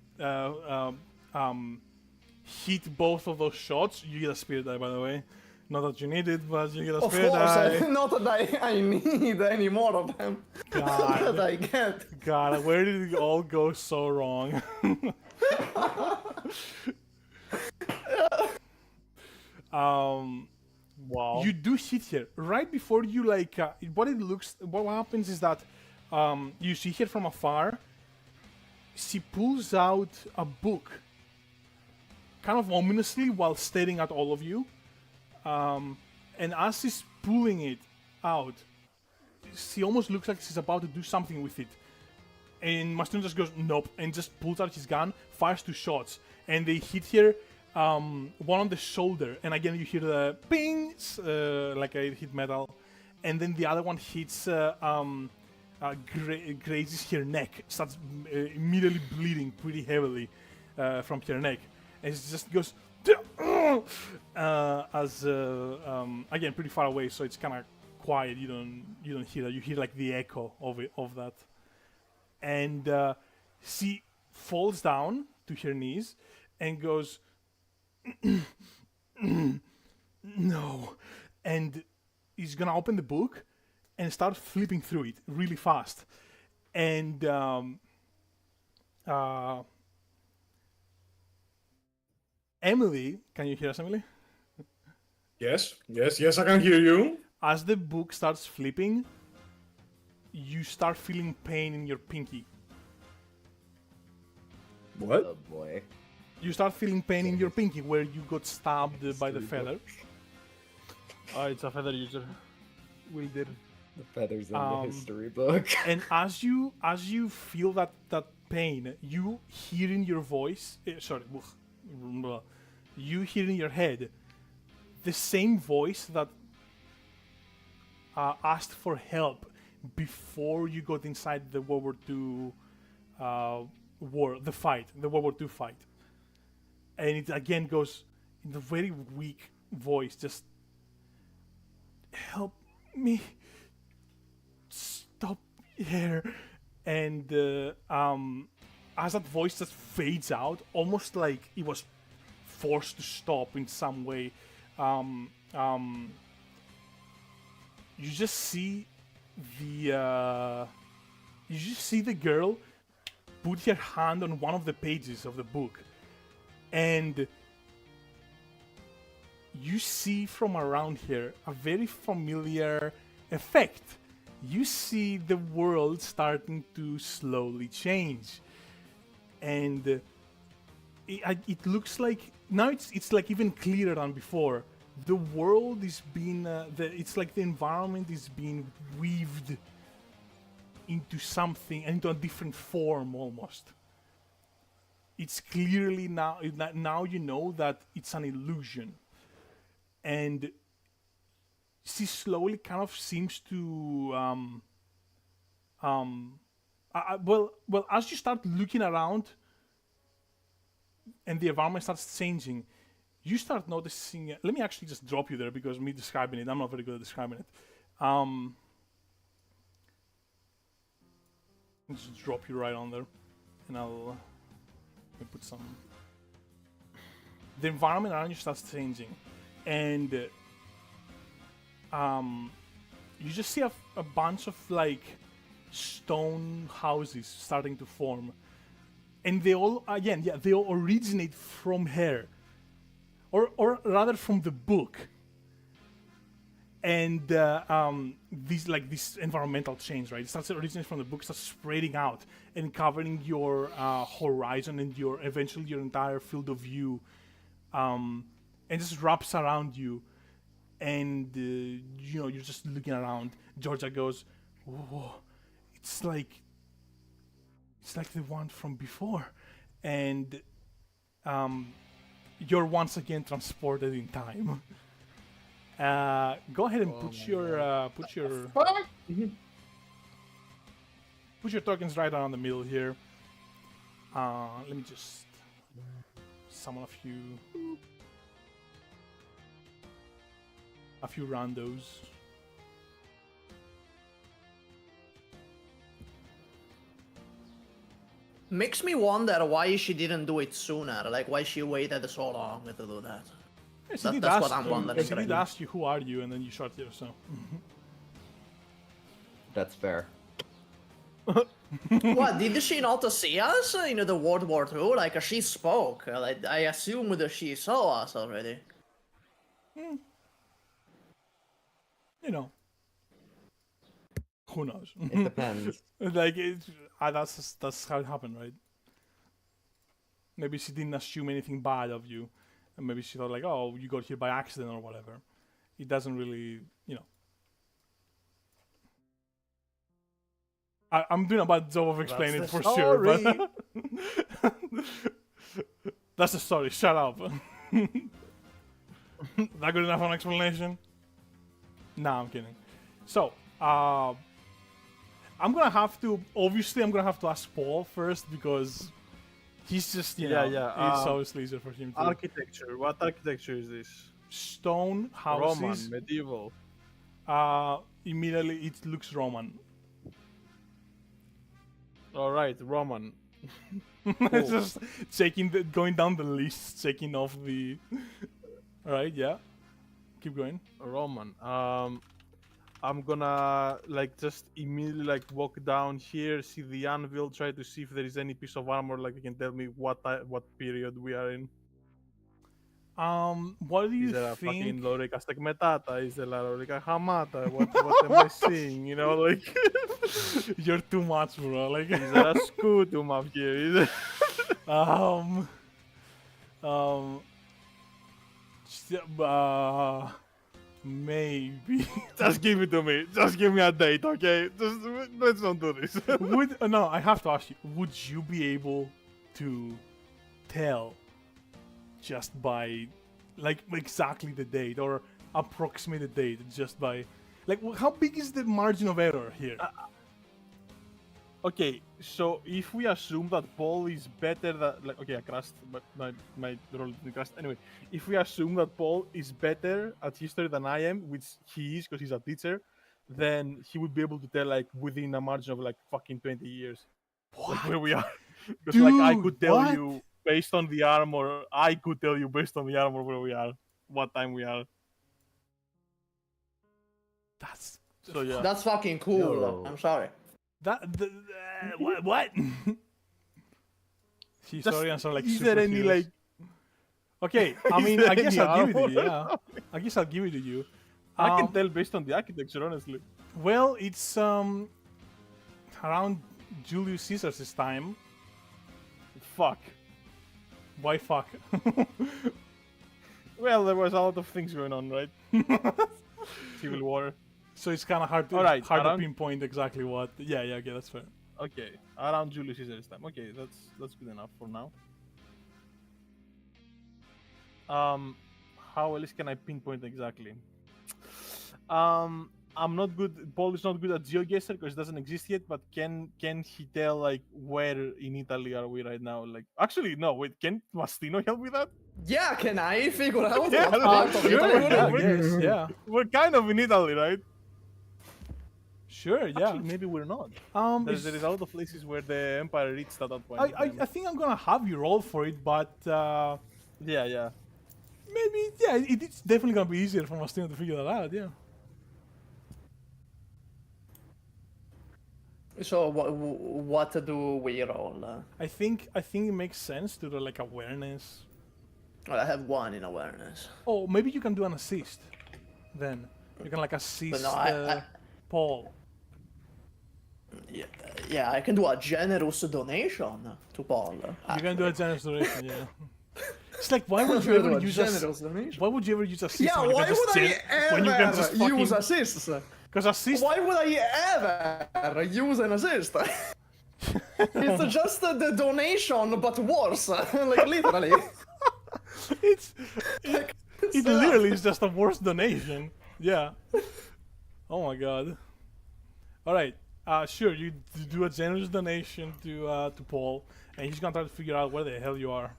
hit both of those shots. You get a spirit die, by the way. Not that you need it, but you get a Of spirit die. course, not that I need any more of them. God. That I get. God, where did it all go so wrong? Wow. You do hit her right before you like. What happens is that you see her from afar. She pulls out a book, kind of ominously, while staring at all of you. And as she's pulling it out, she almost looks like she's about to do something with it. And Mastino just goes, nope, and just pulls out his gun, fires 2 shots, and they hit her one on the shoulder, and again you hear the pings, like it hit metal, and then the other one hits, grazes her neck, starts immediately bleeding pretty heavily from her neck, and it just goes as again pretty far away, so it's kind of quiet. You don't hear that. You hear like the echo of that, and she falls down to her knees and goes, no, and he's gonna open the book and start flipping through it really fast, and Emily, can you hear us, Emily? Yes, I can hear you. As the book starts flipping, you start feeling pain in your pinky. What? Oh boy. You start feeling pain in your pinky where you got stabbed by the feather. Oh, it's a feather user. Wilder. The feathers in the history book. And as you feel that pain, you hear in your voice, you hear in your head the same voice that asked for help before you got inside the World War II the World War II fight. And it again goes in a very weak voice, just help me stop here. And as that voice just fades out, almost like it was forced to stop in some way, you just see the girl put her hand on one of the pages of the book, and you see from around here a very familiar effect. You see the world starting to slowly change, and it looks like now it's like even clearer than before. The world is being it's like the environment is being weaved into something, into a different form almost. It's clearly now you know that it's an illusion, and she slowly kind of seems to well as you start looking around and the environment starts changing, you start noticing. Let me actually just drop you there, because me describing it, I'm not very good at describing it. Just drop you right on there, and let me put some. The environment around you starts changing, and you just see a bunch of like stone houses starting to form, and they all they all originate from here, or rather from the book. And this environmental change, right? It starts originating from the book, starts spreading out and covering your horizon and eventually your entire field of view, and just wraps around you. And you're just looking around. Georgia goes, "Whoa, it's like the one from before," and you're once again transported in time. Go ahead and put your tokens right around the middle here. Let me just summon a few randos. Makes me wonder why she didn't do it sooner. Like why she waited so long to do that. Yes, That's what I'm wondering. She did ask you, who are you, and then you shot here, so. That's fair. What, did she not see us in the World War II? Like, she spoke. Like, I assumed that she saw us already. You know. Who knows? It depends. Like, that's how it happened, right? Maybe she didn't assume anything bad of you. And maybe she thought like, oh, you got here by accident or whatever. It doesn't really, I'm doing a bad job of explaining it for sure, but that's a story. Shut up. That good enough an explanation? Nah, I'm kidding. So, I'm gonna have to ask Paul first because he's just, you know, it's obviously easier for him to. Architecture. What architecture is this? Stone houses. Roman, medieval. Immediately it looks Roman. All right, Roman. It's just going down the list, checking off the. Alright, yeah. Keep going. Roman. I'm gonna like just immediately like walk down here, see the anvil, try to see if there is any piece of armor like you can tell me what period we are in. What do you Is there a think? fucking Lorica Stegmetata? Is there a Lorica Hamata? What am I seeing? You know, like You're too much, bro. Like, is there a Scutum up here? Is there... Maybe. Just give it to me. Just give me a date, okay? Just let's not do this. No, I have to ask you. Would you be able to tell just by, like, exactly the date or approximate the date just by, like, how big is the margin of error here? Okay, so if we assume that Paul is better than, like, okay, I crashed, but my roll didn't crash. Anyway, if we assume that Paul is better at history than I am, which he is because he's a teacher, then he would be able to tell, like, within a margin of, like, fucking 20 years. What? Like, where we are. Because, like, I could tell what? you based on the armor, where we are, what time we are. That's So, yeah. That's fucking cool. Yo. I'm sorry. What? Historians are like Is there any, superheroes. like... Okay, I Is mean, there I guess any I'll give it to armor? you. Yeah, I guess I'll give it to you. I can tell based on the architecture, honestly. Well, it's around Julius Caesar's time. Fuck. Why fuck? Well, there was a lot of things going on, right? Civil War. So it's kind of hard to Alright, to pinpoint exactly what. Yeah, okay, that's fair. Okay, around Julius Caesar's time. Okay, that's good enough for now. How else can I pinpoint exactly? I'm not good. Paul is not good at GeoGuessr because it doesn't exist yet. But can he tell like where in Italy are we right now? Like, actually, no. Wait, can Mastino help with that? Yeah, can I figure out Yeah, what part of sure, Italy yeah, I we're in? guess, yeah. We're kind of in Italy, right? Sure, yeah. Actually, maybe we're not. There is a lot of places where the Empire reached at that point. I think I'm gonna have you roll for it, but Yeah. maybe it's definitely gonna be easier for Mastino to figure that out. Yeah. So what do we roll? I think it makes sense to do like awareness. Well, I have one in awareness. Oh, maybe you can do an assist. Then you can like assist no, I- Paul. Yeah, I can do a generous donation to Paul. You can do a generous donation, yeah. It's like why would you Sure, do ever a use generous donation. why would you ever use assist? Yeah, when you why can just would I when you can just ever use fucking assists? because assist. Why would I ever use an assist? It's just the donation, but worse. Like literally. It literally is just a worse donation. Yeah. Oh my god. All right. Sure. You do a generous donation to Paul, and he's gonna try to figure out where the hell you are.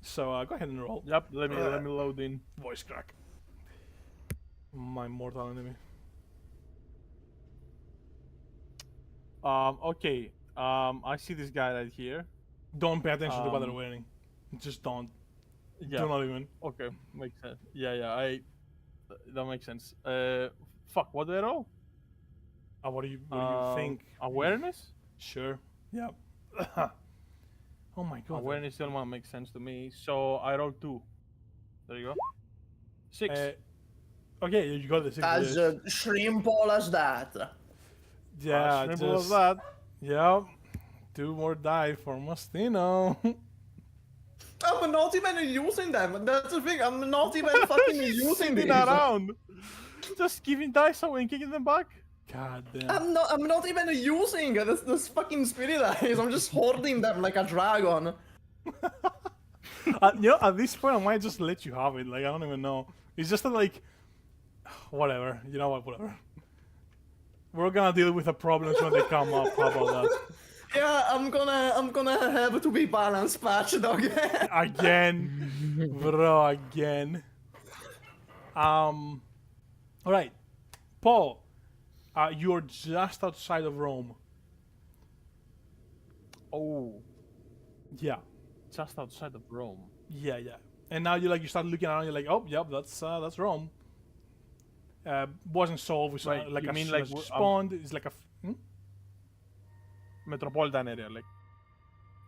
So go ahead and roll. Yep. Let me load in. Voice crack. My mortal enemy. Okay. I see this guy right here. Don't pay attention to what they're wearing. Just don't. Yeah. Do not even. Okay. Makes sense. Yeah. That makes sense. Fuck. What do I roll? What do you think? Awareness. Sure. Yeah. Oh my god. Awareness still one makes sense to me. So I roll 2. There you go. 6. Okay, you got the 6. As shrimple as that. Yeah, simple as just that. yeah. 2 more die for Mastino. I'm not even using them. That's the thing. I'm not even fucking using Sitting these. around. Just giving dice away and kicking them back. God damn. I'm not even using this fucking spirit eyes. I'm just hoarding them like a dragon. At this point, I might just let you have it. Like, I don't even know. It's just that, like, whatever. You know what? Whatever. We're gonna deal with the problems when they come up. How about that? Yeah, I'm gonna have to be balanced patched again. Again, bro. Again. All right, Paul. You're just outside of Rome. Oh, Yeah. just outside of Rome. Yeah. And now you start looking around. You're like, oh, yep, that's Rome. Wasn't so obvious. Right, Like you as mean soon like as you w- spawned. It's like a. Metropolitan area, like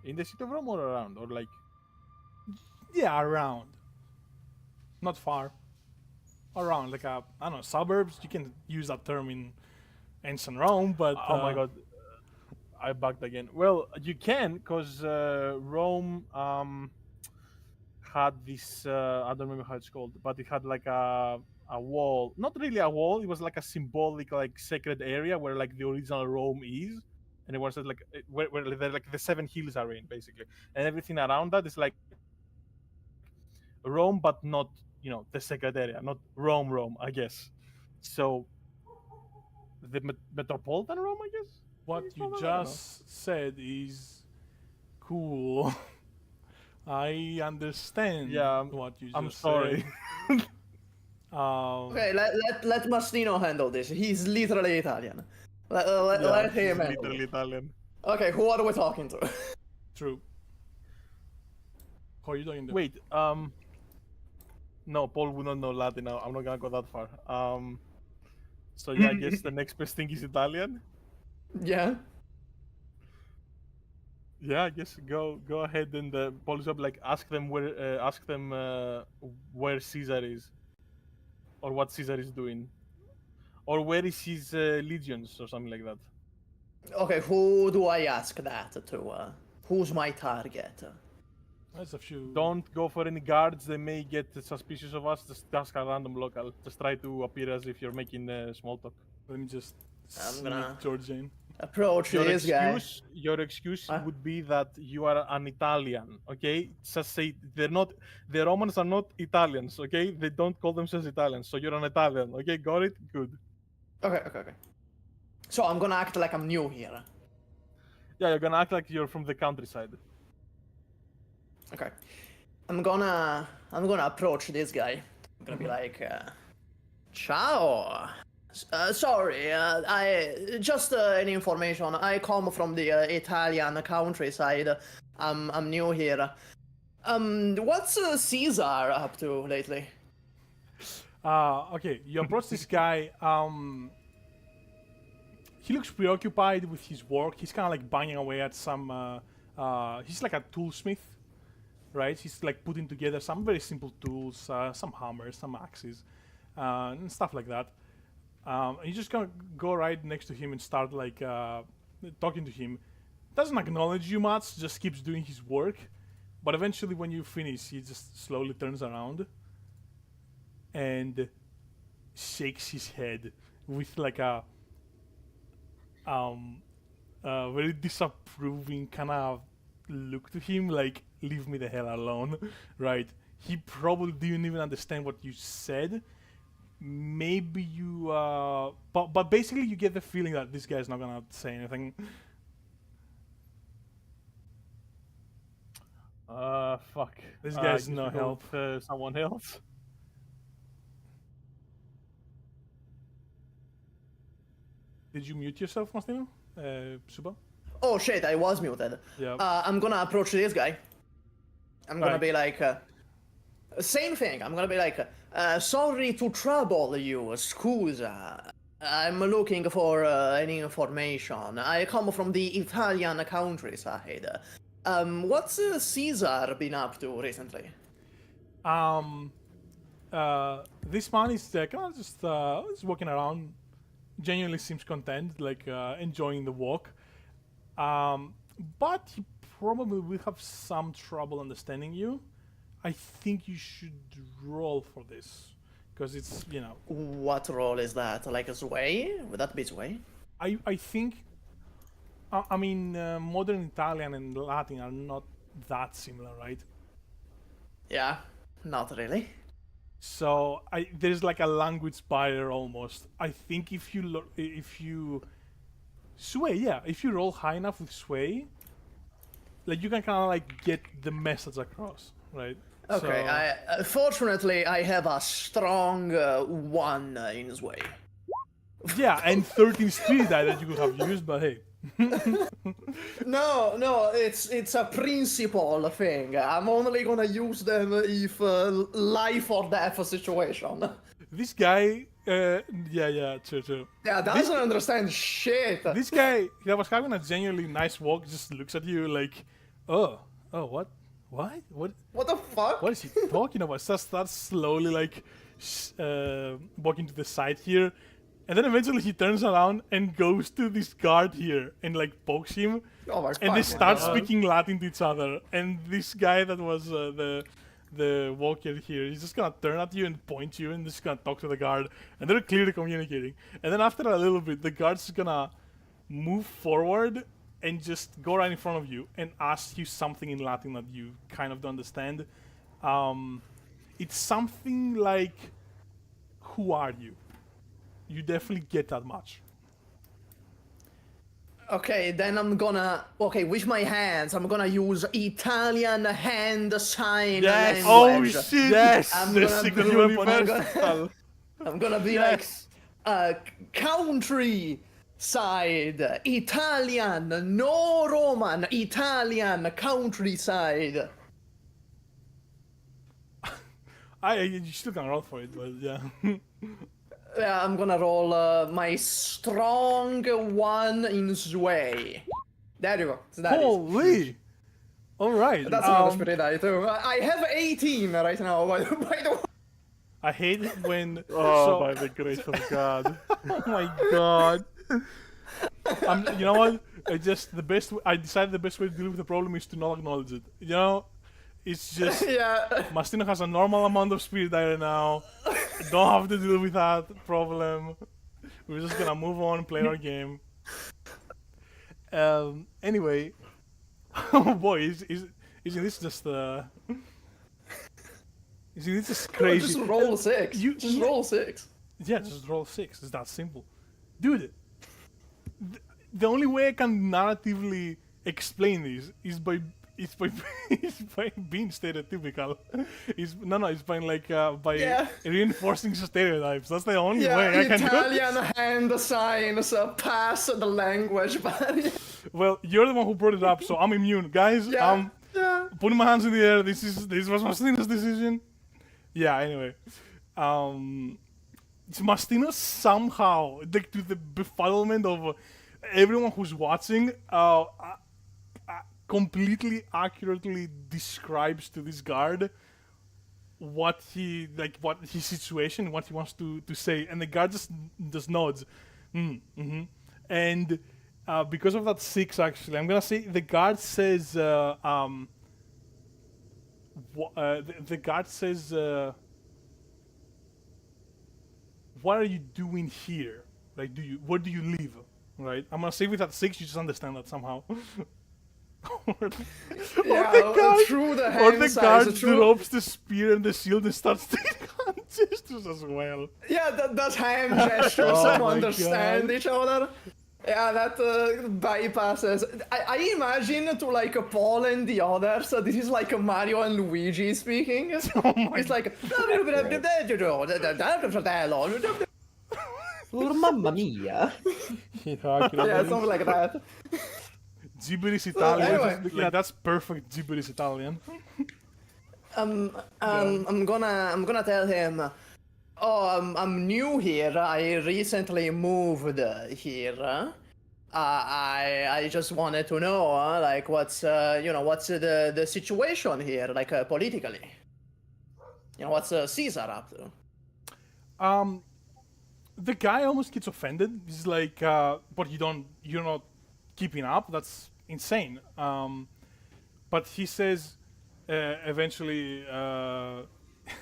in the city of Rome or around, or like Yeah, around. Not far. Around, like I don't know, suburbs. You can use that term in ancient Rome, but oh my god, I bugged again. Well, you can, because Rome had this I don't remember how it's called, but it had like a wall, not really a wall, it was like a symbolic like sacred area where like the original Rome is, and it was like where like the seven hills are in basically, and everything around that is like Rome, but not, the sacred area, not Rome, I guess. So the metropolitan Rome, I guess. what It's you called that? I don't know. just said is cool. I understand Yeah, what you just I'm sorry. said. Okay, let Mastino handle this. He's literally Italian. Let Yeah, him he's handle literally it. Italian. Okay, who are we talking to? True. Who are you talking to? Wait, no, Paul would not know Latin now. I'm not gonna go that far. So yeah, I guess the next best thing is Italian. Yeah. Yeah, I guess go ahead and polish up. Like ask them where Caesar is, or what Caesar is doing, or where is his legions or something like that. Okay, who do I ask that to? Who's my target? That's a few. Don't go for any guards. They may get suspicious of us. Just ask a random local. Just try to appear as if you're making small talk. Let me just I'm sneak gonna- Georgian. Approach this guy. Your excuse Huh? would be that you are an Italian, okay? Just say the Romans are not Italians, okay? They don't call themselves Italians, so you're an Italian, okay? Got it? Good. Okay. So I'm gonna act like I'm new here. Yeah, you're gonna act like you're from the countryside. Okay. I'm gonna approach this guy. I'm gonna be like, ciao. Sorry, I just an information. I come from the Italian countryside. I'm new here. What's Caesar up to lately? Okay, you approach this guy. He looks preoccupied with his work. He's kind of like banging away at some. He's like a toolsmith, right? He's like putting together some very simple tools, some hammers, some axes, and stuff like that. You're just gonna go right next to him and start like talking to him. Doesn't acknowledge you much, just keeps doing his work. But eventually, when you finish, he just slowly turns around and shakes his head with like a very disapproving kind of look to him, like leave me the hell alone, right? He probably didn't even understand what you said. Maybe you but basically you get the feeling that this guy's not gonna say anything. Fuck. This guy's I guess no we go help. with, someone else. Did you mute yourself, Mastino? Suba? Oh shit, I was muted. Yeah. I'm gonna approach this guy. I'm gonna Right. be like, same thing. I'm gonna be like, sorry to trouble you, scusa. I'm looking for any information. I come from the Italian countryside. What's Caesar been up to recently? This man is kind of just walking around. Genuinely seems content, like enjoying the walk. But he probably will have some trouble understanding you. I think you should roll for this, because it's, What role is that? Like a sway? Would that be sway? I think, modern Italian and Latin are not that similar, right? Yeah, not really. So there's like a language barrier almost. I think if you sway, yeah, if you roll high enough with sway, like you can kind of like get the message across, right? Okay, So, fortunately I have a strong 1 in sway. yeah, and 13 spirit die that you could have used, but hey. No, it's a principle thing. I'm only gonna use them if life or death situation. This guy, yeah, true. Yeah, doesn't understand shit. This guy that was having a genuinely nice walk just looks at you like, oh, what? What the fuck? What is he talking about? So starts slowly like walking to the side here, and then eventually he turns around and goes to this guard here and like pokes him, Oh my and they fucking start God. speaking Latin to each other. And this guy that was the walker here, he's just gonna turn at you and point you, and just gonna talk to the guard, and they're clearly communicating. And then after a little bit, the guard's gonna move forward and just go right in front of you and ask you something in Latin that you kind of don't understand. It's something like, "Who are you?" You definitely get that much. Okay, then I'm gonna. Okay, with my hands, I'm gonna use Italian hand sign Yes. Oh language. shit! Yes. I'm The gonna secret do- weapon. Universal. I'm gonna be Yes. like, country side, Italian, no Roman, Italian countryside. You still can roll for it, but yeah. Yeah, I'm gonna roll my strong 1 in sway. There you go. So that is- Holy! All right. That's another spirit die too. I have 18 right now, by the way. I hate it when. Oh, so, by the grace of God. oh my god. You know what? I decided the best way to deal with the problem is to not acknowledge it. You know, it's just Yeah. Mastino has a normal amount of spirit die right now. Don't have to deal with that problem. We're just gonna move on, play our game. Anyway, oh boy, isn't this just isn't this just crazy? Just roll 6. Just yeah. roll 6. Yeah, just roll 6. It's that simple. Dude, the only way I can narratively explain this is by being stereotypical. It's by like by Yeah. reinforcing stereotypes. That's the only Yeah, way I can do Italian it. hand signs pass the language barrier. Well, you're the one who brought it up, so I'm immune, guys. Yeah. Putting my hands in the air. This was Mastino's decision. Yeah. Anyway, Mastino somehow, like, to the befuddlement of everyone who's watching, completely accurately describes to this guard what his situation, what he wants to say, and the guard just nods. And because of that 6, actually, I'm gonna say the guard says the guard says, what are you doing here? Like, where do you live? Right? I'm gonna say with that 6, you just understand that somehow. Yeah, through the Or hand the size. guard Through... drops the spear and the shield and starts taking hand gestures as well. Yeah, that's hand gestures Oh to my understand God. each other. Yeah, that bypasses. I imagine to like Paul and the others, this is like Mario and Luigi speaking. Oh my It's like. Oh, mamma mia. Yeah, something like that. Gibberish Italian. anyway. Like, that's perfect gibberish Italian. I'm gonna tell him. Oh, I'm new here. I recently moved here. I just wanted to know, like, what's the situation here, like, politically. You know, what's Caesar up to? The guy almost gets offended. He's like, "But you're not keeping up. That's insane." But he says, eventually,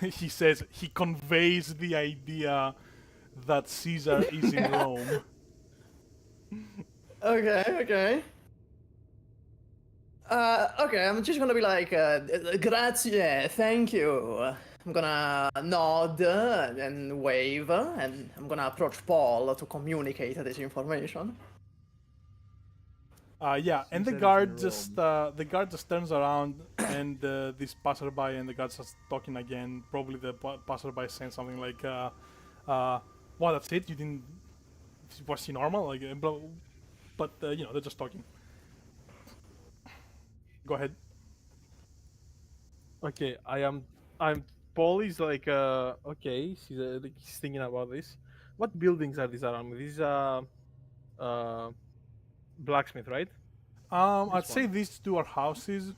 he conveys the idea that Caesar is in Rome. Okay. Okay, I'm just gonna be like, grazie, thank you. I'm gonna nod and wave, and I'm gonna approach Paul to communicate this information. Yeah, and the guard just turns around, and this passerby and the guard starts talking again. Probably the passerby saying something like, "Well, that's it. You didn't. Was he normal?" Like, but you know, they're just talking. Go ahead. Okay, I'm Paul is like okay, he's thinking about this. What buildings are these around me? These are blacksmith, right? I'd This say one. these two are houses,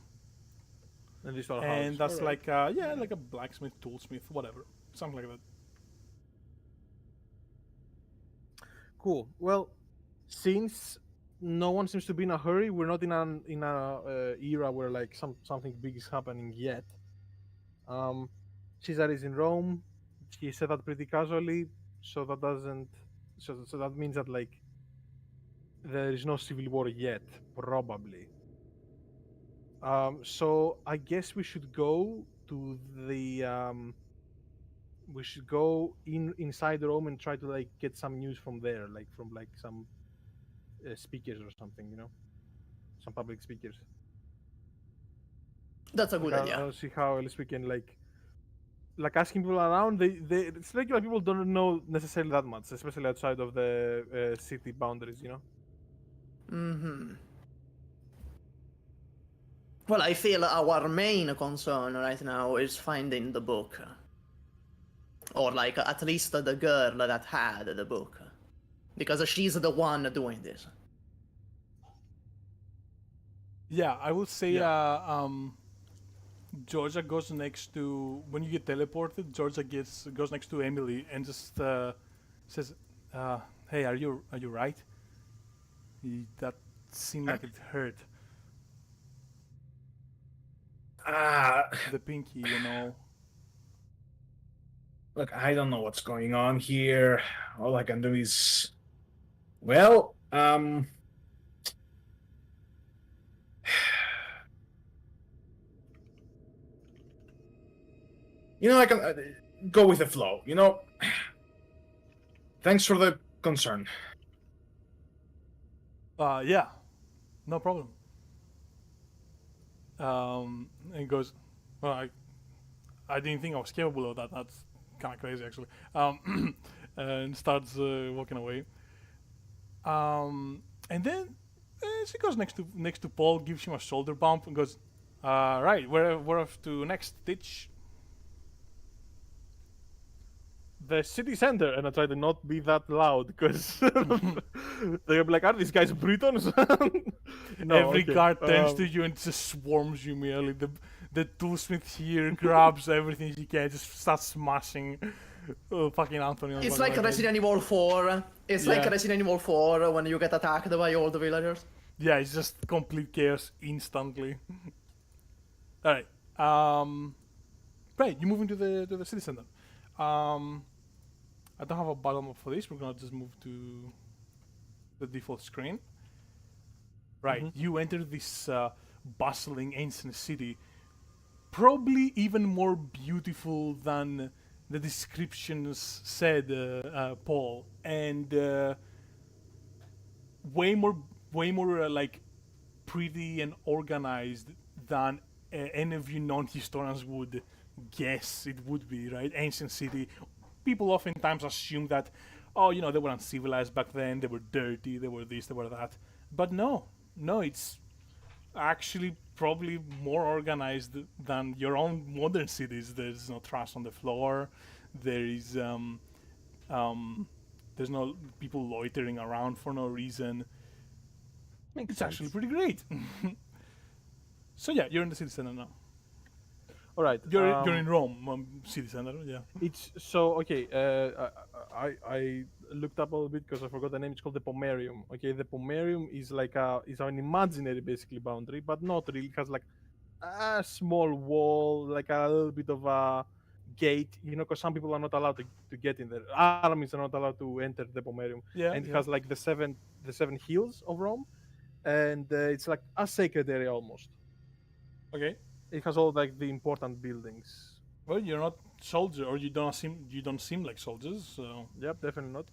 And these are and houses. that's Alright. like yeah, like a blacksmith, toolsmith, whatever, something like that. Cool. Well, since no one seems to be in a hurry, we're not in a era where like something big is happening yet. Caesar is in Rome. He said that pretty casually, so that doesn't. So that means that like there is no civil war yet, probably. So I guess we should go to the. We should go inside Rome and try to like get some news from there, like from like some speakers or something, you know, some public speakers. That's a Like good I idea. don't see how else we can like asking people around. They it's like people don't know necessarily that much, especially outside of the city boundaries, you know. Mm-hmm. Well, I feel our main concern right now is finding the book. Or, like, at least the girl that had the book. Because she's the one doing this. Yeah, I would say Yeah. Georgia goes next to when you get teleported. Georgia goes next to Emily and just says, "Hey, are you right? That seemed like it hurt. Ah, The pinky, you know." look, I don't know what's going on here. All I can do is, well, I can go with the flow. Thanks for the concern. Yeah, no problem. And he goes, "Well, I didn't think I was capable of that. That's kind of crazy, actually." And starts walking away. And then she goes next to Paul, gives him a shoulder bump, and goes, "Right, we're off to next, Stitch." The city center, and I try to not be that loud because they're like, "Are these guys Britons?" No, Every okay. guard turns to you and just swarms you merely. The toolsmith here grabs everything he can, just starts smashing fucking Anthony. It's like Resident Evil 4. It's like Resident Evil 4 when you get attacked by all the villagers. Yeah, it's just complete chaos instantly. All right. Right, you move into the city center. I don't have a bottom up for this. We're gonna just move to the default screen. Right, you enter this bustling ancient city, probably even more beautiful than the descriptions said, Paul, and way more like pretty and organized than any of you non-historians would guess it would be. Right, ancient city. People oftentimes assume that, oh, they were uncivilized back then. They were dirty. They were this. They were that. But no, it's actually probably more organized than your own modern cities. There's no trash on the floor. There is there's no people loitering around for no reason. Makes It's sense. actually pretty great. So yeah, you're in the city center now. All right. You're in Rome, city center. Yeah. It's so okay. I looked up a little bit because I forgot the name. It's called the Pomerium. Okay, the Pomerium is like is an imaginary basically boundary, but not really. It has like a small wall, like a little bit of a gate. Because some people are not allowed to get in there. Armies are not allowed to enter the Pomerium, Yeah. and it Yeah. has like the seven hills of Rome, and it's like a sacred area almost. Okay. It has all like the important buildings. Well, you're not soldier, or you don't seem like soldiers, so Yep, definitely not.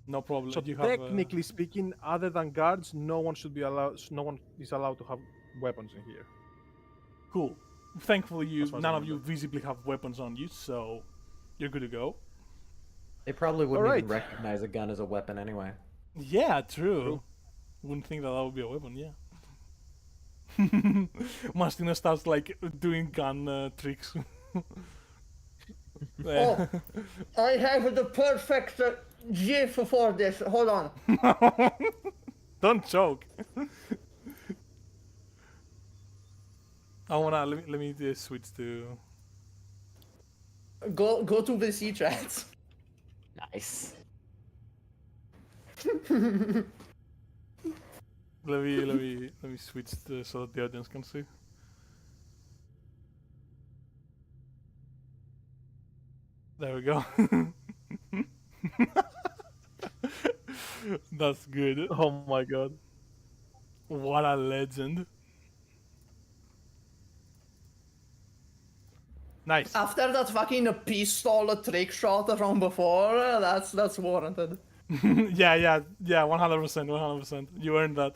no problem. So You have, technically speaking, other than guards, no one should be allowed. No one is allowed to have weapons in here. cool. Thankfully, As far as I none of you remember. visibly have weapons on you, so you're good to go. They probably wouldn't Alright. even recognize a gun as a weapon anyway. Yeah, true. Wouldn't think that would be a weapon. Yeah. Mastino starts like doing gun tricks. Oh, I have the perfect GIF for this. Hold on. Don't choke. I wanna let me switch to. Go to VC chats. Nice. Let me switch so that the audience can see. There we go. That's good. Oh my god. What a legend. Nice. After that fucking pistol trick shot from before, that's warranted. yeah, 100%. You earned that.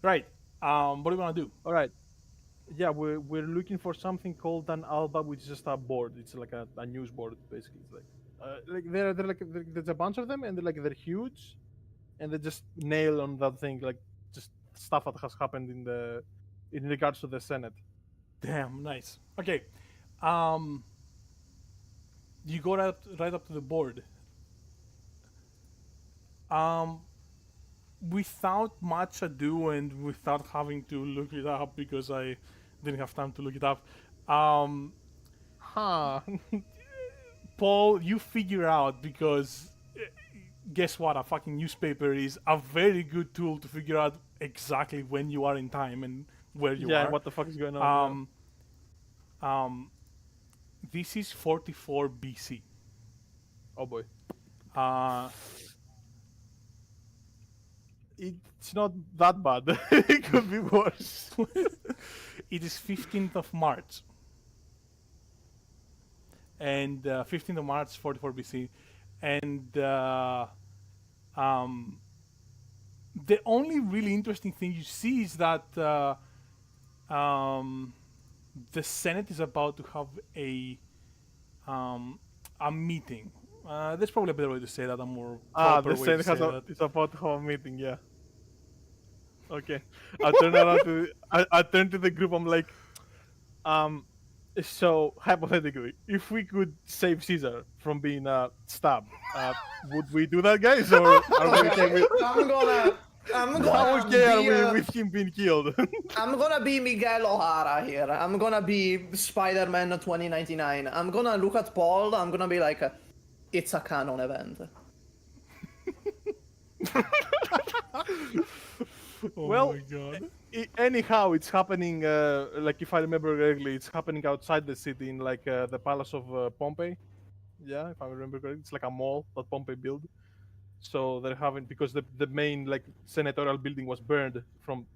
Right. What do you wanna do? All right. Yeah, we're looking for something called an alba, which is just a board. It's like a news board, basically. It's like there's a bunch of them, and they're huge, and they just nail on that thing like just stuff that has happened in regards to the Senate. Damn, nice. Okay. You go right up to the board. Without much ado and without having to look it up because I didn't have time to look it up. Huh. Paul, you figure out because guess what? A fucking newspaper is a very good tool to figure out exactly when you are in time and where you Yeah, are. what the fuck is going on? This is 44 BC. Oh boy. Uh, It's not that bad. It could be worse. it is 15th of March. And 15th of March, 44 BC. And the only really interesting thing you see is that the Senate is about to have a meeting. There's probably a better way to say that, a more proper The way Senate to say has that. it's about to have a meeting, yeah. Okay. I turn around to I turn to the group, I'm like, so hypothetically, if we could save Caesar from being stabbed, would we do that, guys? Or are we okay with I'm how gonna okay are be, we with him being killed? I'm gonna be Miguel O'Hara here. I'm gonna be Spider-Man 2099. I'm gonna look at Paul. I'm gonna be like, it's a canon event. Oh Well, my god. Anyhow, it's happening. Like if I remember correctly, it's happening outside the city in like the Palace of Pompey. Yeah, if I remember correctly, it's like a mall that Pompey built. So they're having because the main like senatorial building was burned from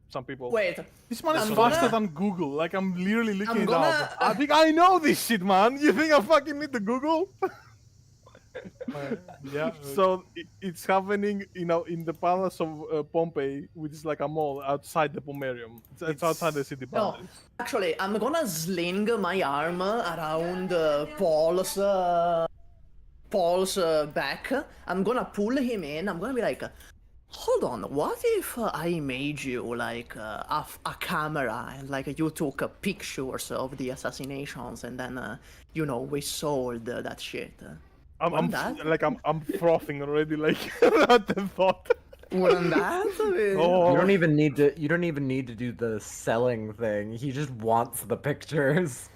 some people. Wait, This man is I'm faster gonna- than Google. Like, I'm literally looking I'm it gonna. up. I think I know this shit, man. You think I fucking need to Google? Yeah. So it's happening, in the Palace of Pompey, which is like a mall outside the Pomerium. It's outside the city No, boundaries. actually, I'm gonna sling my arm around Paul's back. I'm gonna pull him in. I'm gonna be like, hold on, what if I made you like a camera and like you took pictures of the assassinations and then we sold that shit. I'm Wouldn't I'm frothing already, like at the thought. Wouldn't that? Oh, You don't even need to do the selling thing. He just wants the pictures.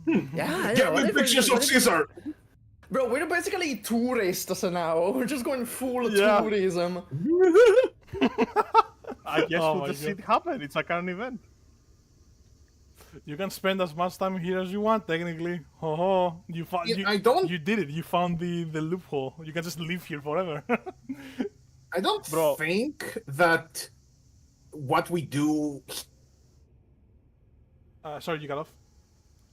Yeah, Get me pictures of Caesar! Bro, we're basically tourists now. We're just going full Yeah. tourism. I guess Oh we'll my just see God. it happen. It's a current event. You can spend as much time here as you want, technically. You found. Yeah, I don't- You did it. You found the loophole. You can just live here forever. I don't Bro. think that what we do Sorry, you got off.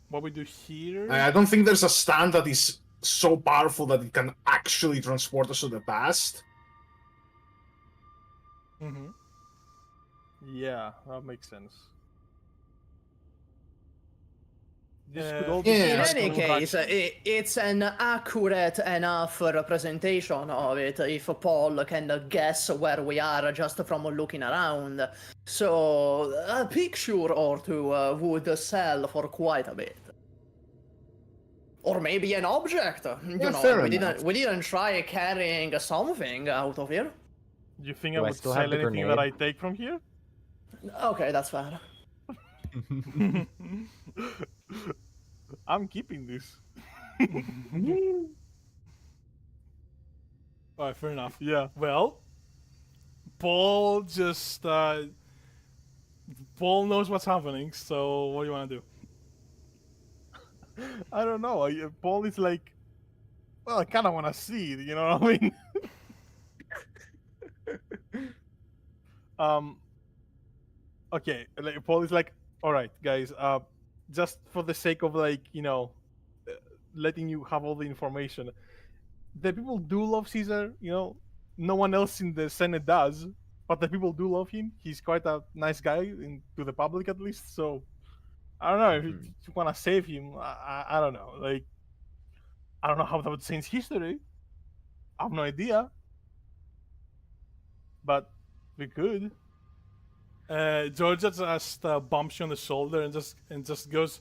What we do here? I don't think there's a stand that is so powerful that it can actually transport us to the past. Mm-hmm. Yeah, that makes sense. This could all yeah. be In Yes, any useful case, action. it's an accurate enough representation of it if Paul can guess where we are just from looking around. So a picture or two would sell for quite a bit. Or maybe an object. You know, fair we enough. didn't try carrying something out of here. You think Do I I would still sell have the anything that I grenade? take from here? Okay, that's fair. I'm keeping this. Alright, fair enough. Yeah. Well, Paul just Paul knows what's happening. So what do you want to do? I don't know. Paul is like, well, I kind of want to see it. You know what I mean? Okay. Like, Paul is like, all right, guys. Just for the sake of like, letting you have all the information. The people do love Caesar. No one else in the Senate does, but the people do love him. He's quite a nice guy to the public, at least. So I don't know if you want to save him. I don't know. Like, I don't know how that would change history. I have no idea. But we could. Georgia just bumps you on the shoulder and just goes,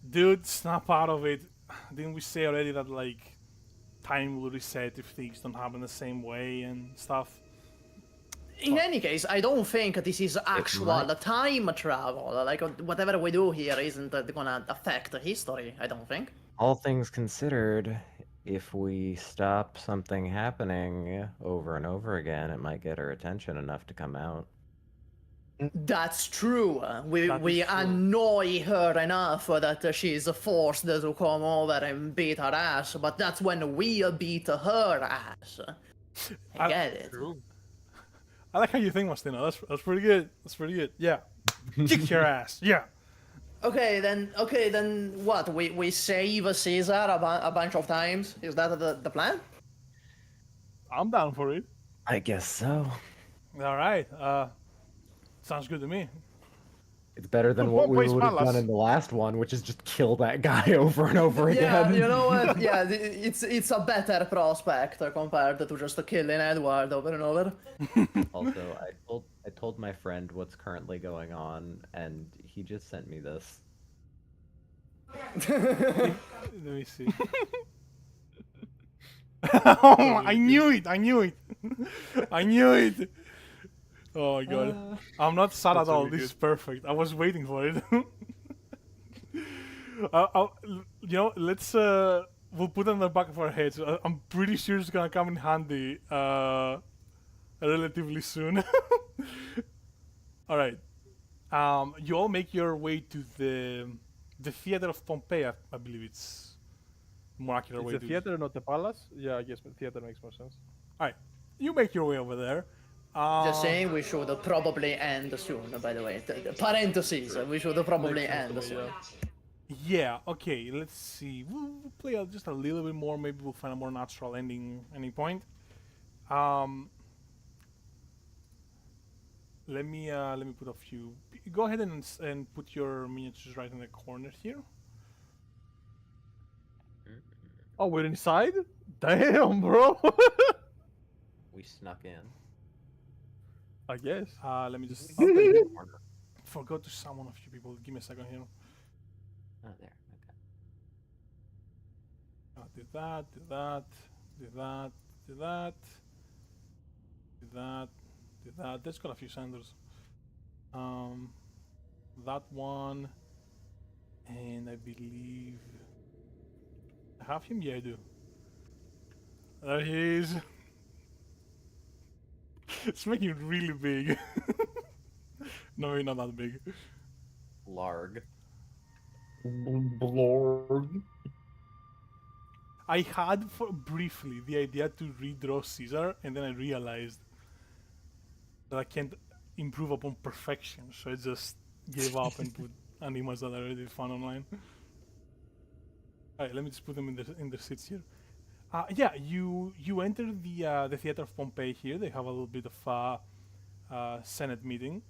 dude, snap out of it. Didn't we say already that like time will reset if things don't happen the same way and stuff? In any case, I don't think this is actual might. time travel. Like, whatever we do here isn't gonna affect history, I don't think. All things considered, if we stop something happening over and over again, it might get her attention enough to come out. That's true. We That we is true. annoy her enough that she's forced to come over and beat her ass, but that's when we beat her ass. I get it. True. I like how you think, Mastino. That's pretty good. That's pretty good. Yeah. Kick your ass. Yeah. Okay, then what? We save Caesar a bunch of times? Is that the plan? I'm down for it. I guess so. All right. Sounds good to me. It's better than Good what one, we Place would have done Palace. in the last one, which is just kill that guy over and over Yeah, again. you know what? Yeah, it's a better prospect compared to just killing Edward over and over. Also, I told my friend what's currently going on, and he just sent me this. Let me see. Oh, I knew it. I knew it. I knew it. Oh my god. I'm not sad at That's all. really This is good. perfect. I was waiting for it. Let's we'll put it in the back of our heads. I'm pretty sure it's gonna come in handy relatively soon. All right. You all make your way to the theater of Pompeii. I believe it's more accurate way It's to. the theater, not the palace. Yeah, I guess the theater makes more sense. All right. You make your way over there. Just saying, we should probably end soon. By the way, parentheses. We should probably end soon. Yeah, okay, let's see. We'll play out just a little bit more. Maybe we'll find a more natural ending any point. Let me put a few. Go ahead and put your miniatures right in the corner here. Oh, we're inside? Damn, bro. We snuck in. I guess. Let me just forgot to summon a few people. Give me a second here. Oh, there. Okay. Do that, do that, do that, do that, do that, do that. There's got a few senders. That one, and I believe I have him. Yeah, I do. There he is. It's making it really big. No, maybe not that big. Larg. Blord. I had for briefly the idea to redraw Caesar, and then I realized that I can't improve upon perfection. So I just gave up and put animals that I already found online. Alright, let me just put them in the seats here. Yeah, you enter the theater of Pompeii here. They have a little bit of Senate meeting.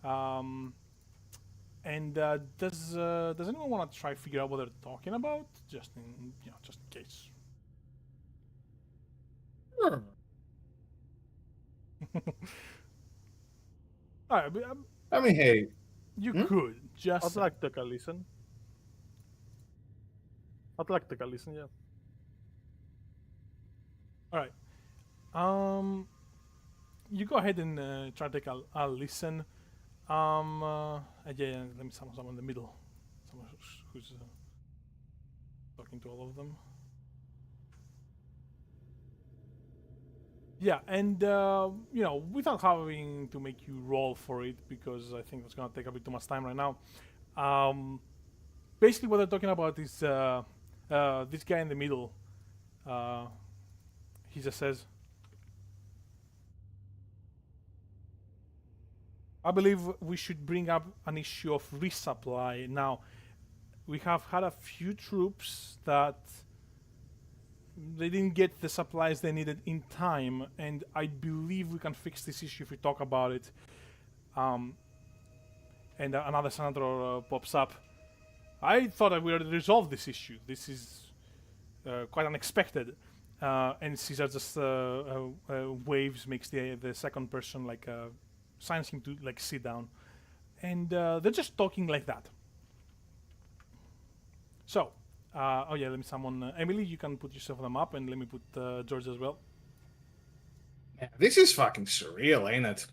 And does anyone want to try figure out what they're talking about, just in case? Sure. Alright, I mean, hey, you could just. I'd like to take a listen. Yeah. Alright. You go ahead and try to take a listen. Yeah, let me summon someone in the middle. Someone who's talking to all of them. Yeah, and without having to make you roll for it, because I think it's gonna take a bit too much time right now. Basically, what they're talking about is this guy in the middle. He just says, I believe we should bring up an issue of resupply. Now, we have had a few troops that they didn't get the supplies they needed in time, and I believe we can fix this issue if we talk about it. And another senator pops up. I thought that we already resolved this issue. This is quite unexpected. And Caesar just waves, makes the second person signs him to sit down, and they're just talking like that. So, oh yeah, let me summon Emily. You can put yourself on the map, and let me put George as well. man, this is fucking surreal, ain't it?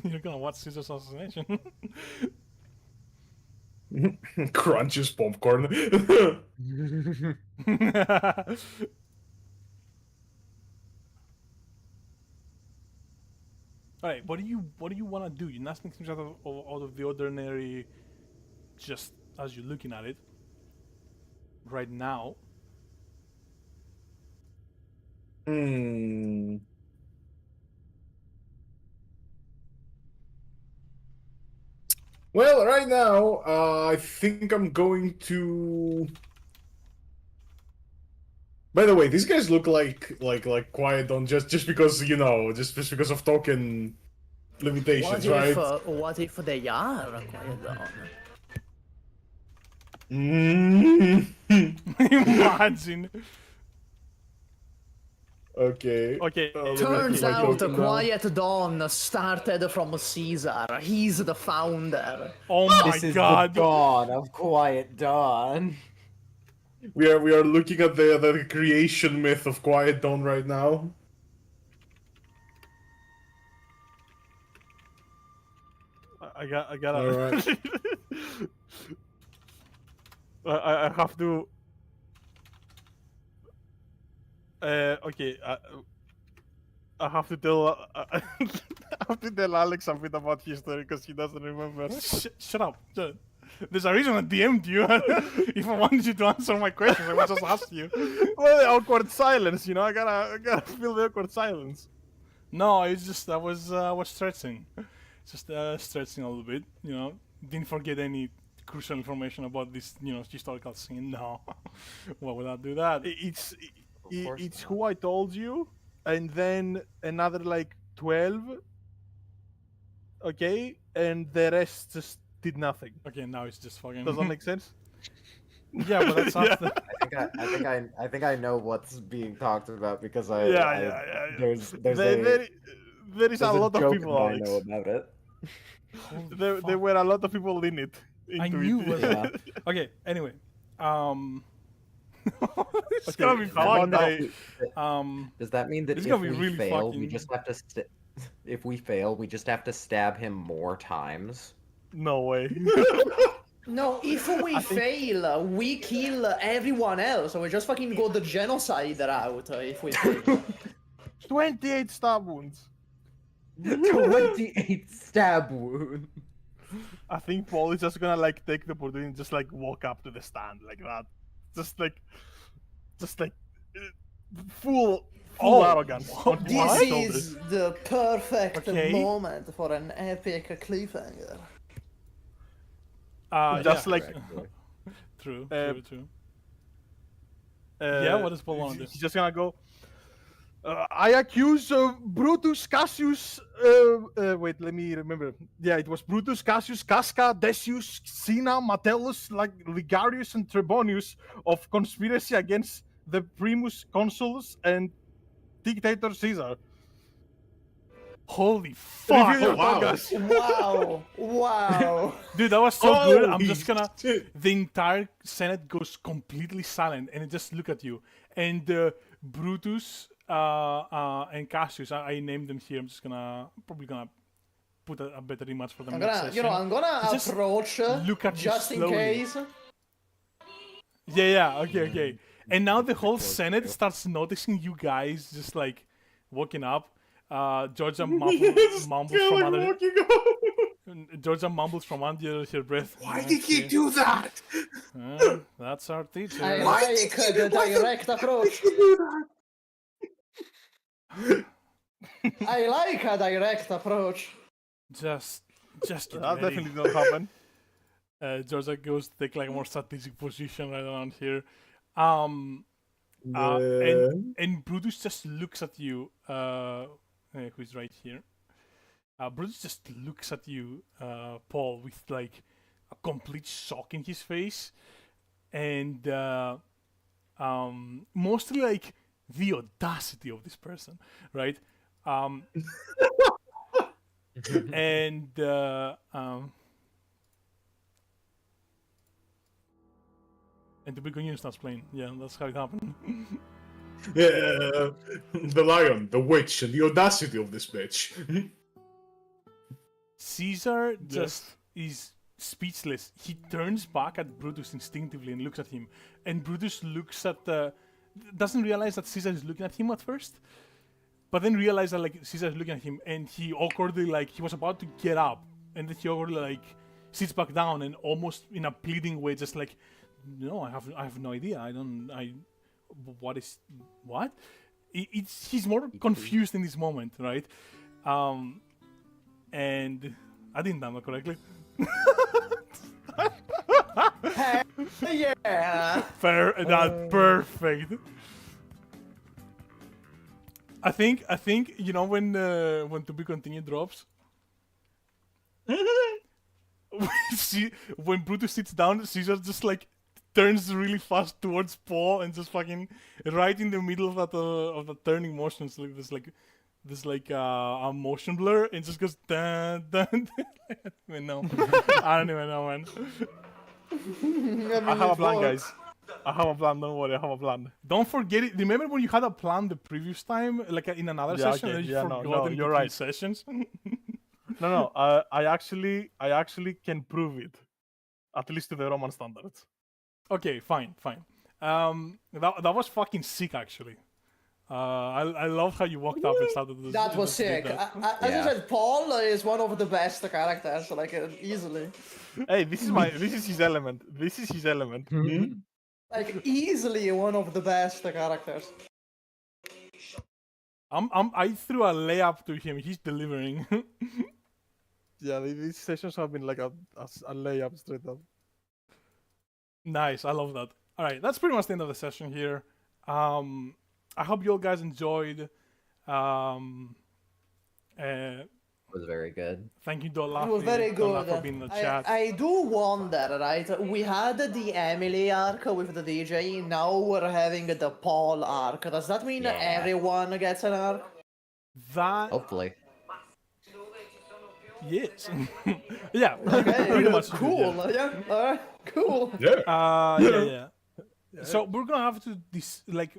You're gonna watch Caesar's assassination. Crunches popcorn. Alright, what do you want to do? You're not making things out of the ordinary, just as you're looking at it right now. Well, right now, I think I'm going to. By the way, these guys look like Quiet Dawn just because just because of token limitations, right? What if they are Quiet Dawn? Imagine. Okay. Okay. Turns like out token now. Quiet Dawn started from Caesar. He's the founder. Oh my This is god. the dawn of Quiet Dawn. We are looking at the creation myth of Quiet Dawn right now. I gotta. Alright. I have to. Okay. I have to tell. I have to tell Alex a bit about history because he doesn't remember. Shut up. There's a reason I DM'd you. If I wanted you to answer my questions, I would just ask you. Well, the awkward silence, I gotta feel the awkward silence. No, it's just I was stretching, just stretching a little bit. Didn't forget any crucial information about this, historical scene. No, why would I do that? It's not. who I told you, and then another 12. Okay, and the rest just did nothing. Okay, now it's just fucking. Does that make sense? Yeah, but that's after. I think I know what's being talked about because Yeah. There's There is a lot of joke people, I Alex. know about it. There were a lot of people in it. I into knew. it. Yeah. Okay. Anyway, it's Okay, gonna be one fun. day- Does that mean that It's if gonna be we really fail, we fucking- just have to if we fail, we just have to stab him more times? No way. No, if we fail, we kill everyone else. We just fucking go the genocide route if we fail. 28 stab wounds. 28 stab wounds. I think Paul is just gonna take the opportunity and just walk up to the stand like that. Just full arrogance. on his This shoulders. is the perfect Okay. moment for an epic cliffhanger. Just yeah. like True. yeah, what does Paul want to do? He's just gonna go. I accuse Brutus, Cassius. Wait, let me remember. Yeah, it was Brutus, Cassius, Casca, Decius, Cinna, Metellus, like Ligarius, and Trebonius of conspiracy against the Primus Consuls and Dictator Caesar. Holy fuck! Review your wow. podcast. Wow. Dude, that was so good. I'm Holy just gonna. shit. The entire Senate goes completely silent and it just look at you. And Brutus and Cassius, I named them here. I'm just probably gonna put a better image for them. I'm gonna Just approach look at you just in slowly. case. Yeah. Okay. And now the whole Senate starts noticing you guys just like walking up. Georgia mumbles from under. Georgia mumbles from under her breath. Why did he do that? That's our teacher. I like the direct approach. I like a direct approach. Just get That ready. definitely don't happen. Georgia goes to take like a more strategic position right around here. And Brutus just looks at you. Who's right here? Brutus just looks at you, Paul, with like a complete shock in his face, and mostly like the audacity of this person, right? And the Begonian starts playing. Yeah, that's how it happened. Yeah, the lion, the witch, and the audacity of this bitch. Caesar just is speechless. He turns back at Brutus instinctively and looks at him. And Brutus looks at doesn't realize that Caesar is looking at him at first, but then realizes that like Caesar is looking at him, and he awkwardly like he was about to get up, and then he awkwardly like sits back down and almost in a pleading way, just like, no, I have no idea. What? He's more confused in this moment, right? And I didn't time that correctly. Yeah. Fair, that perfect. I think you know when To Be Continued drops. When Brutus sits down, Caesar just like turns really fast towards Paul and just fucking right in the middle of the turning motions, like this a motion blur, and just goes dun dun. I don't even know, man. I have a plan, guys. I have a plan. Don't worry, I have a plan. Don't forget it. Remember when you had a plan the previous time, like in another session, okay. and you forgot No, in you're between right. sessions? No. I actually can prove it, at least to the Roman standards. Okay, fine. That was fucking sick, actually. I love how you walked up and started to That was did sick. that. As I said, Paul is one of the best characters, like easily. Hey, this is his element. This is his element. Like easily one of the best characters. I threw a layup to him. He's delivering. Yeah, these sessions have been like a layup straight up. Nice, I love that. All right, that's pretty much the end of the session here. I hope you all guys enjoyed. It was very good. Thank you, Dola. It was very Dola, good. for being in the chat. I do wonder, right? We had the Emily arc with the DJ. Now we're having the Paul arc. Does that mean Yeah. everyone gets an arc? That Hopefully. yes, yeah, Okay, pretty much. cool. Yeah. Alright. Cool. Yeah. Yeah. So we're gonna have to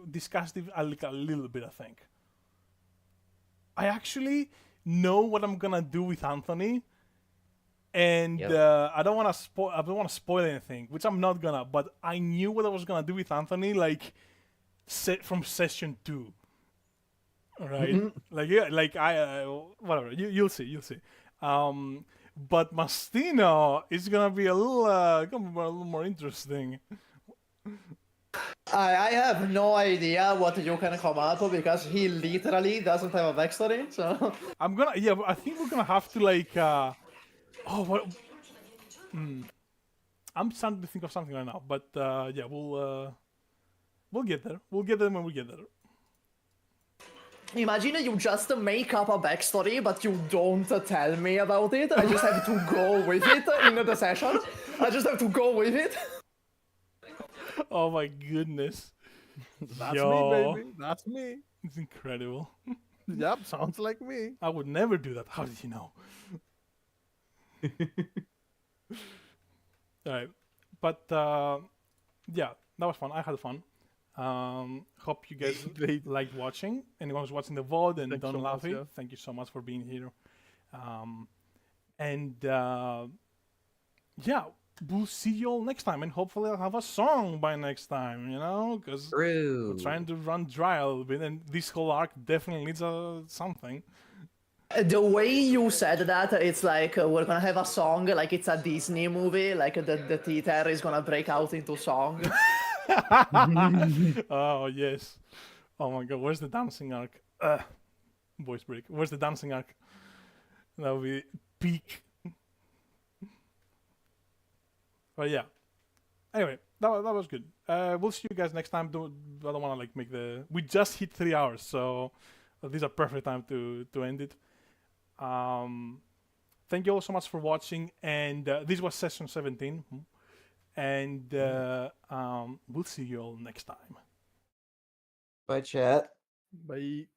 discuss it a little bit. I think. I actually know what I'm gonna do with Anthony, and Yep. I don't want to spoil anything, which I'm not gonna. But I knew what I was gonna do with Anthony, like from session 2. All right, whatever. You'll see. But Mastino is gonna be a little more interesting. I have no idea what you can come up with because he literally doesn't have a backstory. So I think we're gonna have to I'm starting to think of something right now, but yeah, we'll get there. We'll get there when we get there. Imagine you just make up a backstory, but you don't tell me about it. I just have to go with it in the session. I just have to go with it. Oh my goodness. That's Yo. me, baby. That's me. It's incredible. Yep, sounds like me. I would never do that. How did you know? Alright. But yeah, that was fun. I had fun. Hope you guys liked watching. Anyone who's watching the VOD and Thanks Don so much, Laffy, yeah. thank you so much for being here. And yeah, we'll see you all next time, and hopefully I'll have a song by next time, you know, because True. we're trying to run dry a little bit, and this whole arc definitely needs something. The way you said that, it's like we're gonna have a song, like it's a Disney movie, like the theater is gonna break out into song. Oh yes. Oh my god, where's the dancing arc? Voice break. Where's the dancing arc? That would be peak. But yeah. Anyway, that was good. We'll see you guys next time. I don't want to like make the. We just hit 3 hours, so this is a perfect time to end it. Thank you all so much for watching, and this was session 17. And we'll see you all next time. Bye, chat. Bye.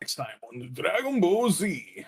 Next time on Dragon Ball Z.